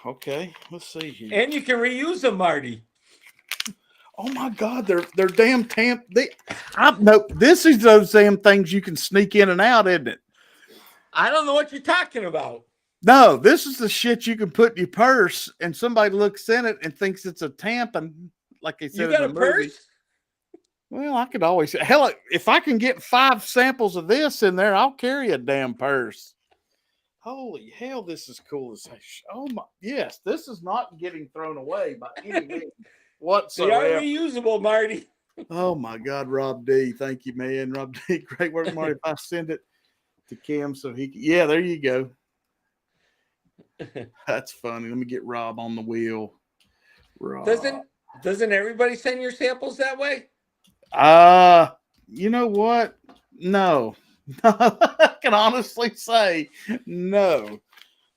Okay, let's see here. And you can reuse them, Marty. Oh my God, they're damn no, this is those damn things you can sneak in and out, isn't it? I don't know what you're talking about. No, this is the shit you can put in your purse, and somebody looks in it and thinks it's a tamp, and like they said, You got in a the movie. purse? Well, I could always hell if I can get 5 samples of this in there, I'll carry a damn purse. Holy hell, this is cool as oh my yes, this is not getting thrown away by any means They whatsoever. are reusable, Marty. Oh my God, Rob D. Thank you, man. Rob D. Great work, Marty. If I send it to Kim so he can, yeah, there you go. That's funny. Let me get Rob on the wheel. Rob. Doesn't everybody send your samples that way? You know what? No. I can honestly say no.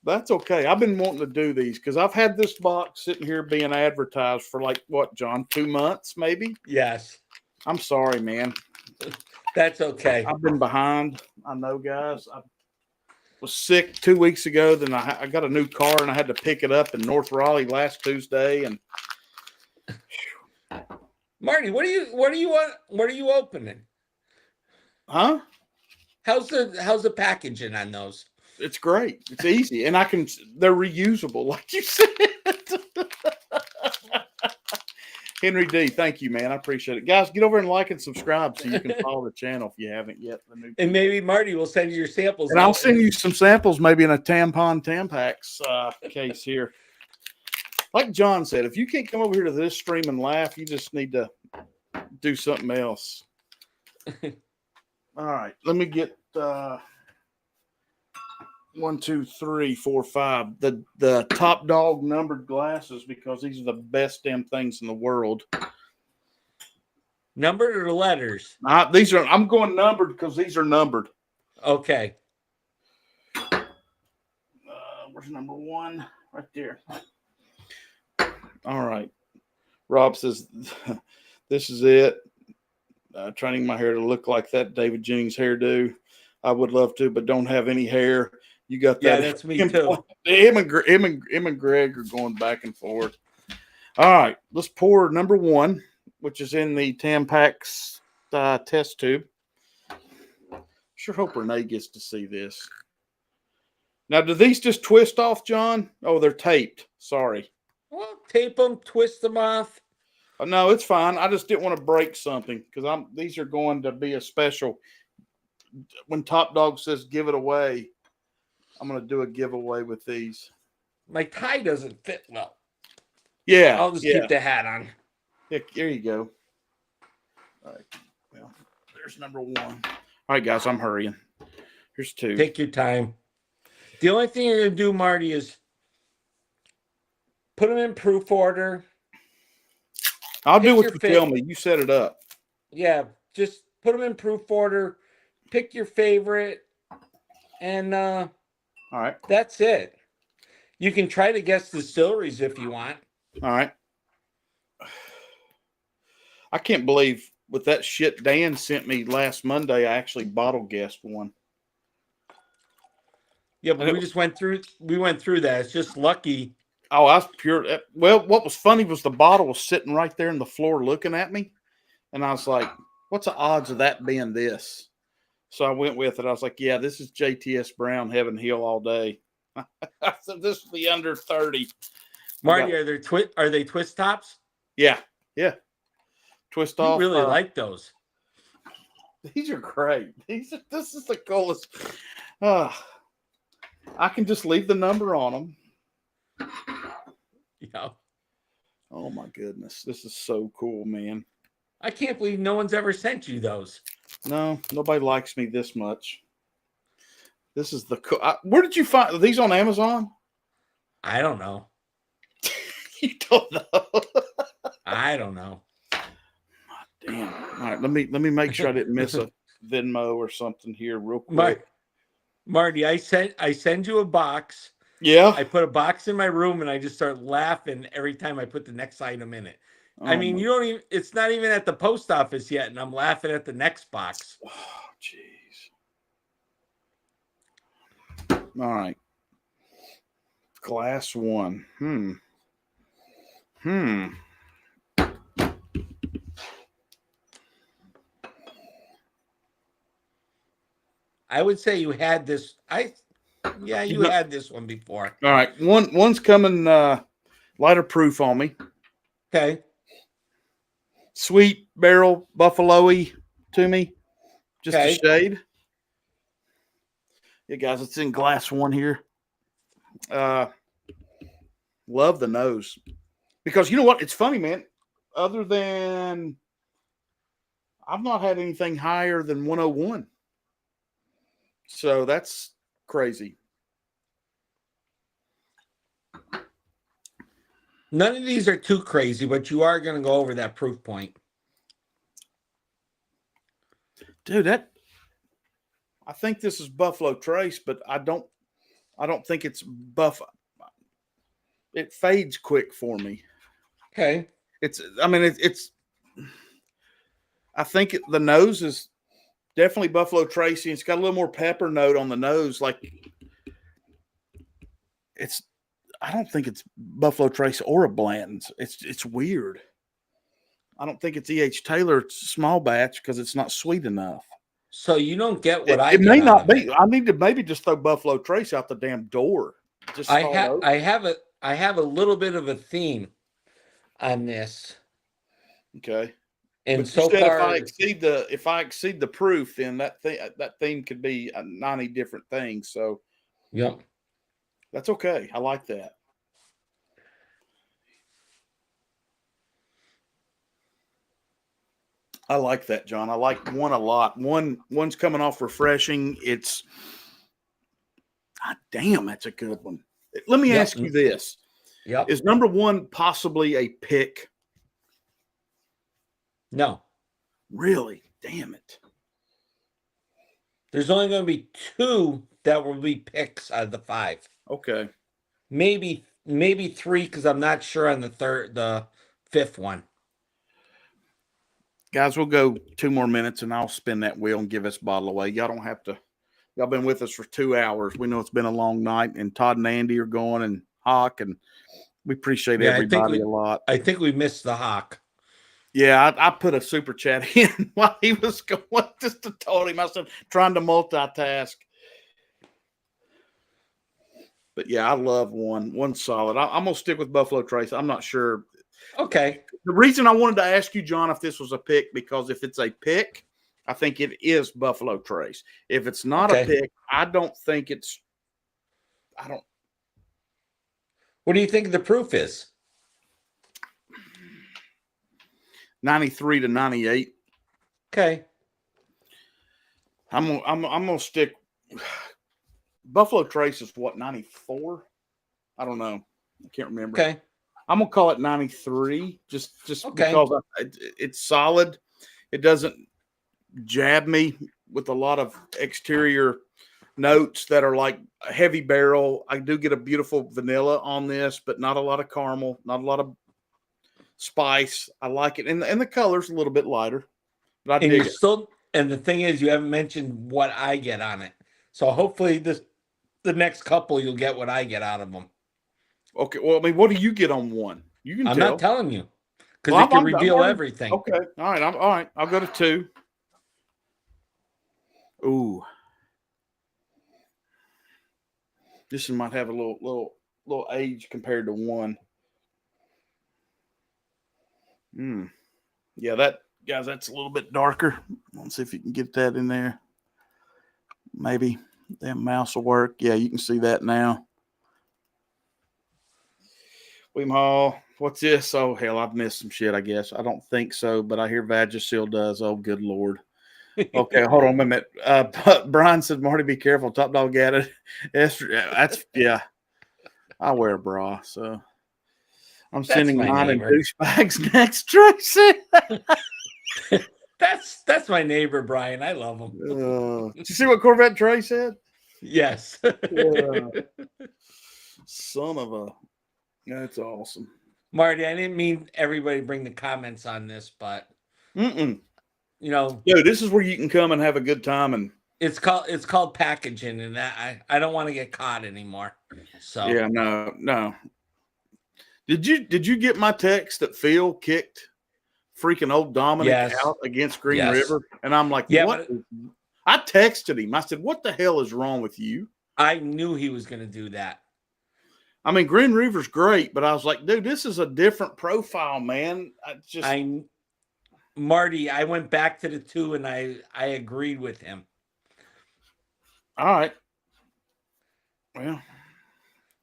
That's okay. I've been wanting to do these because I've had this box sitting here being advertised for like what, John? 2 months, maybe? Yes. I'm sorry, man. That's okay. I've been behind. I know, guys. I was sick 2 weeks ago. Then I got a new car and I had to pick it up in North Raleigh last Tuesday. And Marty, what are you opening? huh? How's the packaging on those? It's great. It's easy, and they're reusable, like you said. Henry D, thank you, man. I appreciate it. Guys, get over and like and subscribe so you can follow the channel if you haven't yet. And maybe Marty will send you your samples. And I'll send you some samples, maybe in a Tampax case here. Like John said, if you can't come over here to this stream and laugh, you just need to do something else. All right, let me get 1, 2, 3, 4, 5. The top dog numbered glasses because these are the best damn things in the world. Numbered or letters? I'm going numbered because these are numbered. Okay. Where's number 1? Right there. All right. Rob says, this is it. Training my hair to look like that David Jennings hairdo. I would love to, but don't have any hair. You got that? Yeah, that's me too. Him and Greg are going back and forth. All right, let's pour number 1, which is in the Tampax test tube. Sure hope Renee gets to see this. Now, do these just twist off, John? Oh, they're taped. Sorry. Well, tape them, twist them off. No, it's fine. I just didn't want to break something because these are going to be a special. When Top Dog says give it away, I'm going to do a giveaway with these. My tie doesn't fit well. Yeah. I'll just keep the hat on. Yeah, there you go. All right. Well, there's number 1. All right, guys, I'm hurrying. Here's 2. Take your time. The only thing you're going to do, Marty, is put them in proof order. I'll do what you tell me. You set it up. Yeah, just put them in proof order. Pick your favorite. And all right. That's it. You can try to guess distilleries if you want. All right. I can't believe with that shit Dan sent me last Monday, I actually bottle guessed one. Yeah, but we went through that. It's just lucky. Oh, I was pure. Well, what was funny was the bottle was sitting right there on the floor looking at me. And I was like, what's the odds of that being this? So I went with it. I was like, yeah, this is JTS Brown Heaven Hill all day. I said, this will be under 30. Marty, are they twist tops? Yeah. Yeah. Twist You off. really like those. These are great. This is the coolest. I can just leave the number on them. Yeah. Oh my goodness. This is so cool, man. I can't believe no one's ever sent you those. No, nobody likes me this much. This is the cool. Where did you find these on Amazon? I don't know. You don't know. I don't know. Damn. All right, let me make sure I didn't miss a Venmo or something here real quick. Marty, I send you a box. Yeah. I put a box in my room and I just start laughing every time I put the next item in it. I mean, you don't even, it's not even at the post office yet, and I'm laughing at the next box. Oh, jeez. All right. Glass one. I would say you had this. You had this one before. All right. One's coming lighter proof on me. Okay. Sweet barrel buffalo-y to me. Just Okay. a shade. Yeah, guys, it's in glass one here. Love the nose. Because you know what? It's funny, man. Other than I've not had anything higher than 101. So that's crazy. None of these are too crazy, but you are going to go over that proof point. Dude, I think this is Buffalo Trace, but I don't think it's it fades quick for me. Okay. I think the nose is definitely Buffalo Tracy. It's got a little more pepper note on the nose. Like I don't think it's Buffalo Trace or a Blanton's. It's weird. I don't think it's E.H. Taylor small batch because it's not sweet enough. So you don't get what It may not be. I need to maybe just throw Buffalo Trace out the damn door. Just I have a little bit of a theme on this. Okay. And but so far, if I exceed the proof, then that theme could be 90 different things. So, yep, that's okay. I like that. I like that, John. I like one a lot. One's coming off refreshing. Damn, that's a good one. Let me ask you this. Yep. Is number one possibly a pick? No. Really? Damn it. There's only going to be 2 that will be picks out of the 5. Okay. Maybe 3 because I'm not sure on the 5th one. Guys, we'll go 2 more minutes and I'll spin that wheel and give this bottle away. Y'all don't have to. Y'all been with us for 2 hours. We know it's been a long night, and Todd and Andy are going, and Hawk, and we appreciate everybody a lot. I think we missed the Hawk. Yeah, I put a super chat in while he was going. Just to told him I said trying to multitask. But yeah, I love one solid. I'm gonna stick with Buffalo Trace. I'm not sure. Okay. The reason I wanted to ask you, John, if this was a pick, because if it's a pick, I think it is Buffalo Trace. If it's not a pick, I don't think it's. I don't. What do you think the proof is? 93 to 98. Okay. I'm gonna stick. Buffalo Trace is what, 94? I don't know. I can't remember. Okay. I'm gonna call it 93, just okay. because it's solid. It doesn't jab me with a lot of exterior notes that are like a heavy barrel. I do get a beautiful vanilla on this, but not a lot of caramel, not a lot of spice. I like it, and the color's a little bit lighter. But I dig it. And the thing is, you haven't mentioned what I get on it. So hopefully the next couple you'll get what I get out of them. Okay. Well, I mean, what do you get on one? You can. I'm not telling you because it can reveal everything. Okay. All right. I'll go to 2. Ooh. This one might have a little age compared to 1. Yeah, that's a little bit darker. Let's see if you can get that in there. Maybe that mouse will work. Yeah, you can see that now. William Hall. What's this? Oh, hell, I've missed some shit, I guess. I don't think so, but I hear Vagisil does. Oh, good Lord. Okay, hold on a minute. Brian said, Marty, be careful. Top Dog got it. That's, yeah. I wear a bra, so I'm sending mine in douchebags next, Tracy. That's my neighbor, Brian. I love him. Did you see what Corvette Trey said? Yes. Son of a... That's awesome. Marty, I didn't mean everybody bring the comments on this, but you know, dude, this is where you can come and have a good time, and it's called packaging, and that I don't want to get caught anymore. So yeah, no. Did you get my text that Phil kicked freaking old Dominic out against Green River? And I'm like, what? I texted him. I said, what the hell is wrong with you? I knew he was going to do that. I mean, Green River's great, but I was like, dude, this is a different profile, man. Marty, I went back to the 2 and I agreed with him. All right. Well,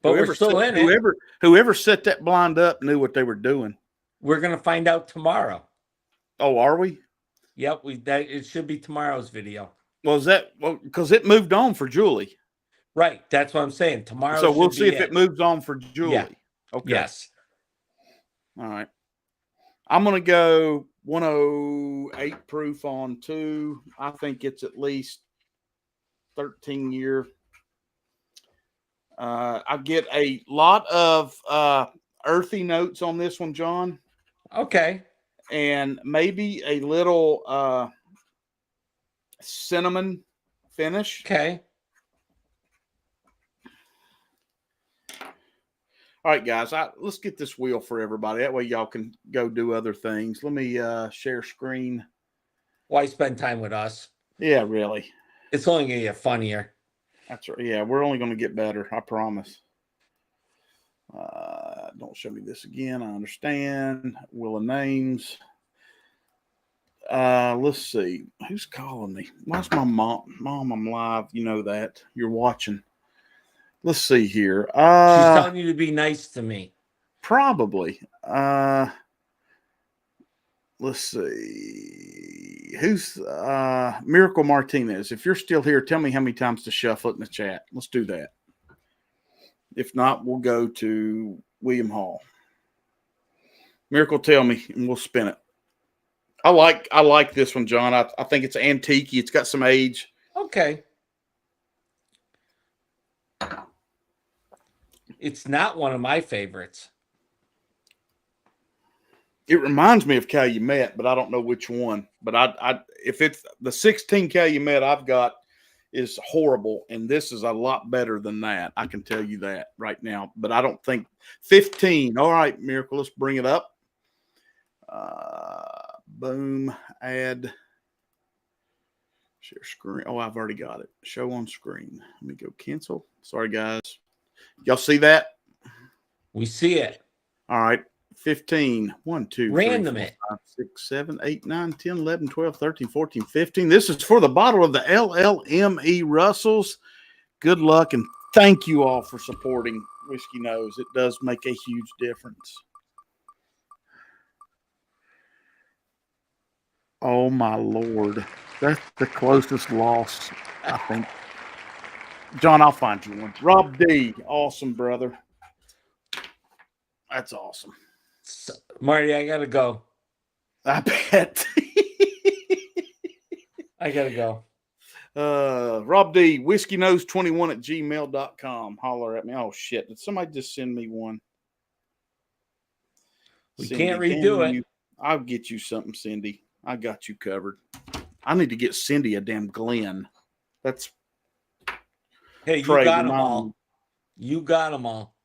but we're still in it. Whoever set that blind up knew what they were doing. We're going to find out tomorrow. Oh, are we? Yep. It should be tomorrow's video. Well, because it moved on for Julie. Right. That's what I'm saying. Tomorrow. So we'll see if it moves on for Julie. Yeah. Okay. Yes. All right. I'm going to go 108 proof on 2. I think it's at least 13 year. I get a lot of earthy notes on this one, John. Okay. And maybe a little cinnamon finish. Okay. All right, guys, let's get this wheel for everybody. That way y'all can go do other things. Let me share screen. Why spend time with us? Yeah, really. It's only going to get funnier. That's right. Yeah, we're only going to get better. I promise. Don't show me this again. I understand. Wheel of names. Let's see. Who's calling me? Why's my mom? Mom, I'm live. You know that. You're watching. Let's see here. She's telling you to be nice to me. Probably. Let's see. Who's Miracle Martinez? If you're still here, tell me how many times to shuffle it in the chat. Let's do that. If not, we'll go to William Hall. Miracle, tell me, and we'll spin it. I like this one, John. I think it's antique. It's got some age. Okay. It's not one of my favorites. It reminds me of Calumet, but I don't know which one. But if it's the 16 Calumet I've got is horrible, and this is a lot better than that. I can tell you that right now. But I don't think 15. All right, Miracle, let's bring it up. Boom, add, share screen. Oh, I've already got it. Show on screen. Let me go cancel. Sorry, guys. Y'all see that? We see it. All right. 15. 1, 2, Random 3, 4, 5, 6, 7, 8, 9, 10, 11, 12, 13, 14, 15. This is for the bottle of the LLME Russells. Good luck, and thank you all for supporting Whiskey Nose. It does make a huge difference. Oh, my Lord. That's the closest loss, I think. John, I'll find you one. Rob D. Awesome, brother. That's awesome. So, Marty, I got to go. I bet. I got to go. Rob D. whiskeynose21@gmail.com. Holler at me. Oh, shit. Did somebody just send me one? We Cindy, can't redo it. I'll get you something, Cindy. I got you covered. I need to get Cindy a damn Glen. That's. Hey, you got them all. You got them all.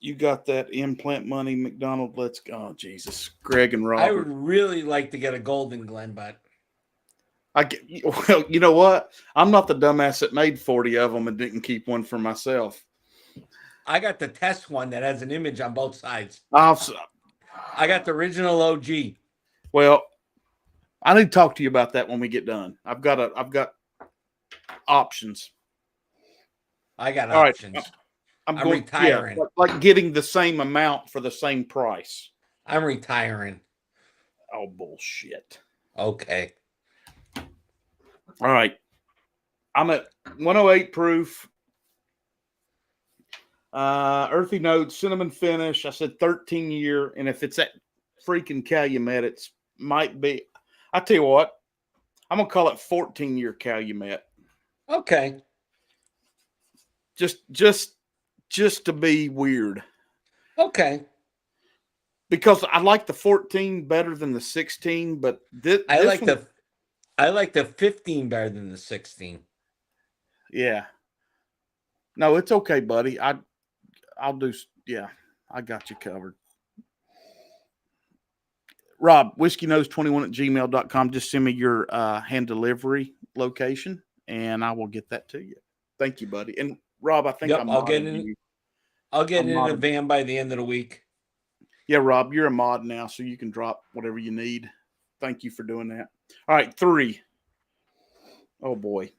You got that implant money, McDonald. Let's go. Oh, Jesus. Greg and I would Robert. really like to get a Golden Glen, but Well, you know what? I'm not the dumbass that made 40 of them and didn't keep one for myself. I got the test one that has an image on both sides. I'll, I got the original OG. well, I need to talk to you about that when we get done. I've got options. I got All right. options. I'm I'm going retiring. Yeah, like getting the same amount for the same price. I'm retiring. Oh, bullshit. Okay. All right. I'm at 108 proof. Earthy notes, cinnamon finish. I said 13-year, and if it's that freaking Calumet, it's might be. I tell you what, I'm gonna call it 14-year Calumet. Okay. Just to be weird. Okay. Because I like the 14 better than the 16, but I like the 15 better than the 16. Yeah. No, it's okay, buddy. I'll do. Yeah, I got you covered. Rob, whiskeynose21@gmail.com. Just send me your hand delivery location, and I will get that to you. Thank you, buddy. And Rob, I think Yep, I'll get in a van by the end of the week. Yeah, Rob, you're a mod now, so you can drop whatever you need. Thank you for doing that. All right, 3. Oh boy.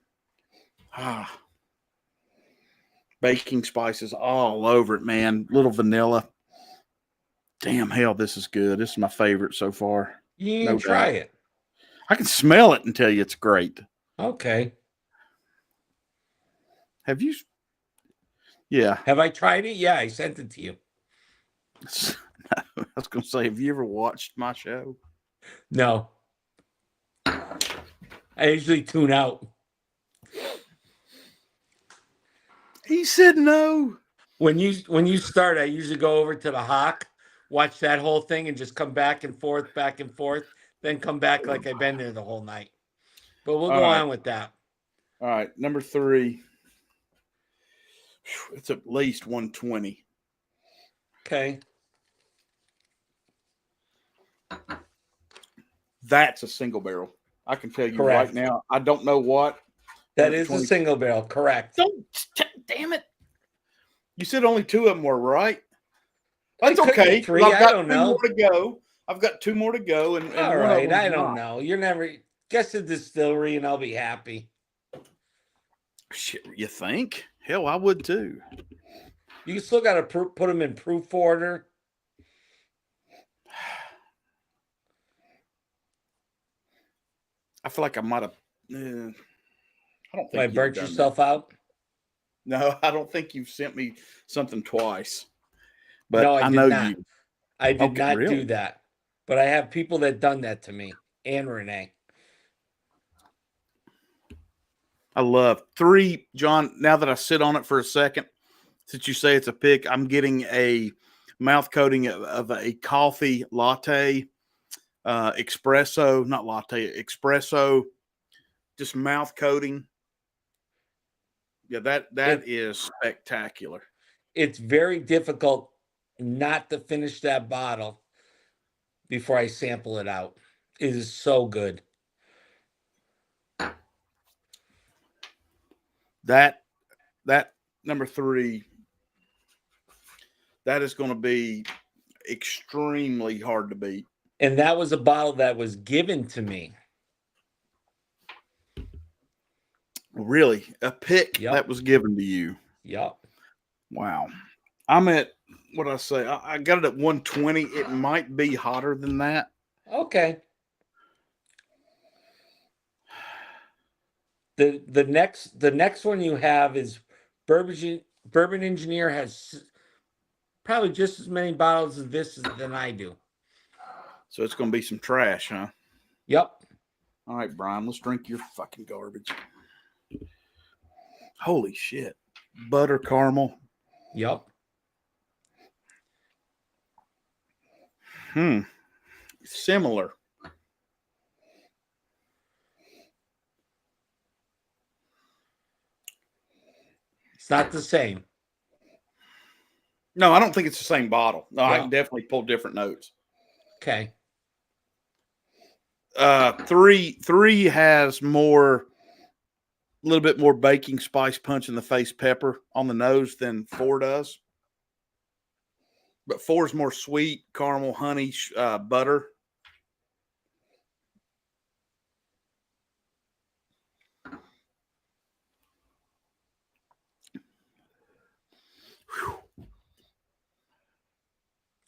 Baking spices all over it, man. Little vanilla. Damn, hell, this is good. This is my favorite so far. You can try it. I can smell it and tell you it's great. Okay. Have you? Yeah. Have I tried it? Yeah, I sent it to you. I was going to say, have you ever watched my show? No. I usually tune out. He said no. When you start, I usually go over to the Hawk, watch that whole thing, and just come back and forth, then come back like I've been there the whole night. But we'll go on with that. All right, number 3. It's at least 120. Okay. That's a single barrel. I can tell you Correct. right now. I don't know what. That is a single barrel. Correct. Damn it. You said only 2 of them were right. That's It could be okay. 3. I've got I don't 2 know. more to go. I've got 2 more to go. And All one right. of them's I don't not. know. You're never guess the distillery, and I'll be happy. Shit, you think? Hell, I would too. You still got to put them in proof order. I feel like I might have. I don't think Might you've burnt done yourself that. out. No, I don't think you've sent me something twice. But No, I I did know not. you. I did not really? do that. But I have people that done that to me and Renee. I love 3, John. Now that I sit on it for a second, since you say it's a pick, I'm getting a mouth coating of a coffee latte, espresso, not latte, espresso, just mouth coating. Yeah, that is spectacular. It's very difficult not to finish that bottle before I sample it out. It is so good. That number 3, that is going to be extremely hard to beat. And that was a bottle that was given to me. Really, a pick Yep. that was given to you. Yep. Wow. I'm at, what did I say? I got it at 120. It might be hotter than that. Okay. The next one you have is Bourbon Engineer has probably just as many bottles of this than I do. So it's going to be some trash, huh? Yep. All right, Brian, let's drink your fucking garbage. Holy shit. Butter caramel. Yep. Similar. It's not the same. No, I don't think it's the same bottle. No, I Yeah. can definitely pull different notes. Okay. Three has more, a little bit more baking spice, punch in the face pepper on the nose than 4 does. But 4 is more sweet, caramel, honey, butter.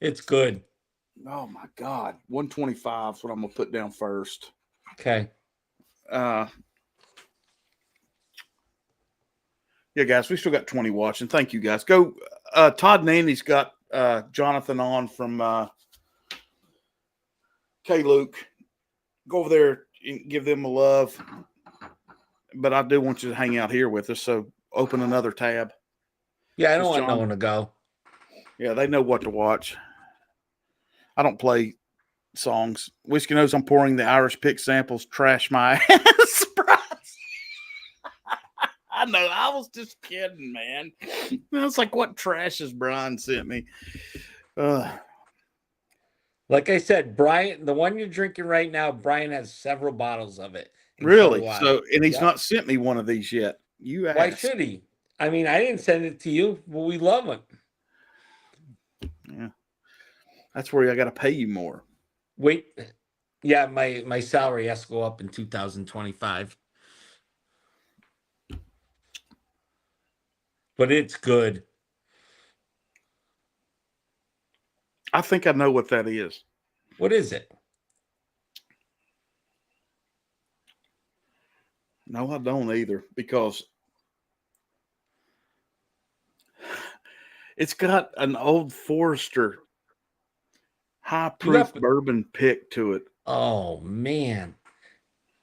It's good. Oh my God. 125 is what I'm going to put down first. Okay. Yeah, guys, we still got 20 watching. Thank you, guys. Go. Todd and Andy's got Jonathan on from K Luke. Go over there and give them a love. But I do want you to hang out here with us. So open another tab. Yeah, I don't Just want no John. one to go. Yeah, they know what to watch. I don't play songs. Whiskey knows I'm pouring the Irish pick samples. Trash my ass. I know. I was just kidding, man. It's like, what trash has Brian sent me? Like I said, Brian, the one you're drinking right now, Brian has several bottles of it. And Really? do I. So, and he's Yep. not sent me one of these yet. You asked. Why should he? I mean, I didn't send it to you, but we love it. Yeah. That's where I got to pay you more. Wait. Yeah, my salary has to go up in 2025. But it's good. I think I know what that is. What is it? No, I don't either, because it's got an Old Forester high proof bourbon pick to it. Oh man,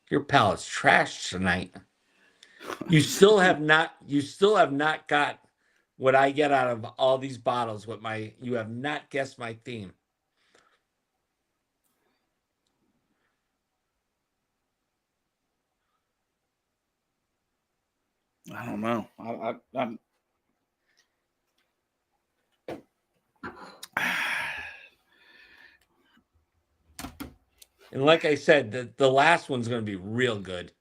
your palate's trash tonight. You still have not got what I get out of all these bottles. You have not guessed my theme. I don't know. I'm And like I said, the last one's going to be real good.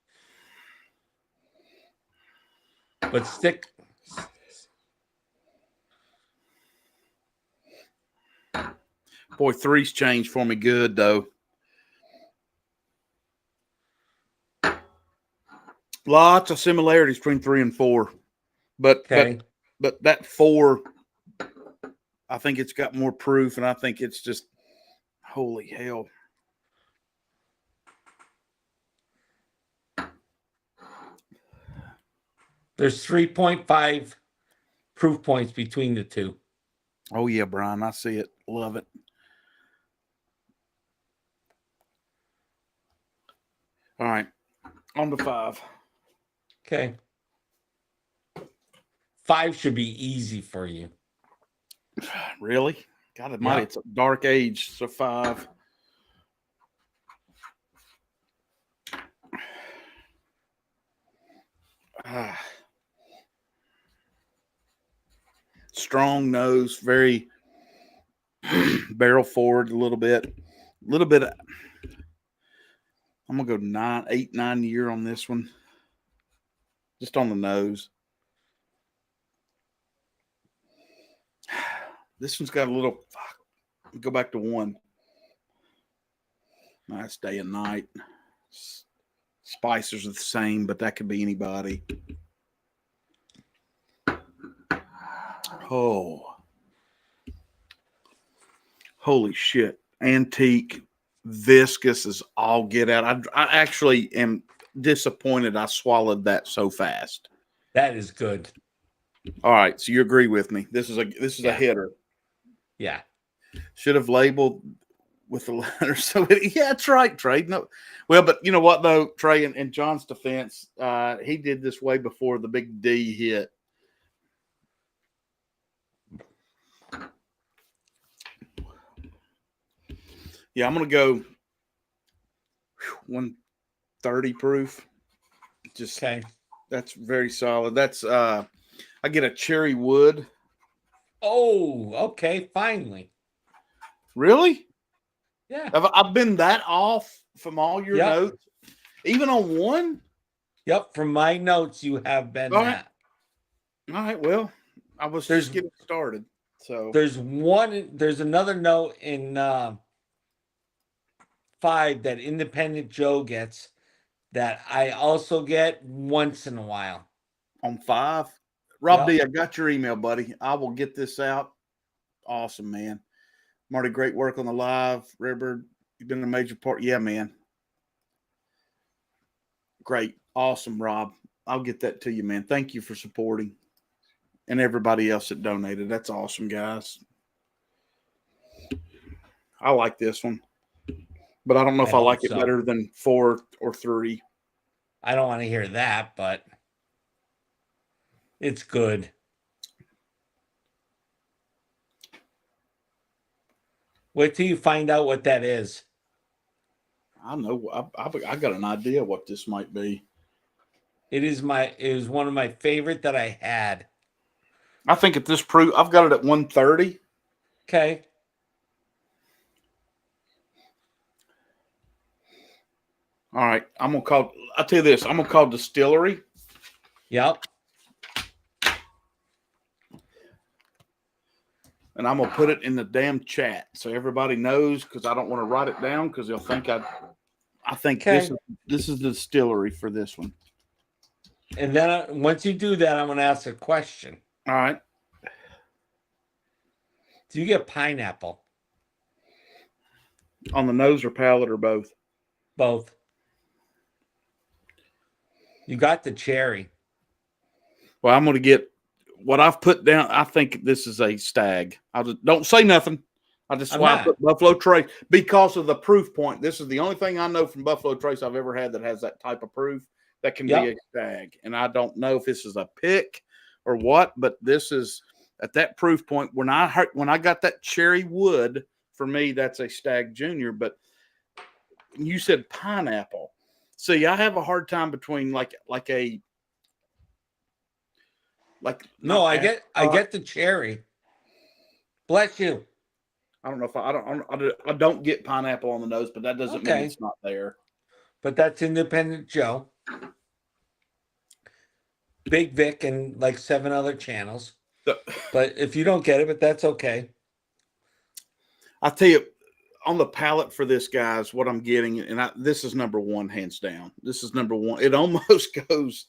But stick. Boy, 3's changed for me good, though. Lots of similarities between 3 and 4. But that 4, I think it's got more proof, and I think it's just, holy hell. There's 3.5 proof points between the two. Oh, yeah, Brian. I see it. Love it. All right. On to 5. Okay. 5 should be easy for you. Really? God almighty, it's a dark age. So 5. Strong nose, very barrel forward a little bit. I'm gonna go 9 year on this one. Just on the nose. This one's got a little go back to 1. Nice day and night. Spicers are the same, but that could be anybody. Oh, holy shit. Antique, viscous is all get out. I actually am disappointed I swallowed that so fast. That is good. All right, so you agree with me. This is a hitter. Yeah. Should have labeled with the letter. So yeah, that's right, Trey. No, well, but you know what though, Trey, in John's defense, he did this way before the big D hit. Yeah, I'm gonna go 130 proof. Just okay. That's very solid. That's I get a cherry wood Oh, okay. Finally. Really? Yeah. I've been that off from all your Yep. notes, even on one. Yep. From my notes, you have been All right. that. All right. Well, I was There's just getting started. So there's another note in 5 that Independent Joe gets that I also get once in a while. on 5, Rob Yep. D, I got your email, buddy. I will get this out. Awesome, man. Marty, great work on the live. Redbird, you've been a major part. Yeah, man. Great. Awesome, Rob. I'll get that to you, man. Thank you for supporting. And everybody else that donated. That's awesome, guys. I like this one. But I don't know if I hope like it so. better than 4 or 3. I don't want to hear that, but it's good. Wait till you find out what that is. I know. I got an idea what this might be. It is one of my favorite that I had. I think at this proof, I've got it at 130. Okay. All right. I'll tell you this. I'm going to call Distillery. Yep. And I'm going to put it in the damn chat so everybody knows, because I don't want to write it down because they'll think I think Okay. this is the Distillery for this one. And then once you do that, I'm going to ask a question. All right. Do you get pineapple? On the nose or palate or both? Both. You got the cherry. Well, I'm going to get what I've put down. I think this is a stag. I just don't say nothing. I just I put Buffalo Trace because of the proof point. This is the only thing I know from Buffalo Trace I've ever had that has that type of proof that can be a stag. And I don't know if this is a pick or what, but this is at that proof point. When I got that cherry wood, for me, that's a Stag Junior. But you said pineapple. See, I have a hard time between I get the cherry. Bless you. I don't know if I don't get pineapple on the nose, but that doesn't mean it's not there. But that's Independent Joe, Big Vic, and like 7 other channels. But if you don't get it, but that's okay. I'll tell you, on the palate for this, guys, what I'm getting, and this is number 1, hands down. This is number 1. It almost goes.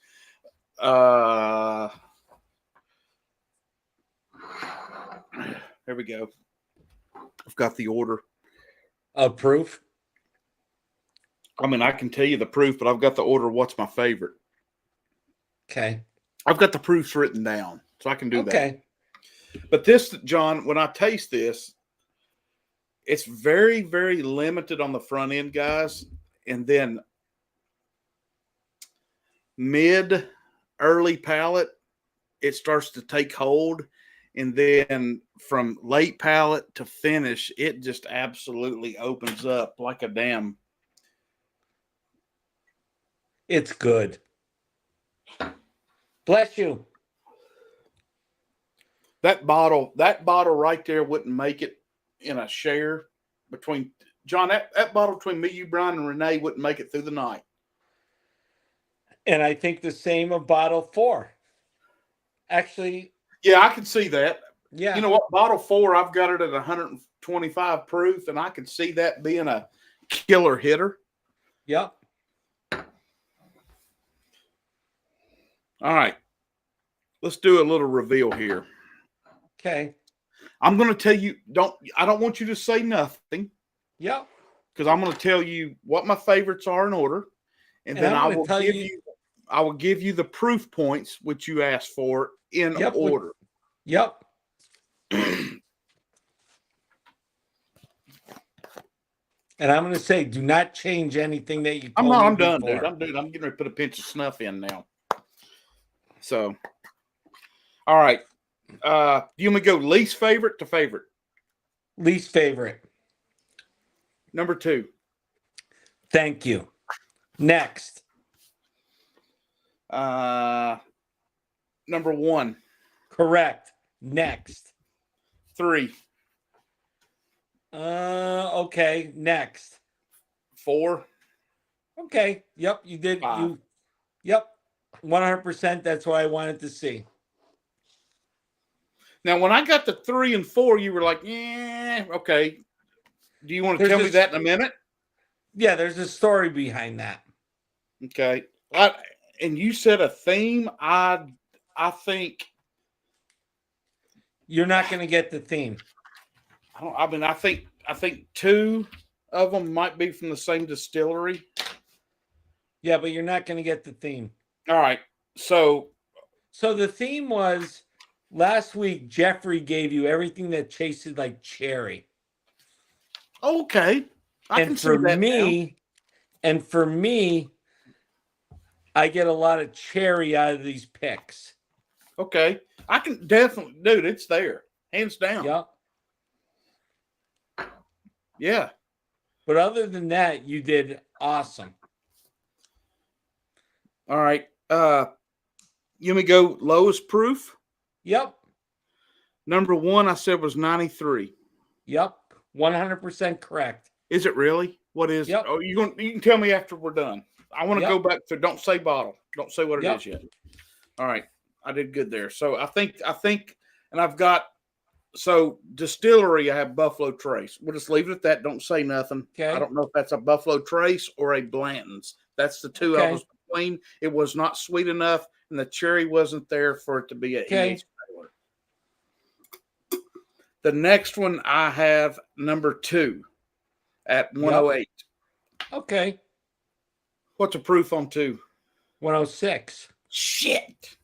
Here we go. I've got the order of proof. I mean, I can tell you the proof, but I've got the order. What's my favorite? Okay. I've got the proofs written down, so I can do that. Okay. But this, John, when I taste this, it's very, very limited on the front end, guys. And then early palate, it starts to take hold. And then from late palate to finish, it just absolutely opens up like a damn. It's good. Bless you. That bottle right there wouldn't make it in a share between John. That bottle between me, you, Brian, and Renee wouldn't make it through the night. And I think the same of bottle 4. Actually, yeah, I can see that. Yeah. You know what? Bottle 4, I've got it at 125 proof, and I could see that being a killer hitter. Yep. All right. Let's do a little reveal here. Okay. I'm going to tell you, I don't want you to say nothing. Yep. Because I'm going to tell you what my favorites are in order. And then I will give you the proof points which you asked for in order. Yep. And I'm going to say, do not change anything that you told me I'm done, before. dude. I'm getting ready to put a pinch of snuff in now. So, all right. You want me to go least favorite to favorite? Least favorite. Number 2. Thank you. Next. Number 1. Correct. Next. 3. Okay. Next. 4. Okay. Yep. You did. 5. Yep. 100%. That's what I wanted to see. Now, when I got to 3 and 4, you were like, "Yeah, okay." Do you want to There's tell me this- that in a minute? Yeah, there's a story behind that. Okay. And you said a theme. I think You're not going to get the theme. I think 2 of them might be from the same distillery. Yeah, but you're not going to get the theme. All right. So the theme was last week, Jeffrey gave you everything that tasted like cherry. okay. I can And see for that me, I get a lot of cherry out of these picks. now. Okay. I can definitely, dude, it's there. Hands down. Yep. Yeah. But other than that, you did awesome. All right. You may go lowest proof. Yep. Number 1, I said was 93. Yep. 100% correct. Is it really? What is Yep. it? Oh, you can tell me after we're done. I want to Yep. go back to don't say bottle. Don't say what it Yep. is yet. All right. I did good there. So I think and I've got distillery, I have Buffalo Trace. We'll just leave it at that. Don't say nothing. Okay. I don't know if that's a Buffalo Trace or a Blanton's. That's the 2 I Okay. was between. It was not sweet enough, and the cherry wasn't there for it to be a Okay. E.H. Taylor. The next one I have number 2 at 108. Okay. What's the proof on 2? 106. Shit.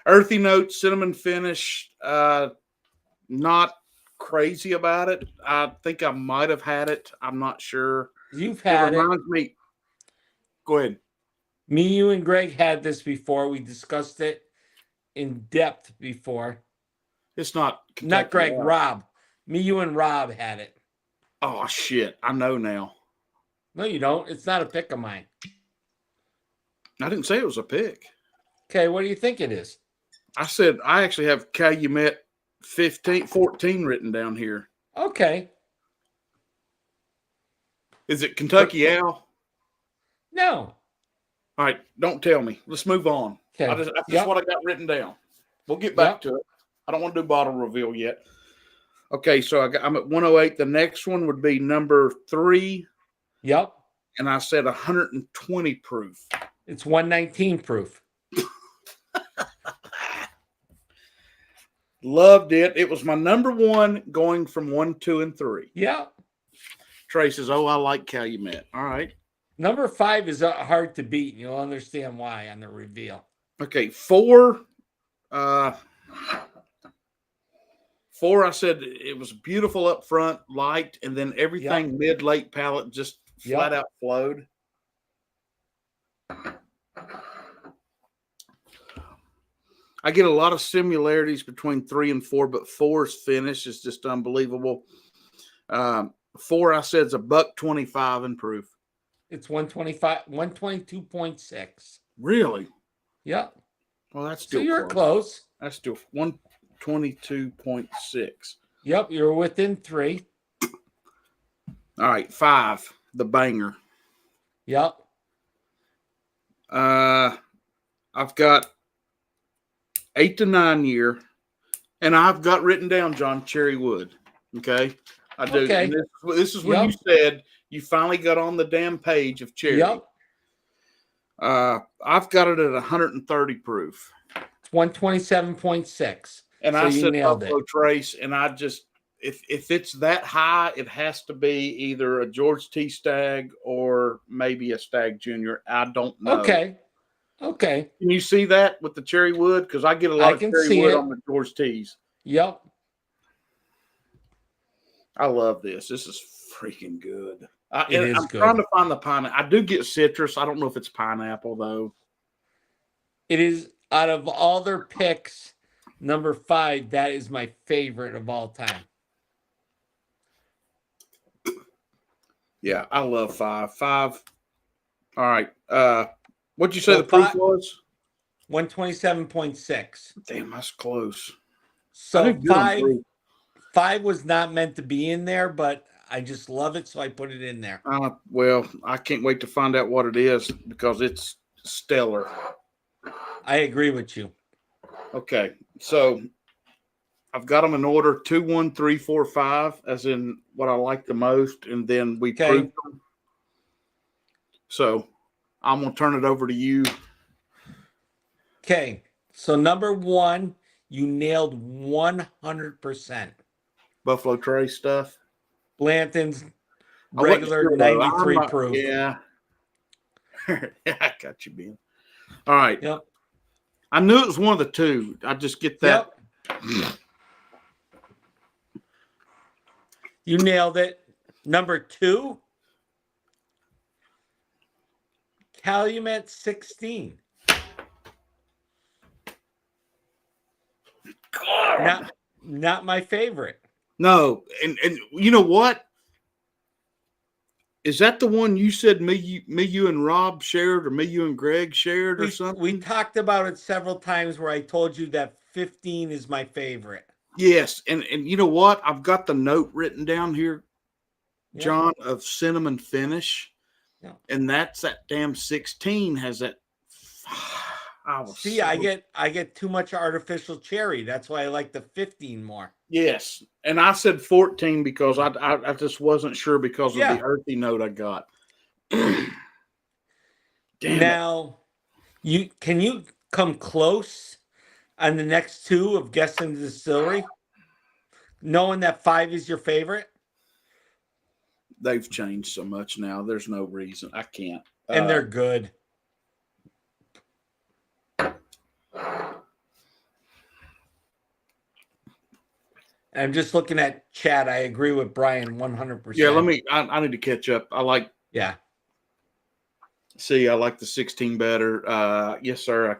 Earthy notes, cinnamon finish. Not crazy about it. I think I might have had it. I'm not sure. You've had it it. reminds me. Go ahead. Me, you, and Greg had this before. We discussed it in depth before. It's not Kentucky Not Greg, Ale. Rob. Me, you, and Rob had it. Oh shit! I know now. No, you don't. It's not a pick of mine. I didn't say it was a pick. Okay, what do you think it is? I said I actually have Calumet 14 written down here. Okay. Is it Kentucky Ale? No. All right, don't tell me. Let's move on. Okay. That's just Yep. what I got written down. We'll get back to it. I don't want to do bottle reveal yet. Okay, so I'm at 108. The next one would be number 3. Yep. And I said 120 proof. It's 119 proof. Loved it. It was my number 1 going from 1, 2, and 3. Yeah. Trey says, "Oh, I like Calumet." All right. Number 5 is hard to beat. You'll understand why on the reveal. Okay, 4. 4, I said it was beautiful up front, light, and then everything mid-late palate just flat out flowed. I get a lot of similarities between 3 and 4, but 4's finish is just unbelievable. 4, I said, is a $1.25 in proof. It's 125, 122.6. Really? Yep. Well, that's So still you're close. That's still 122.6. Yep, you're within 3. All right, 5, the banger. Yep. I've got 8 to 9 year, and I've got written down John Cherry Wood. Okay, I do. Okay. And this is when you said you finally got on the damn page of cherry. Yep. I've got it at 130 proof. It's 127.6. And So I you said nailed Buffalo it. Trace, and I just if it's that high, it has to be either a George T. Stagg or maybe a Stagg Jr. I don't know. Okay. Can you see that with the cherry wood? Because I get a lot of cherry wood on the George T's. Yep. I love this. This is freaking good. I'm good. trying to find the pineapple. I do get citrus. I don't know if it's pineapple though. It is, out of all their picks, number 5, that is my favorite of all time. Yeah, I love 5. 5. All right. What'd you say So the proof 5 was? 127.6. Damn, that's close. I So did good on 5 was not meant to be in there, but I just love it, so I put it in there. Well, I can't wait to find out what it is because it's stellar. I agree with you. Okay, so I've got them in order 2, 1, 3, 4, 5, as in what I like the most, and then we Okay. proved them. So I'm gonna turn it over to you. Okay, so number 1, you nailed 100%. Buffalo Trace stuff. Blanton's I wasn't regular sure, though. 93 I'm not- proof. Yeah. I got you, Ben. All right. Yep. I knew it was one of the two. I just get that. Yep. You nailed it. Number 2, Calumet 16. Not my favorite. No, and you know what? Is that the one you said me, you and Rob shared, or me, you and Greg shared, or something? We talked about it several times where I told you that 15 is my favorite. Yes, and you know what? I've got the note written down here, Yep. John, of cinnamon finish, Yep. and that's that damn 16 has that. I get too much artificial cherry. That's why I like the 15 more. Yes, and I said 14 because I just wasn't sure because of the earthy note I got. Damn now, can you come close on the next 2 of guessing the distillery, knowing that 5 is your favorite? They've changed so much now. There's no reason I can't. And they're good. I'm just looking at chat. I agree with Brian 100%. Yeah, I need to catch up. I like the 16 better. Yes, sir.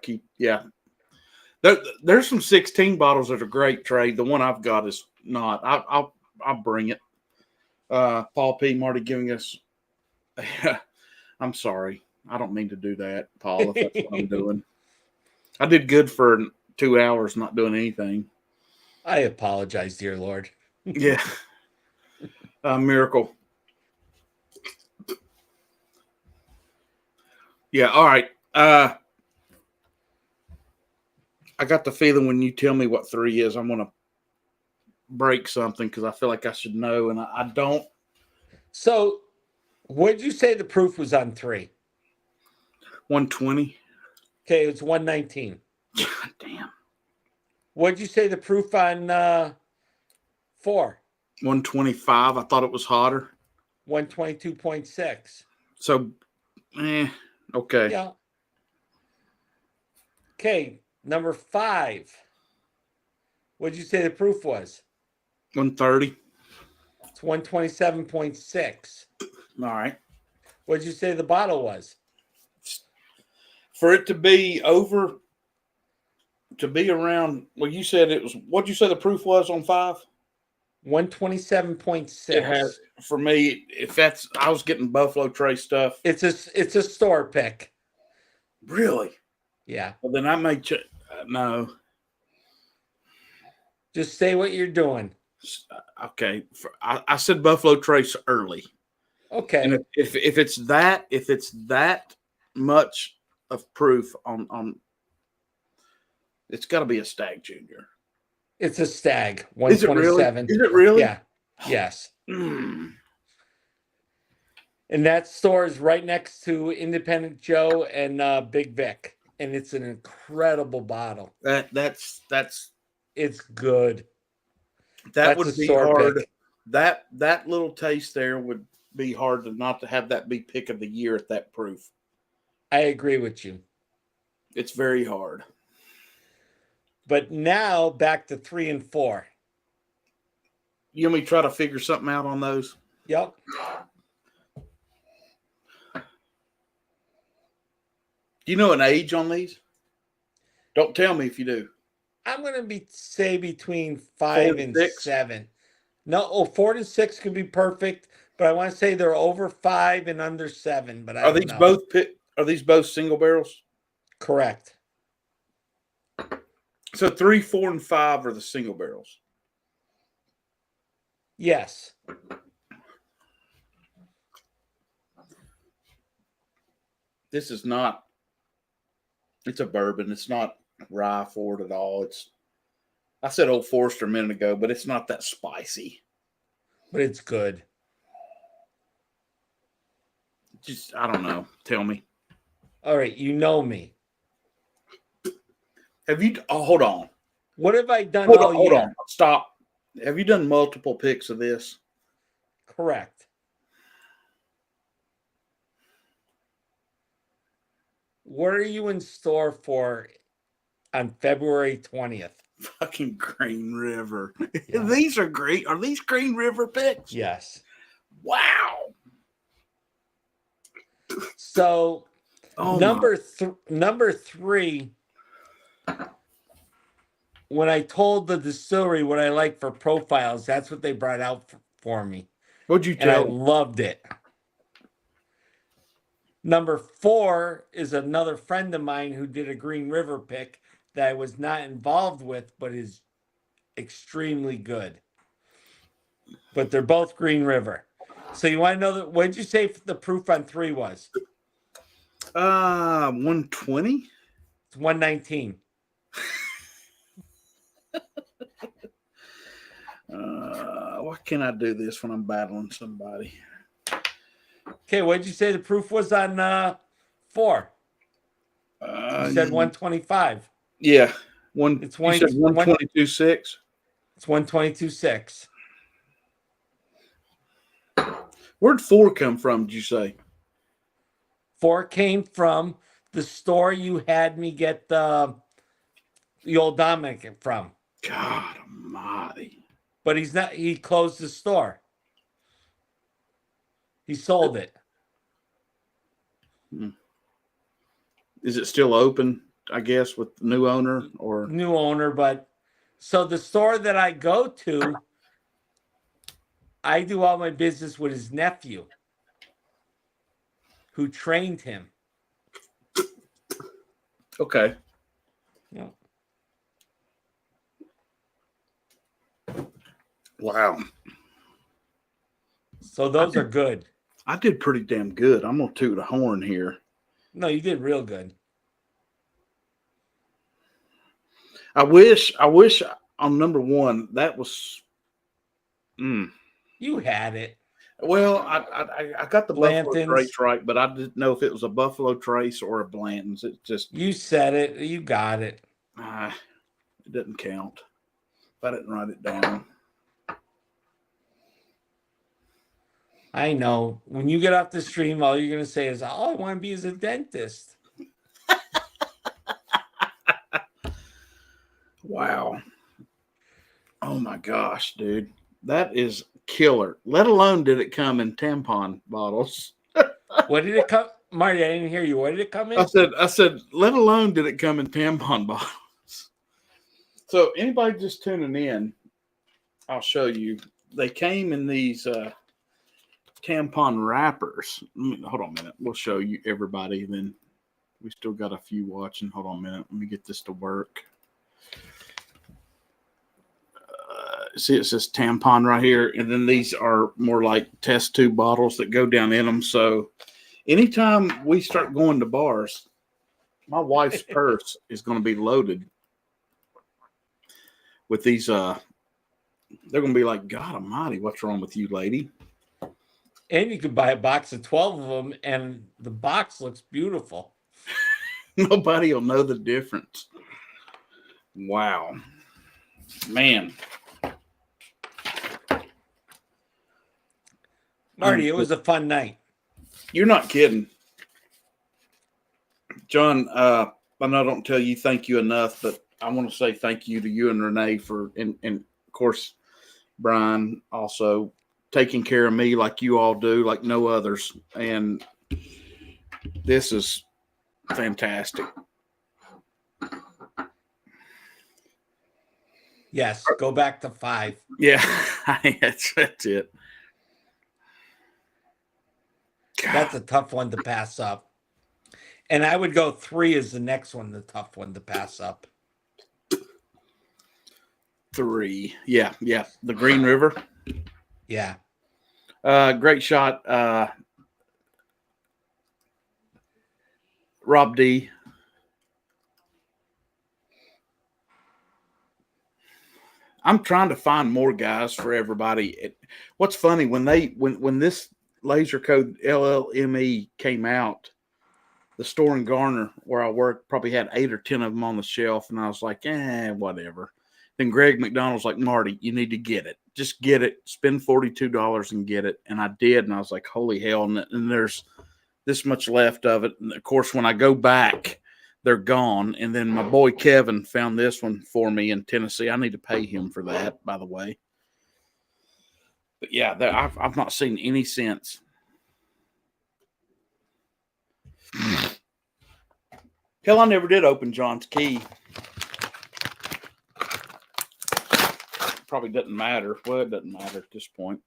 There's some 16 bottles that are great, Trey. The one I've got is not. I'll bring it. Paul P. Marty giving us. I'm sorry. I don't mean to do that, Paul, if that's what I'm doing. I did good for 2 hours not doing anything. I apologize, dear Lord. Yeah. Miracle. Yeah, all right. I got the feeling when you tell me what 3 is, I'm going to break something because I feel like I should know, and I don't. So, what did you say the proof was on 3? 120. Okay, it's 119. God damn. What did you say the proof on 4? 125. I thought it was hotter. 122.6. So, okay. Yeah. Okay, number 5. What did you say the proof was? 130. It's 127.6. All right. What did you say the bottle was? For it to be over, to be around, well, you said it was, what'd you say the proof was on 5? 127.6. It has, for me, if that's, I was getting Buffalo Trace stuff. It's a store pick. Really? Yeah. Well, then I may no. Just say what you're doing. Okay. I said Buffalo Trace early. Okay. And if it's that much of proof on it's got to be a Stag Junior. It's a Stag. Is it really? 127. Is it really? Yeah. Yes. Mm. And that store is right next to Independent Joe and Big Vic. And it's an incredible bottle. That's It's good. that That's would a be store hard. pick. That little taste there would be hard to not to have that be pick of the year at that proof. I agree with you. It's very hard. But now back to 3 and 4. You want me to try to figure something out on those? Yep. Do you know an age on these? Don't tell me if you do. I'm going to say between 4 5 and and 6? 7. No, 4 to 6 could be perfect, but I want to say they're over 5 and under 7. But I Are don't these know. Are these both single barrels? Correct? So 3, 4, and 5 are the single barrels. Yes. This is not. It's a bourbon. It's not rye forward at all. I said Old Forester a minute ago, but it's not that spicy. But it's good. Just, I don't know. Tell me. All right, you know me. Have you? Oh, hold on. What have I done Hold all on. Hold year? on. Stop. Have you done multiple picks of this? Correct. What are you in store for on February 20th? Fucking Green River. Yeah. These are great. Are these Green River picks? Yes. Wow. So Oh, number 3, when I told the distillery what I like for profiles, that's what they brought out for me. what'd you And I tell? loved it. Number 4 is another friend of mine who did a Green River pick that I was not involved with, but is extremely good. But they're both Green River. So you want to know what did you say the proof on 3 was? 120. It's 119. Why can't I do this when I'm battling somebody? Okay, what did you say the proof was on 4? You said 125. Yeah, It's you said 122.6. It's 122.6. Where'd 4 come from? Did you say? 4 came from the store you had me get the old Dominic from. God almighty. But he closed the store. He sold it. Is it still open, I guess, with the new owner or New owner, but so the store that I go to, I do all my business with his nephew who trained him. okay. Yeah. Wow. So those are good. I did pretty damn good. I'm gonna toot a horn here. No, you did real good. I wish on number 1 that was. You had it. Well, I got the Blanton's. Buffalo Trace right, but I didn't know if it was a Buffalo Trace or a Blanton's. It just You said it. You got it. it doesn't count if I didn't write it down. I know. When you get off the stream, all you're going to say is, all I want to be is a dentist. Wow. Oh my gosh, dude. That is killer. Let alone did it come in tampon bottles. What did it come? Marty, I didn't hear you. What did it come in? I said, let alone did it come in tampon bottles. So anybody just tuning in, I'll show you. They came in these tampon wrappers. Hold on a minute. We'll show you everybody. Then we still got a few watching. Hold on a minute. Let me get this to work. See, it says tampon right here. And then these are more like test tube bottles that go down in them. So anytime we start going to bars, my wife's purse is going to be loaded with these. They're going to be like, God almighty, what's wrong with you, lady? And you could buy a box of 12 of them, and the box looks beautiful. Nobody will know the difference. Wow. Man. Marty, it was a fun night. You're not kidding. John, I know I don't tell you thank you enough, but I want to say thank you to you and Renee for, and of course, Brian also taking care of me like you all do, like no others. And this is fantastic. Yes, go back to 5. Yeah, that's it. That's a tough one to pass up. And I would go 3 is the next one, the tough one to pass up. 3. Yeah. The Green River. Yeah. Great shot. Rob D. I'm trying to find more guys for everybody. What's funny when this laser code LLME came out, the store in Garner where I work probably had 8 or 10 of them on the shelf, and I was like, whatever. Then Greg McDonald's like, Marty, you need to get it. Just get it. Spend $42 and get it. And I did, and I was like, holy hell! And there's this much left of it. And of course, when I go back, they're gone. And then my boy Kevin found this one for me in Tennessee. I need to pay him for that, by the way. But yeah, I've not seen any since. Hell, I never did open John's key. Probably doesn't matter. Well, it doesn't matter at this point.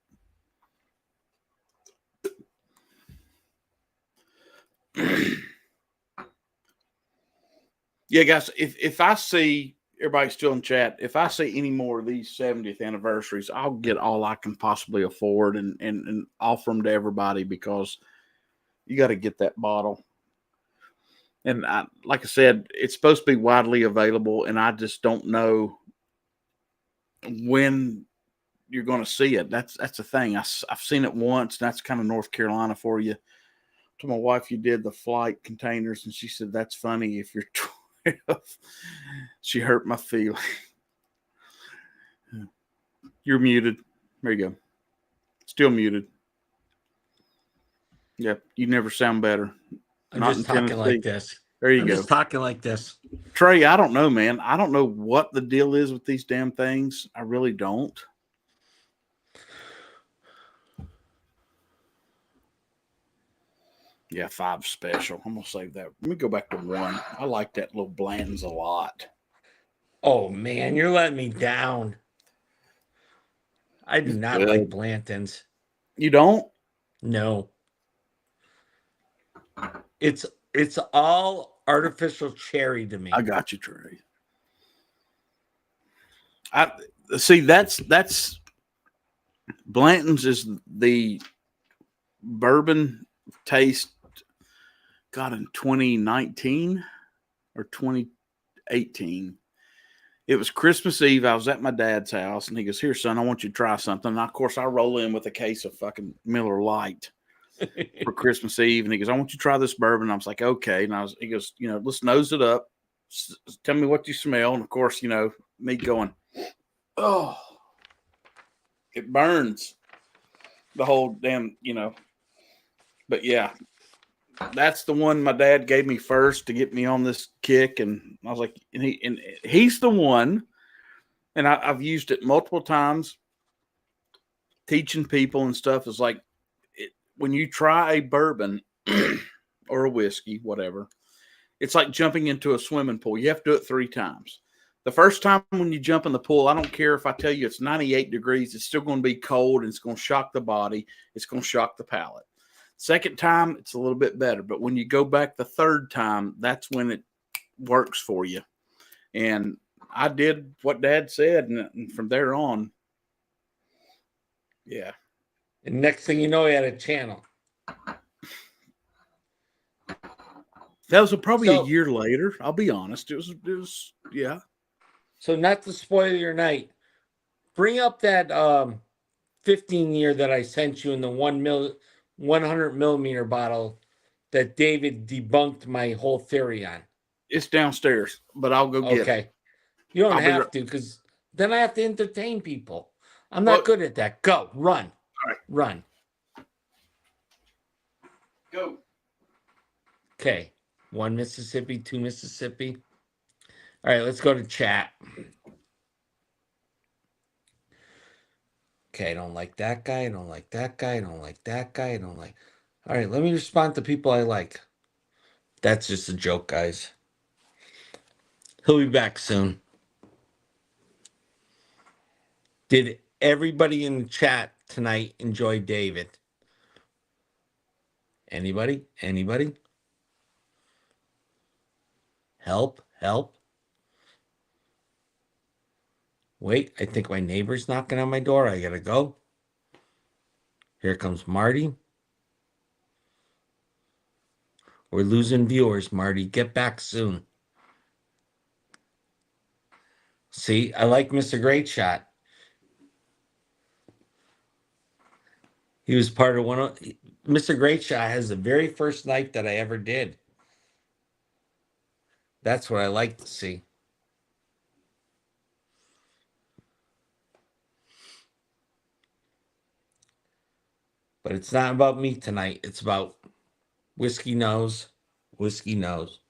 Yeah, guys, if I see everybody still in chat, if I see any more of these 70th anniversaries, I'll get all I can possibly afford and offer them to everybody, because you got to get that bottle. And like I said, it's supposed to be widely available, and I just don't know when you're going to see it. That's the thing. I've seen it once. That's kind of North Carolina for you. To my wife, you did the flight containers, and she said, that's funny if you're 12. She hurt my feelings. You're muted. There you go. Still muted. Yep, you never sound better. I'm Not just in talking Tennessee. like this. There you I'm go. just talking like this. Trey, I don't know, man. I don't know what the deal is with these damn things. I really don't. Yeah, 5 special. I'm going to save that. Let me go back to 1. I like that little Blanton's a lot. Oh, man, you're letting me down. I do not like Blanton's. You don't? No. It's all artificial cherry to me. I got you, Trey. I see. That's Blanton's is the bourbon taste. God, in 2019 or 2018, it was Christmas Eve. I was at my dad's house, and he goes, "Here, son, I want you to try something." And of course, I roll in with a case of fucking Miller Lite for Christmas Eve, and he goes, "I want you to try this bourbon." I was like, "Okay." And he goes, "Let's nose it up. Tell me what you smell." And of course, me going, "Oh, it burns." The whole damn, But yeah, that's the one my dad gave me first to get me on this kick, and I was like, and he's the one, and I've used it multiple times, teaching people and stuff. Is like, when you try a bourbon or a whiskey, whatever, it's like jumping into a swimming pool. You have to do it 3 times. The first time when you jump in the pool, I don't care if I tell you it's 98 degrees, it's still going to be cold, and it's going to shock the body. It's going to shock the palate. Second time, it's a little bit better. But when you go back the third time, that's when it works for you. And I did what Dad said, and from there on, yeah. And next thing you know, he had a channel. That was probably a year later. I'll be honest. It was, yeah. So not to spoil your night, bring up that 15 year that I sent you in the 100 millimeter bottle that David debunked my whole theory on. It's downstairs, but I'll go get it. Okay. You don't have to, because then I have to entertain people. I'm not good at that. Go. Run. All right. Run. Go. Okay. 1 Mississippi, 2 Mississippi. All right, let's go to chat. Okay, I don't like that guy. I don't like that guy. I don't like that guy. I don't like. All right, let me respond to people I like. That's just a joke, guys. He'll be back soon. Did everybody in the chat tonight enjoy David? Anybody? Anybody? Help, help. Wait, I think my neighbor's knocking on my door. I gotta go. Here comes Marty. We're losing viewers, Marty. Get back soon. See, I like Mr. Great Shot. He was part of one of Mr. Great Shot has the very first night that I ever did. That's what I like to see. But it's not about me tonight. It's about Whiskey Nose. Whiskey Nose.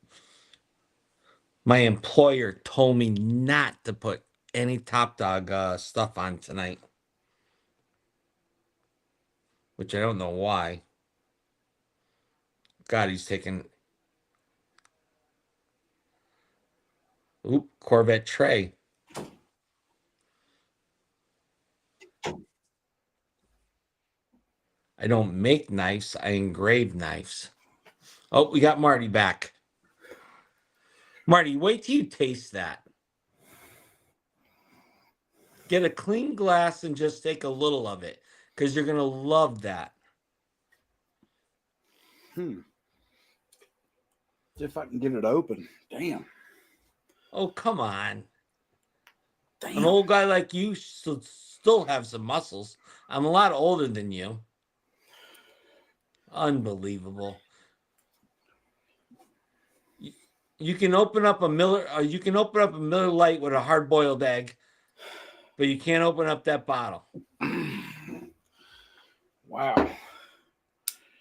My employer told me not to put any Top Dog stuff on tonight. Which I don't know why. God, he's taking... Oop, Corvette tray. I don't make knives. I engrave knives. Oh, we got Marty back. Marty, wait till you taste that. Get a clean glass and just take a little of it, because you're going to love that. See if I can get it open. Damn. Oh, come on. Damn. An old guy like you should still have some muscles. I'm a lot older than you. Unbelievable. You can open up a Miller. You can open up a Miller Lite with a hard-boiled egg, but you can't open up that bottle. Wow.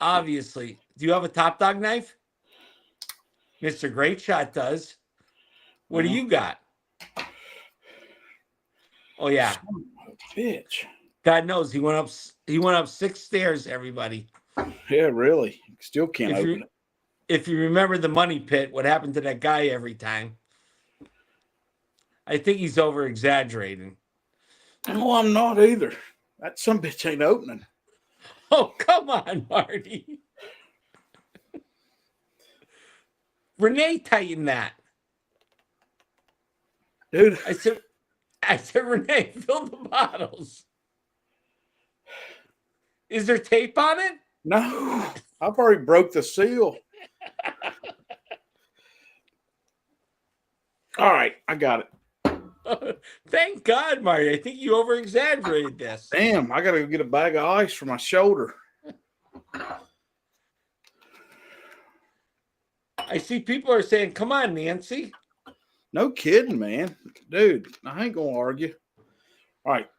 Obviously. Do you have a Top Dog knife? Mr. Great Shot does. What do you got? Oh yeah. Bitch. God knows he went up 6 stairs, everybody. Yeah, really. Still can't open it. If you remember the money pit, what happened to that guy every time? I think he's over exaggerating. No, I'm not either. That some bitch ain't opening. Oh, come on, Marty. Renee, tighten that. Dude. I said, Renee, fill the bottles. Is there tape on it? No. I've already broke the seal. All right, I got it. Thank God, Marty. I think you over-exaggerated this. Damn, I got to go get a bag of ice for my shoulder. I see people are saying, come on, Nancy. No kidding, man. Dude, I ain't going to argue. All right.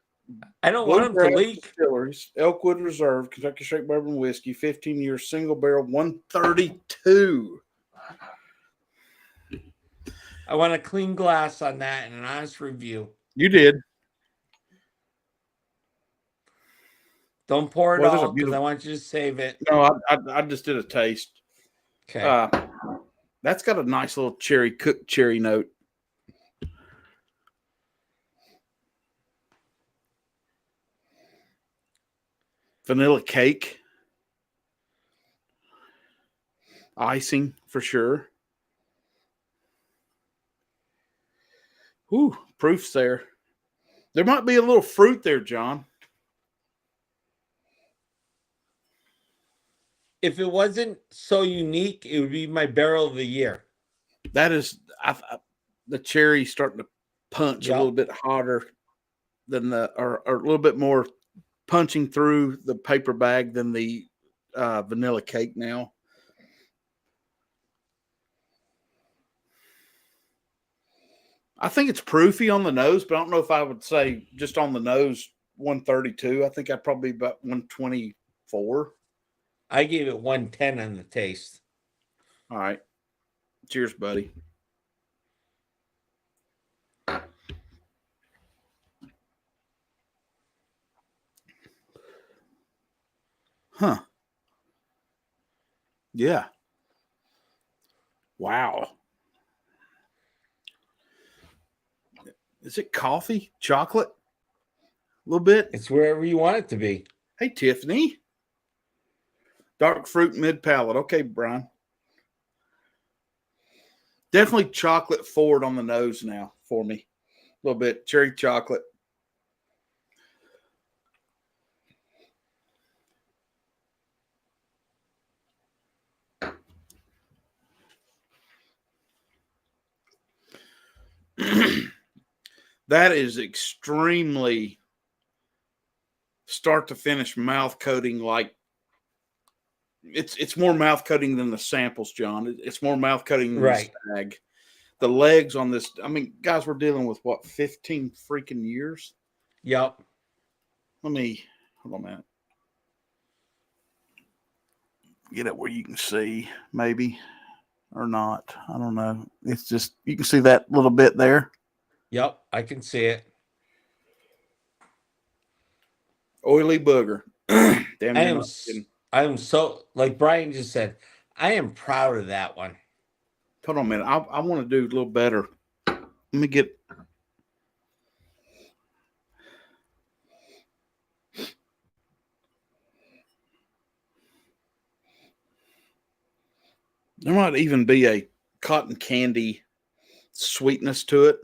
I don't want them to leak. Distilleries, Elkwood Reserve, Kentucky Straight Bourbon Whiskey, 15-year single barrel, 132. I want a clean glass on that and an honest review. You did. Don't pour it all because I want you to save it. No, I just did a taste. Okay. That's got a nice little cooked cherry note. Vanilla cake. Icing for sure. Ooh, proof's there. There might be a little fruit there, John. If it wasn't so unique, it would be my barrel of the year. That is, the cherry starting to punch a little bit hotter than or a little bit more punching through the paper bag than the vanilla cake now. I think it's proofy on the nose, but I don't know if I would say just on the nose 132. I think I'd probably be about 124. I gave it 110 on the taste. All right. Cheers, buddy. Huh. Yeah. Wow. Is it coffee? Chocolate? A little bit? It's wherever you want it to be. Hey, Tiffany. Dark fruit mid palate. Okay, Brian. Definitely chocolate forward on the nose now for me. A little bit. Cherry chocolate. That is extremely start to finish mouth coating. Like it's more mouth coating than the samples, John. It's more mouth coating than Right. the stag. The legs on this, I mean, guys, we're dealing with what, 15 freaking years? Yep. Hold on a minute. Get it where you can see, maybe, or not. I don't know. It's just, you can see that little bit there. Yep, I can see it. Oily booger. Damn, I am so, like Brian just said, I am proud of that one. Hold on a minute. I want to do a little better. Let me get. There might even be a cotton candy sweetness to it.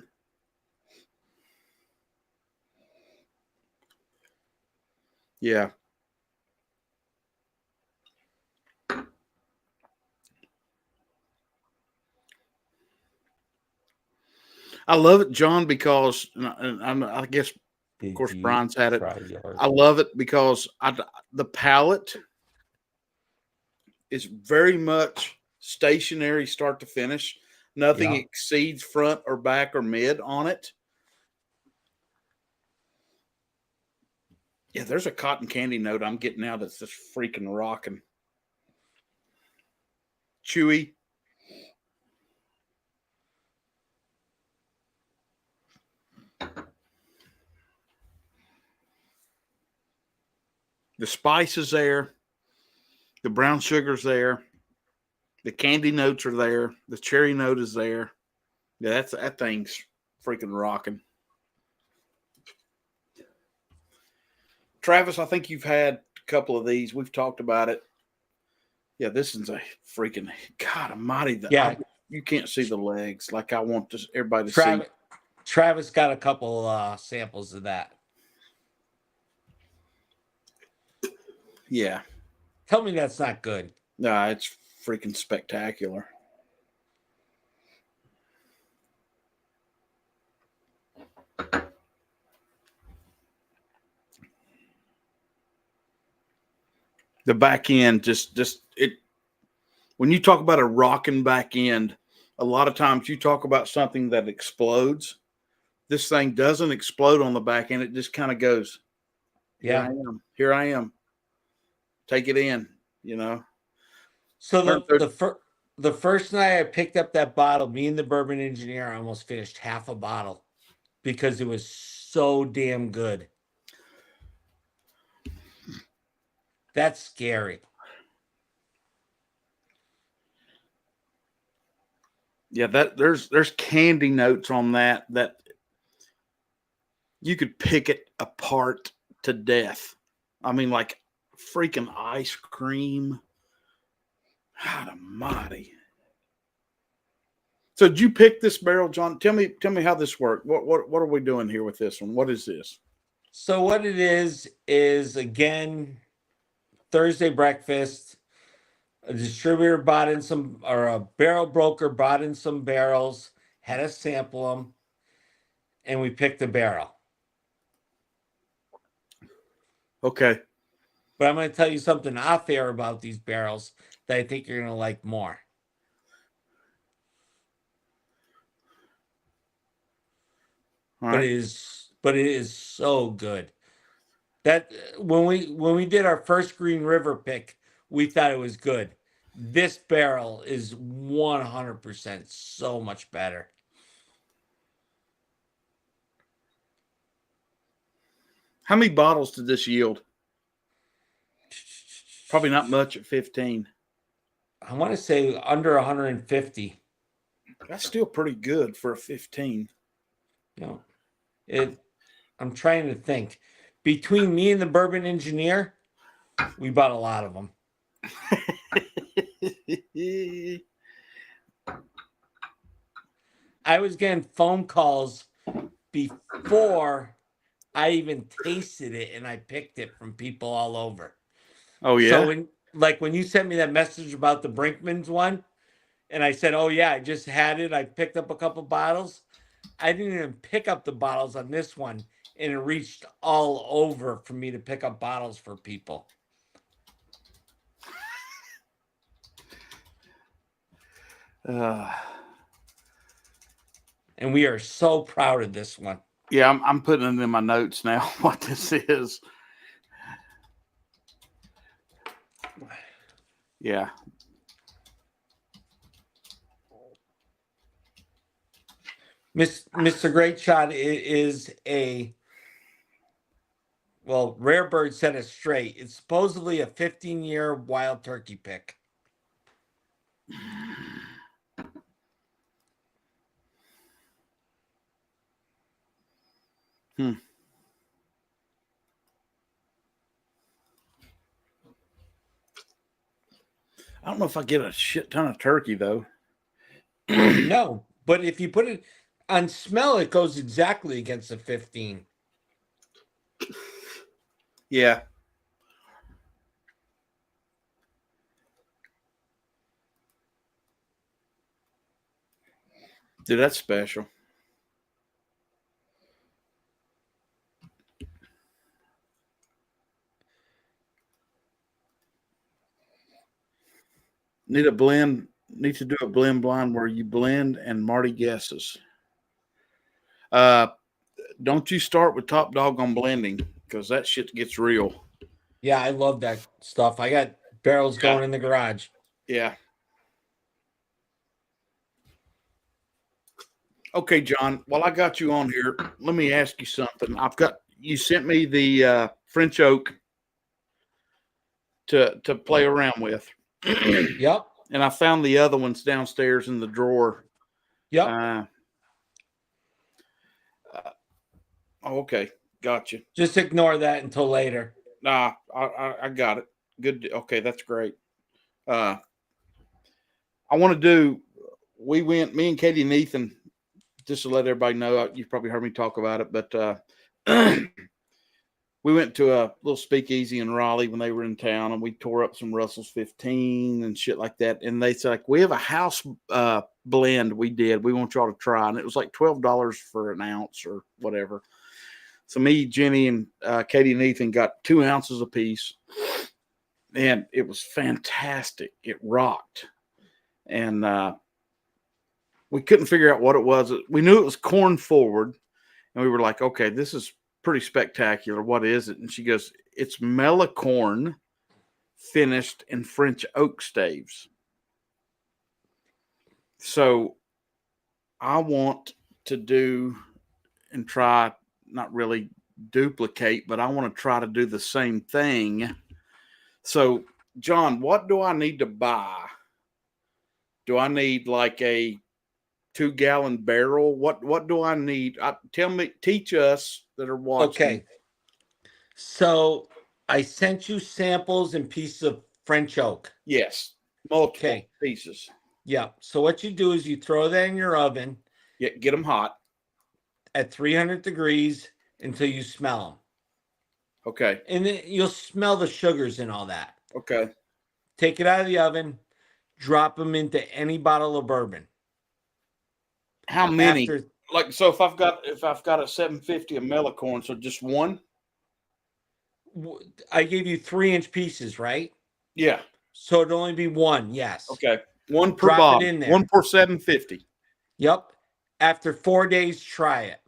Yeah. I love it, John, because I guess, of course, Brian's had it. I love it because the palate is very much stationary start to finish. Nothing exceeds front or back or mid on it. Yeah, there's a cotton candy note I'm getting now that's just freaking rocking. Chewy. The spice is there. The brown sugar's there. The candy notes are there. The cherry note is there. Yeah, that thing's freaking rocking. Travis, I think you've had a couple of these. We've talked about it. Yeah, this is a freaking, God almighty. You can't see the legs like I want everybody to see. Travis got a couple samples of that. Yeah. Tell me that's not good. Nah, it's freaking spectacular. The back end just it. When you talk about a rocking back end, a lot of times you talk about something that explodes. This thing doesn't explode on the back end. It just kind of goes, Here I am. Take it in, you know. So the first night I picked up that bottle, me and the bourbon engineer, I almost finished half a bottle because it was so damn good. That's scary. Yeah, there's candy notes on that you could pick it apart to death. I mean, like freaking ice cream. God almighty. So did you pick this barrel, John? Tell me how this worked. What are we doing here with this one? What is this? So what it is again, Thursday breakfast. A distributor bought in a barrel broker bought in some barrels, had us sample them, and we picked the barrel. Okay. But I'm going to tell you something off air about these barrels that I think you're going to like more. All right. But it is so good. That when we did our first Green River pick, we thought it was good. This barrel is 100% so much better. How many bottles did this yield? Probably not much at 15. I want to say under 150. That's still pretty good for a 15. You know, I'm trying to think. Between me and the bourbon engineer, we bought a lot of them. I was getting phone calls before I even tasted it, and I picked it from people all over. Oh yeah. So when you sent me that message about the Brinkman's one, and I said, "Oh yeah, I just had it. I picked up a couple bottles." I didn't even pick up the bottles on this one, and it reached all over for me to pick up bottles for people. And we are so proud of this one. Yeah, I'm putting it in my notes now what this is. Yeah. Mr. Great Shot is a, well, Rare Bird set it straight. It's supposedly a 15-year wild turkey pick. I don't know if I get a shit ton of turkey though. No, but if you put it on smell, it goes exactly against the 15. Yeah. Dude, that's special. Need to do a blend blind where you blend and Marty guesses. Don't you start with Top Dog on blending because that shit gets real. Yeah, I love that stuff. I got barrels going in the garage. Yeah. Okay, John, while I got you on here, let me ask you something. You sent me the French oak to play around with. Yep. And I found the other ones downstairs in the drawer. Yep. Okay, gotcha. Just ignore that until later. Nah, I got it. Good. Okay, that's great. I want to do. Me and Katie and Ethan, just to let everybody know. You've probably heard me talk about it, but we went to a little speakeasy in Raleigh when they were in town, and we tore up some Russell's 15 and shit like that. And they said, like, we have a house blend we did. We want y'all to try, and it was like $12 for an ounce or whatever. So me, Jenny, and Katie and Ethan got 2 ounces apiece, and it was fantastic. It rocked, and we couldn't figure out what it was. We knew it was corn forward, and we were like, okay, this is pretty spectacular. What is it? And she goes, it's melicorn finished in French oak staves. So I want to do and try, not really duplicate, but I want to try to do the same thing. So, John, what do I need to buy? Do I need like a 2-gallon barrel? What do I need? Teach us that are watching. Okay. So I sent you samples and pieces of French oak. Yes. Multiple pieces. Yeah. So what you do is you throw that in your oven. Yeah, get them hot. At 300 degrees until you smell them. Okay. And then you'll smell the sugars and all that. Okay. Take it out of the oven. Drop them into any bottle of bourbon. How many? So if I've got a 750 of melicorn, so just one? I gave you 3-inch pieces, right? Yeah. So it'd only be one, yes. Okay. One per Drop bottle. it in there. One per 750. Yep. After 4 days, try it.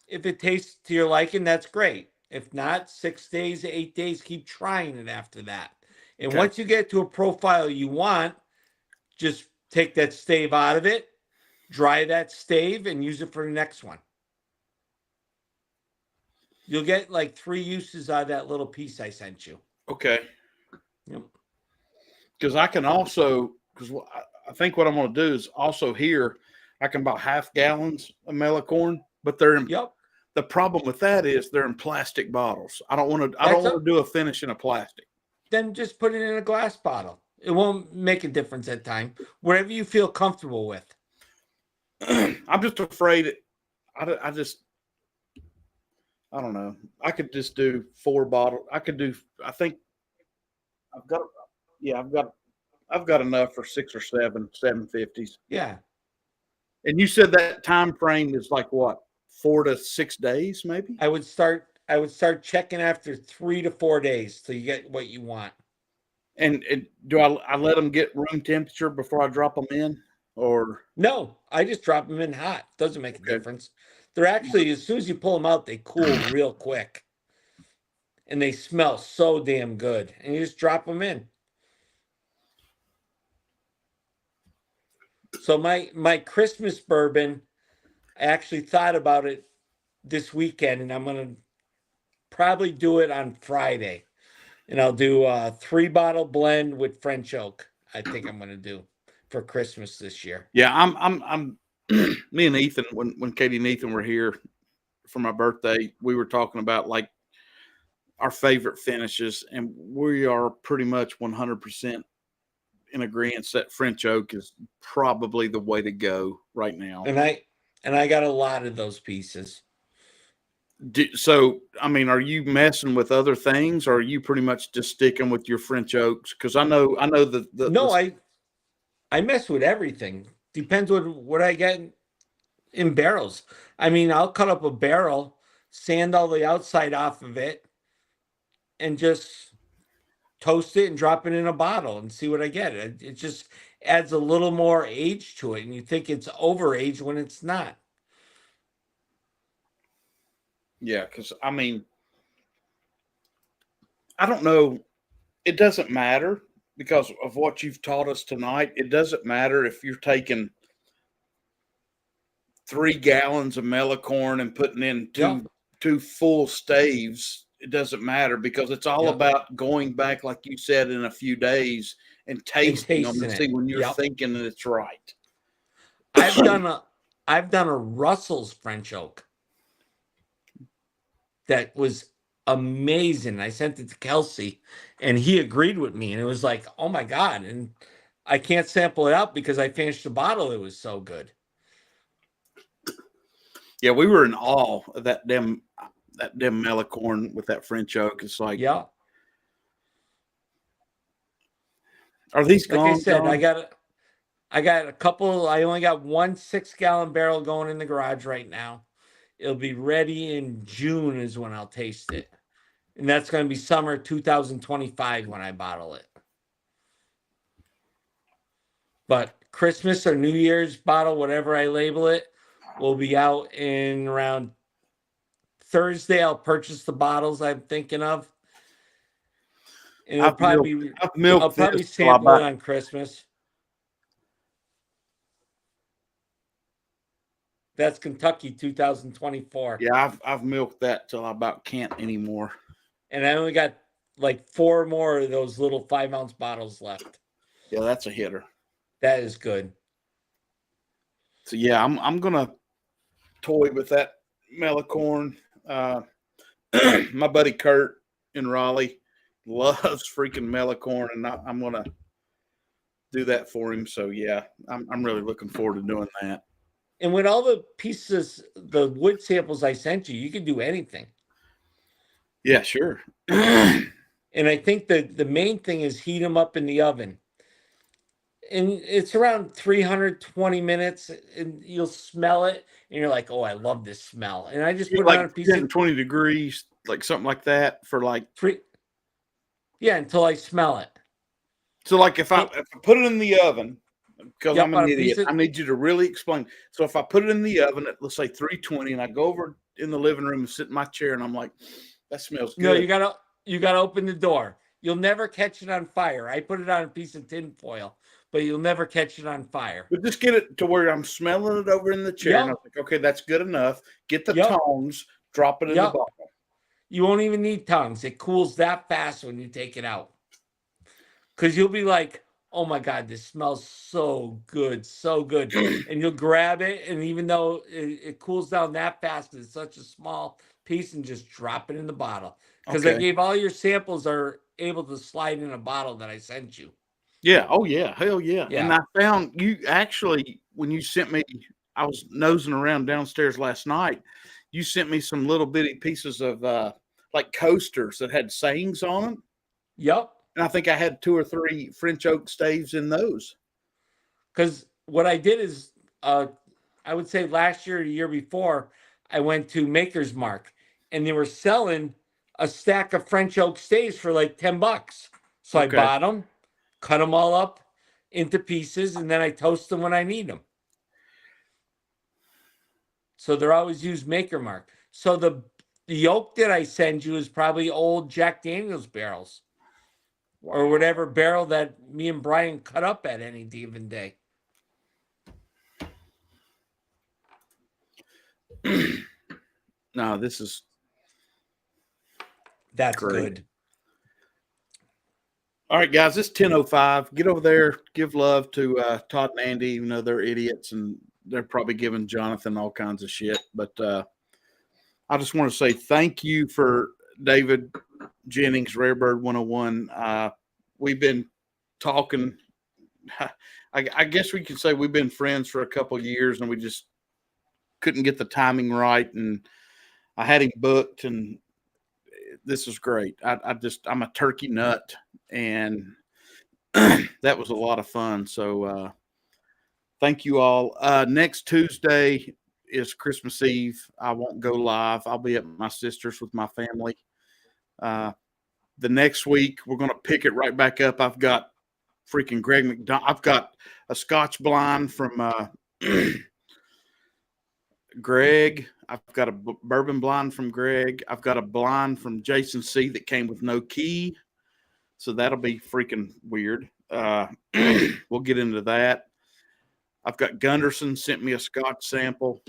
If it tastes to your liking, that's great. If not, 6 days, 8 days, keep trying it after that. And once you get to a profile you want, just take that stave out of it, dry that stave, and use it for the next one. You'll get like 3 uses out of that little piece I sent you. Okay. Yep. Because I can also, I think what I'm going to do is also here, I can buy half gallons of melicorn, but they're in. Yep. The problem with that is they're in plastic bottles. I don't want to do a finish in a plastic. Then just put it in a glass bottle. It won't make a difference at time. Wherever you feel comfortable with. I'm just afraid. I don't know. I could just do 4 bottles. I could do. I think I've got enough for 6 or 7 750s. Yeah. And you said that time frame is like what, 4 to 6 days, maybe? I would start checking after 3 to 4 days till you get what you want. And do I let them get room temperature before I drop them in, or No, I just drop them in hot. Doesn't make a Okay. difference. They're actually, as soon as you pull them out, they cool real quick. And they smell so damn good. And you just drop them in. So my Christmas bourbon, I actually thought about it this weekend, and I'm going to probably do it on Friday. And I'll do a 3-bottle blend with French oak. I think I'm going to do for Christmas this year. Yeah, I'm me and Ethan, when Katie and Ethan were here for my birthday, we were talking about like our favorite finishes, and we are pretty much 100% in agreement that French oak is probably the way to go right now. And I got a lot of those pieces. So, I mean, are you messing with other things, or are you pretty much just sticking with your French oaks? Because I know I mess with everything. Depends what I get in barrels. I mean, I'll cut up a barrel, sand all the outside off of it, and just toast it and drop it in a bottle and see what I get. It just adds a little more age to it, and you think it's overaged when it's not. Yeah, because I mean, I don't know. It doesn't matter because of what you've taught us tonight. It doesn't matter if you're taking 3 gallons of melicorn and putting in two full staves. It doesn't matter because it's all about going back, like you said, in a few days and tasting them and see when you're thinking that it's right. I've done a Russell's French oak that was amazing. I sent it to Kelsey, and he agreed with me, and it was like, oh my God. And I can't sample it out because I finished the bottle. It was so good. Yeah, we were in awe of that damn melicorn with that French oak. It's like, yeah. Are these like gone? I said, John? I got a couple. I only got 1 6-gallon barrel going in the garage right now. It'll be ready in June is when I'll taste it. And that's going to be summer 2025 when I bottle it. But Christmas or New Year's bottle, whatever I label it, will be out in around Thursday. I'll purchase the bottles I'm thinking of. And I'll probably sample it on Christmas. That's Kentucky 2024. Yeah, I've milked that till I about can't anymore. And I only got like 4 more of those little 5-ounce bottles left. Yeah, that's a hitter. That is good. So yeah, I'm gonna toy with that melicorn. My buddy Kurt in Raleigh loves freaking melicorn, and I'm gonna do that for him. So yeah, I'm really looking forward to doing that. And with all the pieces, the wood samples I sent you, you can do anything. Yeah, sure. And I think that the main thing is heat them up in the oven. And it's around 320 minutes, and you'll smell it, and you're like, oh, I love this smell. And I just put it on a piece of 20 degrees, like something like that for like 3. Yeah, until I smell it. So like if I put it in the oven, because I'm an idiot, I need you to really explain. So if I put it in the oven at, let's say 320, and I go over in the living room and sit in my chair, and I'm like, that smells good. No, you gotta open the door. You'll never catch it on fire. I put it on a piece of tin foil, but you'll never catch it on fire. But just get it to where I'm smelling it over in the chair, and I'm like, okay, that's good enough. Get the tongs, drop it in the bottle. You won't even need tongs. It cools that fast when you take it out. Because you'll be like, oh my God, this smells so good, so good. And you'll grab it, and even though it cools down that fast, it's such a small piece, and just drop it in the bottle. Because I gave all your samples are able to slide in a bottle that I sent you. Yeah. Oh, yeah. Hell yeah. And I found you actually, when you sent me, I was nosing around downstairs last night. You sent me some little bitty pieces of like coasters that had sayings on them. Yep. And I think I had 2 or 3 French oak staves in those. Because what I did is I would say last year or the year before, I went to Maker's Mark and they were selling a stack of French oak staves for like $10. So I Okay. bought them, cut them all up into pieces, and then I toast them when I need them. So they're always used Maker Mark. So the oak that I send you is probably old Jack Daniels barrels or whatever barrel that me and Brian cut up at any given day. No, this is That's great. good. All right, guys, it's 10:05. Get over there, give love to Todd and Andy, even though they're idiots and they're probably giving Jonathan all kinds of shit. But I just want to say thank you for David Jennings, Rarebird 101. We've been talking. I guess we could say we've been friends for a couple of years, and we just couldn't get the timing right. And I had him booked, and this is great. I'm a turkey nut, and that was a lot of fun. So thank you all. Next Tuesday is Christmas Eve. I won't go live. I'll be at my sister's with my family. The next week, we're going to pick it right back up. I've got freaking Greg McDonald. I've got a Scotch blind from Greg. I've got a bourbon blind from Greg. I've got a blind from Jason C. that came with no key. So that'll be freaking weird. We'll get into that. I've got Gunderson sent me a Scotch sample.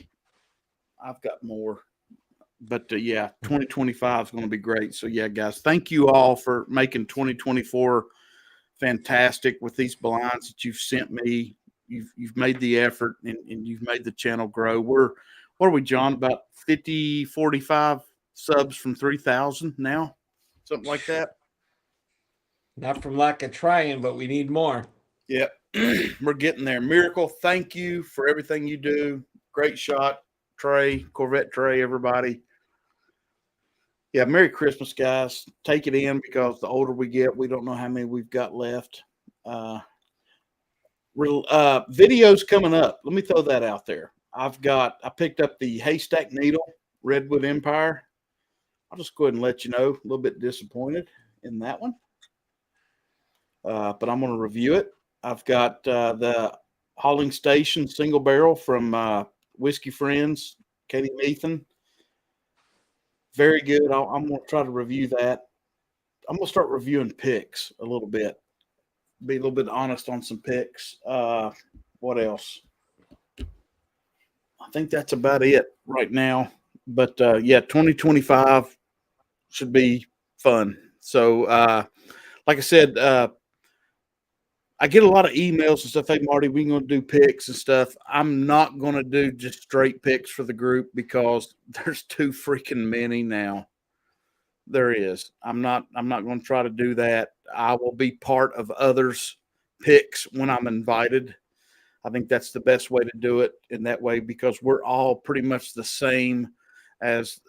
I've got more. But yeah, 2025 is going to be great. So yeah, guys, thank you all for making 2024 fantastic with these blinds that you've sent me. You've made the effort and you've made the channel grow. What are we, John? About 45 subs from 3,000 now? Something like that? Not from lack of trying, but we need more. Yep. We're getting there. Miracle, thank you for everything you do. Great shot, Trey, Corvette Trey, everybody. Yeah, Merry Christmas, guys. Take it in because the older we get, we don't know how many we've got left. Videos coming up. Let me throw that out there. I picked up the Haystack Needle, Redwood Empire. I'll just go ahead and let you know. A little bit disappointed in that one. But I'm going to review it. I've got the Hauling Station single barrel from Whiskey Friends, Katie Meathan. Very good. I'm going to try to review that. I'm going to start reviewing picks a little bit. Be a little bit honest on some picks. What else? I think that's about it right now. But yeah, 2025 should be fun. So like I said, I get a lot of emails and stuff. Hey, Marty, we're going to do picks and stuff. I'm not going to do just straight picks for the group because there's too freaking many now. There is. I'm not going to try to do that. I will be part of others' picks when I'm invited. I think that's the best way to do it in that way because we're all pretty much the same as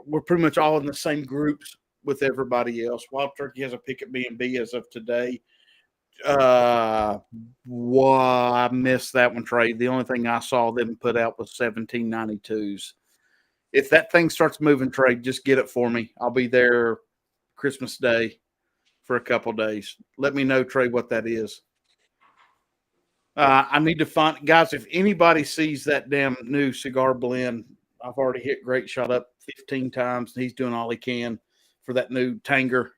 we're pretty much all in the same groups with everybody else. Wild Turkey has a pick at B&B as of today. I missed that one, Trey. The only thing I saw them put out was 1792s. If that thing starts moving, Trey, just get it for me. I'll be there Christmas Day for a couple days. Let me know, Trey, what that is. I need to find, guys, if anybody sees that damn new cigar blend, I've already hit Great Shot up 15 times, and he's doing all he can for that new Tanger.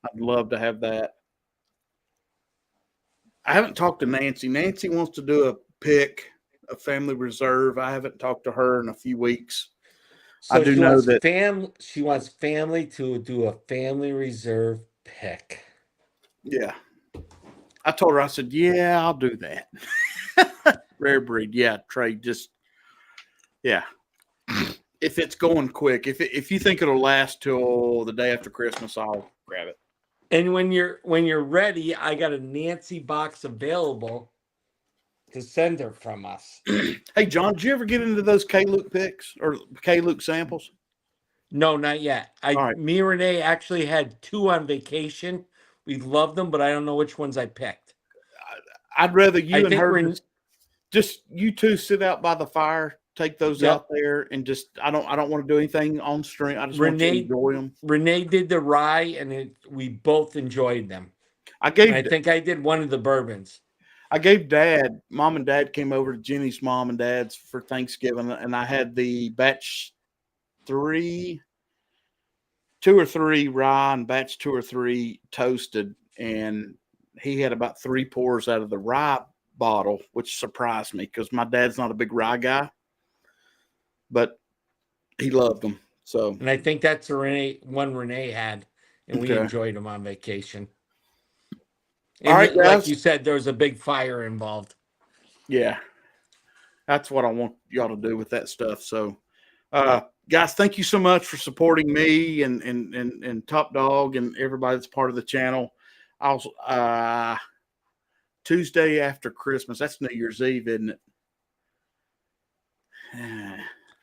I'd love to have that. I haven't talked to Nancy. Nancy wants to do a pick, a family reserve. I haven't talked to her in a few weeks. So I do know that she wants family to do a family reserve pick. Yeah. I told her, I said, yeah, I'll do that. Rare breed. Yeah, Trey, just, yeah. If it's going quick, if you think it'll last till the day after Christmas, I'll grab it. And when you're ready, I got a Nancy box available to send her from us. Hey, John, did you ever get into those K-Luke picks or K-Luke samples? No, not yet. Right. Me and Renee actually had 2 on vacation. We loved them, but I don't know which ones I picked. I'd rather you and her just you two sit out by the fire, take those Yep. out there, and just I don't want to do anything on stream. I just want you to enjoy them. Renee did the rye, and we both enjoyed them. I And I think I did one of the bourbons. gave mom and dad came over to Jenny's mom and dad's for Thanksgiving, and I had the batch 2 or 3 rye and batch 2 or 3 toasted, and he had about 3 pours out of the rye bottle, which surprised me because my dad's not a big rye guy, but he loved them. So, and I think that's the one Renee had, and we enjoyed them on vacation. And all right, guys. like you said, there was a big fire involved. Yeah, that's what I want y'all to do with that stuff. So, guys, thank you so much for supporting me and Top Dog and everybody that's part of the channel. I'll Tuesday after Christmas. That's New Year's Eve, isn't it?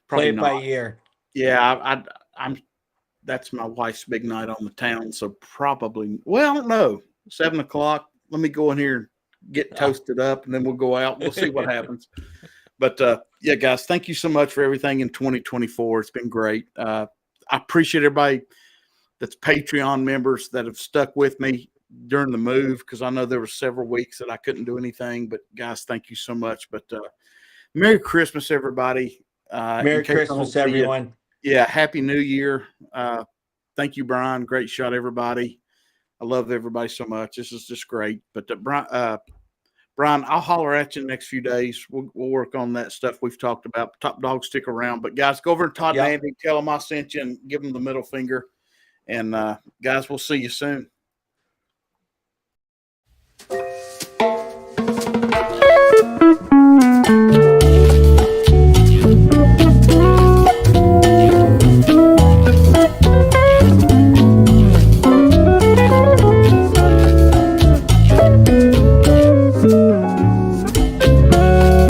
Play it by ear. Yeah, I'm. That's my wife's big night on the town, so probably. Well, no, 7 o'clock. Let me go in here and get toasted up, and then we'll go out. We'll see what happens. But yeah, guys, thank you so much for everything in 2024. It's been great. I appreciate everybody that's Patreon members that have stuck with me during the move, because I know there were several weeks that I couldn't do anything. But guys, thank you so much. But Merry Christmas, everybody. Merry Christmas, everyone. Yeah, Happy New Year. Thank you, Brian. Great shot, everybody. I love everybody so much. This is just great. But Brian, I'll holler at you in the next few days. We'll work on that stuff we've talked about. Top Dog, stick around. But guys, go over to Todd and Andy, tell them I sent you, and give them the middle finger. And guys, we'll see you soon.